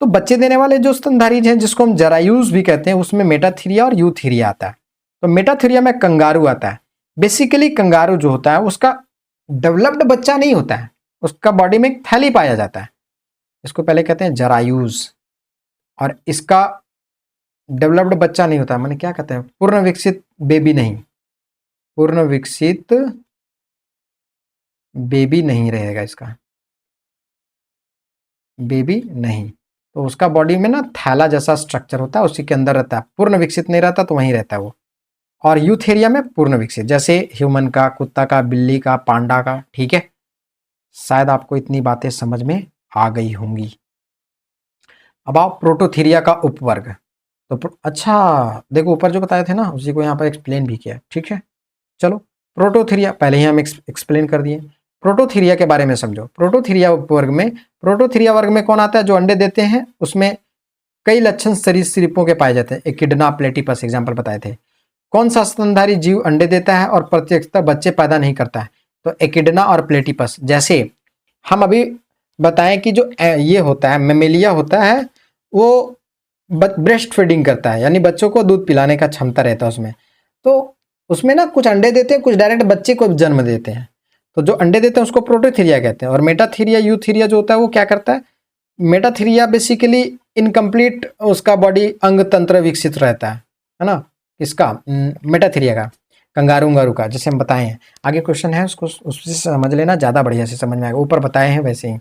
तो बच्चे देने वाले जो स्तनधारी हैं जिसको हम जरायुज भी कहते हैं उसमें मेटाथीरिया और यूथीरिया आता है। तो मेटाथीरिया में कंगारू आता है। बेसिकली कंगारू जो होता है उसका डेवलप्ड बच्चा नहीं होता है, उसका बॉडी में एक थैली पाया जाता है, इसको पहले कहते हैं जरायुज। और इसका डेवलप्ड बच्चा नहीं होता, मैंने क्या कहते हैं, पूर्ण विकसित बेबी नहीं, पूर्ण विकसित बेबी नहीं रहेगा इसका, बेबी नहीं। तो उसका बॉडी में ना थैला जैसा स्ट्रक्चर होता है, उसी के अंदर रहता है। पूर्ण विकसित नहीं रहता तो वहीं रहता है वो। और यूथ एरिया में पूर्ण विकसित, जैसे ह्यूमन का, कुत्ता का, बिल्ली का, पांडा का। ठीक है, शायद आपको इतनी बातें समझ में आ गई होंगी। अब आओ प्रोटोथीरिया का उपवर्ग। तो अच्छा देखो, ऊपर जो बताए थे ना उसी को यहाँ पर एक्सप्लेन भी किया। ठीक है, चलो प्रोटोथीरिया पहले ही हम एक्सप्लेन कर दिए। प्रोटोथीरिया के बारे में समझो। प्रोटोथीरिया वर्ग में, प्रोटोथीरिया वर्ग में कौन आता है? जो अंडे देते हैं। उसमें कई लक्षण सरीसृपों के पाए जाते हैं। एकिडना, प्लेटिपस एग्जाम्पल बताए थे। कौन सा स्तनधारी जीव अंडे देता है और प्रत्यक्षतः बच्चे पैदा नहीं करता है? तो एकिडना और प्लेटिपस। जैसे हम अभी बताएं कि जो ये होता है मेमेलिया होता है वो ब्रेस्ट फीडिंग करता है, यानी बच्चों को दूध पिलाने का क्षमता रहता है उसमें। तो उसमें ना कुछ अंडे देते हैं, कुछ डायरेक्ट बच्चे को जन्म देते हैं। तो जो अंडे देते हैं उसको प्रोटोथीरिया कहते हैं। और मेटाथीरिया, यूथीरिया जो होता है वो क्या करता है? मेटाथीरिया बेसिकली इनकम्प्लीट उसका बॉडी अंग तंत्र विकसित रहता है ना। इसका मेटाथीरिया का, कंगारू उंगारू का, जैसे हम बताए हैं। आगे क्वेश्चन है उसको उससे समझ लेना, ज़्यादा बढ़िया से समझ में आएगा। ऊपर बताए हैं वैसे ही।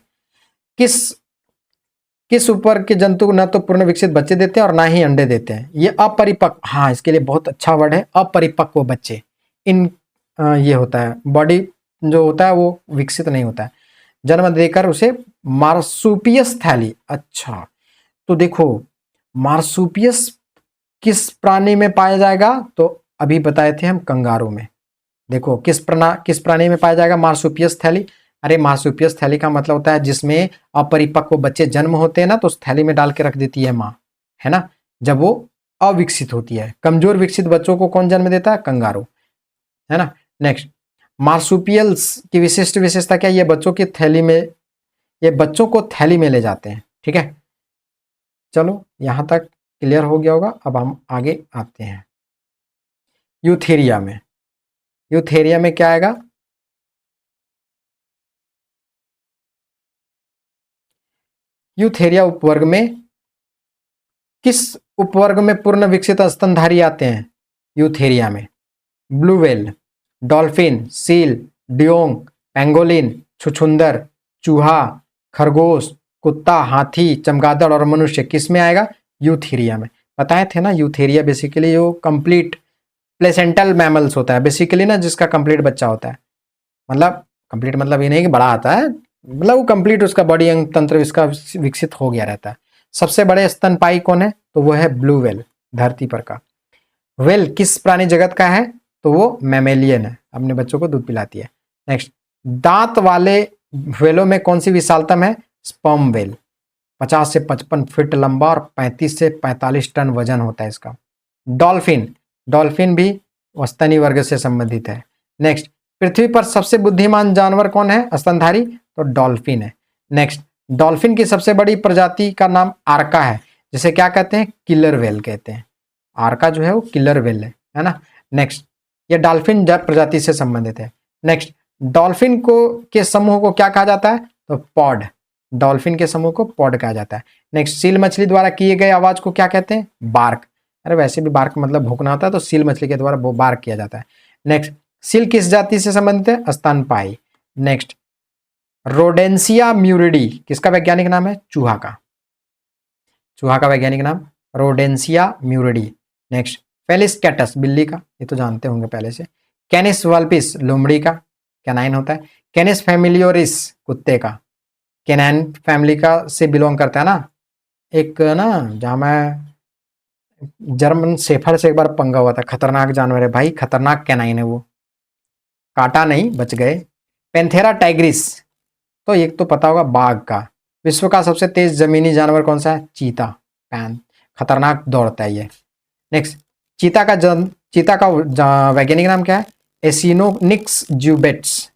किस किस ऊपर के जंतु न तो पूर्ण विकसित बच्चे देते हैं और ना ही अंडे देते हैं? ये अपरिपक्व, हाँ इसके लिए बहुत अच्छा वर्ड है, अपरिपक्व बच्चे। इन ये होता है बॉडी जो होता है वो विकसित नहीं होता है, जन्म देकर उसे मार्सुपियस थैली। अच्छा तो देखो मार्सुपियस किस प्राणी में पाया जाएगा? तो अभी बताए थे हम कंगारू में। देखो किस प्राणी में पाया जाएगा मार्सुपियस थैली? अरे मार्सुपियस थैली का मतलब होता है जिसमें अपरिपक्व बच्चे जन्म होते हैं ना, तो उस थैली में डाल के रख देती है माँ, है ना, जब वो अविकसित होती है। कमजोर विकसित बच्चों को कौन जन्म देता है? कंगारू, है ना। नेक्स्ट, मार्सुपियल्स की विशिष्ट विशेषता क्या? ये बच्चों की थैली में, ये बच्चों को थैली में ले जाते हैं। ठीक है, चलो यहां तक क्लियर हो गया होगा। अब हम आगे आते हैं यूथेरिया में। यूथेरिया में क्या आएगा? यूथेरिया उपवर्ग में किस उपवर्ग में पूर्ण विकसित स्तनधारी आते हैं? यूथेरिया में blue whale, dolphin, seal, dugong, pangolin, छुछुंदर, चूहा, खरगोश, कुत्ता, हाथी, चमगादड़ और मनुष्य किस में आएगा? यूथेरिया में। बताए थे ना, यूथेरिया बेसिकली जो कंप्लीट प्लेसेंटल मैमल्स होता है, बेसिकली ना जिसका कंप्लीट बच्चा होता है, मतलब कंप्लीट मतलब ये नहीं कि बड़ा आता है, मतलब वो कंप्लीट उसका बॉडी अंग तंत्र इसका विकसित हो गया रहता है। सबसे बड़े स्तनपाई कौन है? तो वो है ब्लू व्हेल, धरती पर का। व्हेल किस प्राणी जगत का है? तो वो मैमेलियन है, अपने बच्चों को दूध पिलाती है। नेक्स्ट, दांत वाले व्हेलों में कौन सी विशालतम है? Sperm whale. 50 से 55 फीट लंबा और 35 से 45 टन वजन होता है इसका। डॉल्फिन, डॉल्फिन भी स्तनी वर्ग से संबंधित है। नेक्स्ट, पृथ्वी पर सबसे बुद्धिमान जानवर कौन है स्तनधारी? तो डॉल्फिन है। नेक्स्ट, डॉल्फिन की सबसे बड़ी प्रजाति का नाम आर्का है, जिसे क्या कहते हैं? किलर व्हेल कहते हैं। आर्का जो है वो किलर व्हेल है ना। नेक्स्ट, ये डॉल्फिन प्रजाति से संबंधित है। नेक्स्ट, डॉल्फिन को के समूह को क्या कहा जाता है? तो पॉड। डॉल्फिन के समूह को पॉड कहा जाता है। नेक्स्ट, सील मछली द्वारा किए गए आवाज को क्या कहते हैं? बार्क। अरे वैसे भी बार्क मतलब भौंकना होता है, तो सील मछली के द्वारा वो बार्क किया जाता है। नेक्स्ट, सील किस जाति से संबंधित है? स्तनपायी। नेक्स्ट, रोडेंसिया म्यूरिडी किसका वैज्ञानिक नाम है? चूहा का। चूहा का वैज्ञानिक नाम रोडेंसिया म्यूरिडी। नेक्स्ट, फेलिस कैटस बिल्ली का, ये तो जानते होंगे पहले से। कैनिस वल्पिस लोमड़ी का, कैनाइन होता है। कैनिस फैमिलियोरिस कुत्ते का, कैनाइन फैमिली का से बिलोंग करता है ना। एक ना जहाँ मैं जर्मन शेफर्ड से एक बार पंगा हुआ था, खतरनाक जानवर है भाई, खतरनाक कैनाइन है वो, काटा नहीं, बच गए। पेंथेरा टाइग्रिस, तो एक तो पता होगा बाघ का। विश्व का सबसे तेज जमीनी जानवर कौन सा है? चीता। पैन, खतरनाक दौड़ता है ये। नेक्स्ट, चीता का वैज्ञानिक नाम क्या है? एसिनोनिक्स ज्यूबेट्स।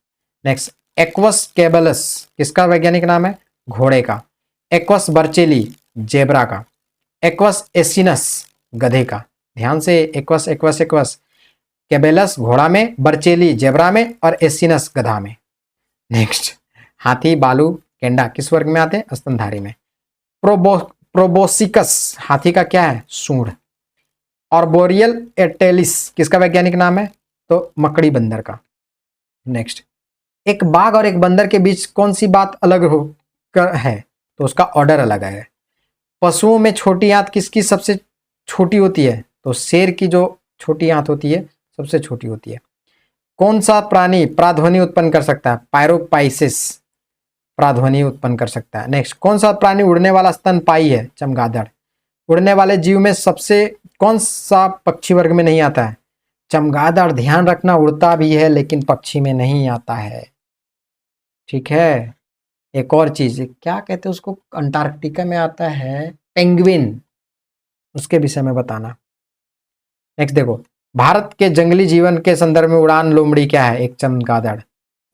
नेक्स्ट, एक्वस कैबलस किसका वैज्ञानिक नाम है? घोड़े का। एक्वस बर्चेली जेब्रा का। एक्वस एसिनस गधे का। ध्यान से, एक्वस एक्वस एक्वस, कैबेलस घोड़ा में, बर्चेली जेब्रा में और एसिनस गधा में। नेक्स्ट, हाथी, बालू, गेंडा किस वर्ग में आते हैं? स्तनधारी में। प्रोबोसिकस हाथी का क्या है? सूंड। ऑर्बोरियल एटेलिस किसका वैज्ञानिक नाम है? तो मकड़ी बंदर का। नेक्स्ट, एक बाघ और एक बंदर के बीच कौन सी बात अलग हो कर है? तो उसका ऑर्डर अलग है। पशुओं में छोटी आंत किसकी सबसे छोटी होती है? तो शेर की जो छोटी आंत होती है सबसे छोटी होती है। कौन सा प्राणी प्राध्वनि उत्पन्न कर सकता है? पायरोपाइसिस प्राध्वनि उत्पन्न कर सकता है। नेक्स्ट, कौन सा प्राणी उड़ने वाला स्तनपायी है? चमगादड़। उड़ने वाले जीव में सबसे कौन सा पक्षी वर्ग में नहीं आता है? चमगादड़। ध्यान रखना, उड़ता भी है लेकिन पक्षी में नहीं आता है, ठीक है। एक और चीज क्या कहते हैं उसको, अंटार्कटिका में आता है, पेंगुइन, उसके विषय में बताना। नेक्स्ट देखो, भारत के जंगली जीवन के संदर्भ में उड़ान लोमड़ी क्या है? एक चमगादड़।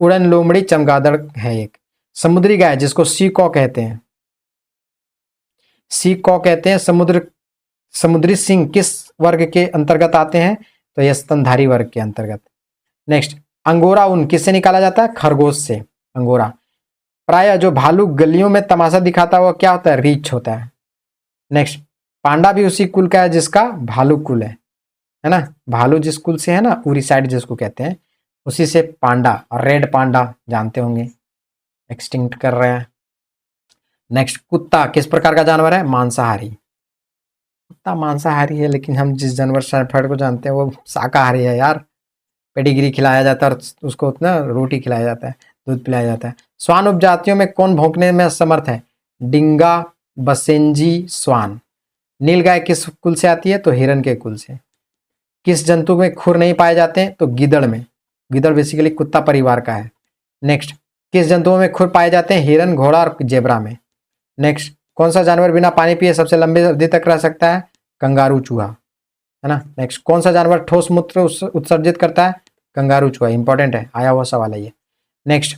उड़न लोमड़ी चमगादड़ है एक। समुद्री गाय जिसको सी कॉ कहते हैं, सी कॉ कहते हैं। समुद्री सिंह किस वर्ग के अंतर्गत आते हैं? तो ये स्तनधारी वर्ग के अंतर्गत। नेक्स्ट, अंगोरा ऊन किससे निकाला जाता है? खरगोश से, अंगोरा। प्राय जो भालू गलियों में तमाशा दिखाता है वो क्या होता है? रीछ होता है। नेक्स्ट, पांडा भी उसी कुल का है जिसका भालू कुल है ना। भालू जिस कुल से है ना, उरी साइड जिसको कहते हैं, उसी से पांडा। और रेड पांडा जानते होंगे, एक्सटिंक्ट कर रहे हैं। नेक्स्ट, कुत्ता किस प्रकार का जानवर है? मांसाहारी। कुत्ता मांसाहारी है, लेकिन हम जिस जानवर शेफर्ड को जानते हैं वो शाकाहारी है यार। पेडिग्री खिलाया जाता है और उसको उतना रोटी खिलाया जाता है, दूध पिलाया जाता है। स्वान उपजातियों में कौन भौंकने में असमर्थ है? डिंगा बसेंजी स्वान। नीलगाय किस कुल से आती है? तो हिरन के कुल से। किस जंतु में खुर नहीं पाए जाते हैं? तो गिदड़ में। गिदड़ बेसिकली कुत्ता परिवार का है। नेक्स्ट, किस जंतुओं में खुर पाए जाते हैं? हिरन, घोड़ा और जेब्रा में। नेक्स्ट, कौन सा जानवर बिना पानी पिए सबसे लंबी अवधि तक रह सकता है? कंगारू चूहा, है ना। नेक्स्ट, कौन सा जानवर ठोस मूत्र उत्सर्जित करता है? कंगारू चूहा। इंपॉर्टेंट है, आया हुआ सवाल है ये। नेक्स्ट,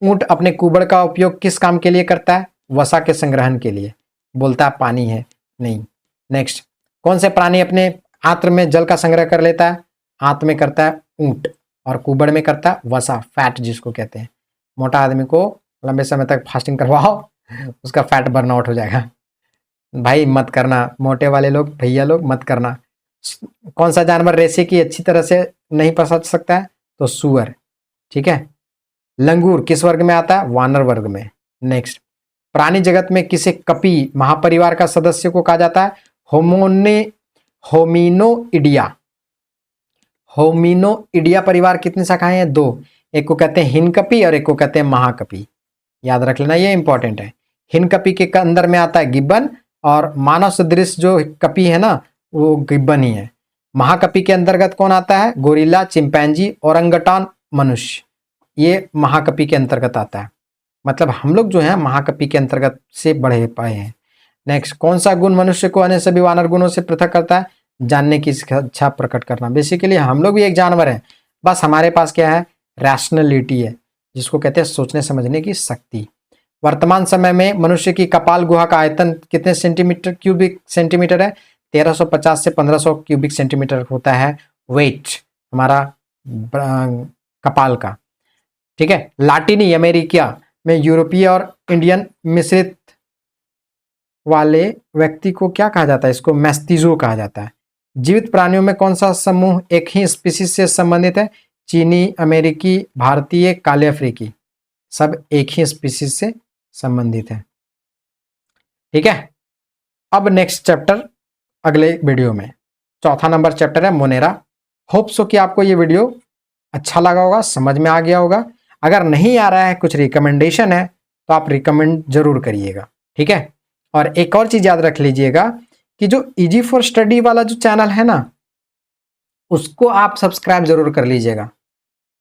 ऊंट अपने कुबड़ का उपयोग किस काम के लिए करता है? वसा के संग्रहण के लिए। बोलता है पानी है, नहीं। नेक्स्ट, कौन से प्राणी अपने आंत्र में जल का संग्रह कर लेता है? आंत में करता है ऊंट, और कुबड़ में करता है वसा, फैट जिसको कहते हैं। मोटा आदमी को लंबे समय तक फास्टिंग करवाओ, उसका फैट बर्न आउट हो जाएगा। भाई मत करना, मोटे वाले लोग, भैया लोग मत करना। कौन सा जानवर रेसे की अच्छी तरह से नहीं पहुंच सकता है? तो सूअर। ठीक है। लंगूर किस वर्ग में आता है? वानर वर्ग में। नेक्स्ट, प्राणी जगत में किसे कपी महापरिवार का सदस्य को कहा जाता है? होमिनोइडिया। होमिनोइडिया परिवार कितनी शाखाएं हैं? 2। एक को कहते हैं हिनकपी और एक को कहते हैं महाकपी। याद रख लेना, ये इंपॉर्टेंट है। हिनकपी के अंदर में आता है गिब्बन, और मानव सदृश जो कपी है ना वो गिब्बन ही है। महाकपी के अंतर्गत कौन आता है? गोरिल्ला, चिंपैंजी, ओरंगटान, मनुष्य। ये महाकपी के अंतर्गत आता है। मतलब हम लोग जो है महाकपी के अंतर्गत से बढ़े पाए हैं। नेक्स्ट, कौन सा गुण मनुष्य को अन्य सभी वानर गुणों से पृथक करता है? जानने की इच्छा प्रकट करना। बेसिकली हम लोग भी एक जानवर है, बस हमारे पास क्या है? रैशनलिटी है, जिसको कहते हैं सोचने समझने की शक्ति। वर्तमान समय में मनुष्य की कपाल गुहा का आयतन कितने क्यूबिक सेंटीमीटर है? 1350 से 1500 क्यूबिक सेंटीमीटर होता है वेट हमारा कपाल का। ठीक है। लाटिनी अमेरिका में यूरोपीय और इंडियन मिश्रित वाले व्यक्ति को क्या कहा जाता है? इसको मैस्तीजो कहा जाता है। जीवित प्राणियों में कौन सा समूह एक ही स्पीसीज से संबंधित है? चीनी, अमेरिकी, भारतीय, काले अफ्रीकी। सब एक ही स्पीसीज से संबंधित है। ठीक है। अब नेक्स्ट चैप्टर अगले वीडियो में, चौथा नंबर चैप्टर है मोनेरा। होप सो कि आपको ये वीडियो अच्छा लगा होगा, समझ में आ गया होगा। अगर नहीं आ रहा है, कुछ रिकमेंडेशन है तो आप रिकमेंड जरूर करिएगा। ठीक है। और एक और चीज याद रख लीजिएगा कि जो इजी फॉर स्टडी वाला जो चैनल है ना, उसको आप सब्सक्राइब जरूर कर लीजिएगा।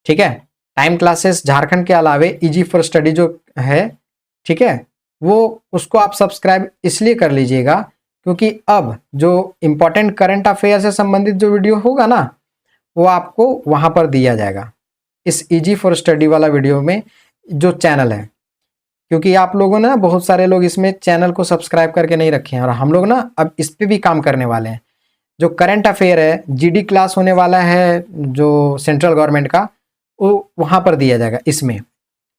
ठीक है। टाइम क्लासेस झारखंड के अलावे इजी फॉर स्टडी जो है, ठीक है, वो उसको आप सब्सक्राइब इसलिए कर लीजिएगा क्योंकि अब जो इंपॉर्टेंट करंट अफेयर से संबंधित जो वीडियो होगा ना, वो आपको वहां पर दिया जाएगा, इस इजी फॉर स्टडी वाला वीडियो में जो चैनल है। क्योंकि आप लोगों ने, बहुत सारे लोग इसमें चैनल को सब्सक्राइब करके नहीं रखे हैं, और हम लोग ना अब इस पे भी काम करने वाले हैं। जो करंट अफेयर है, जीडी क्लास होने वाला है जो सेंट्रल गवर्नमेंट का, वो वहां पर दिया जाएगा इसमें।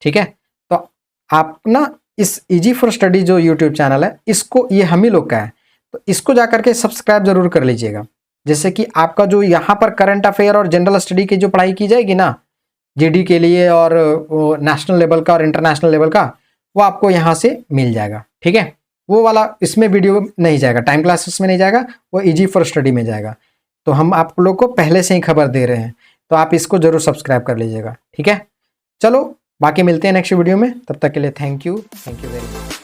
ठीक है। तो आप ना इस इजी फॉर स्टडी जो यूट्यूब चैनल है, इसको, ये हम ही लोग का है, तो इसको जाकर के सब्सक्राइब जरूर कर लीजिएगा। जैसे कि आपका जो यहाँ पर करंट अफेयर और जनरल स्टडी की जो पढ़ाई की जाएगी ना, जीडी के लिए और नेशनल लेवल का और इंटरनेशनल लेवल का, वो आपको यहाँ से मिल जाएगा। ठीक है। वो वाला इसमें वीडियो नहीं जाएगा, टाइम क्लासेस में नहीं जाएगा, वो इजी फॉर स्टडी में जाएगा। तो हम आप लोग को पहले से ही खबर दे रहे हैं, तो आप इसको जरूर सब्सक्राइब कर लीजिएगा। ठीक है। चलो बाकी मिलते हैं नेक्स्ट वीडियो में, तब तक के लिए थैंक यू वेरी मच।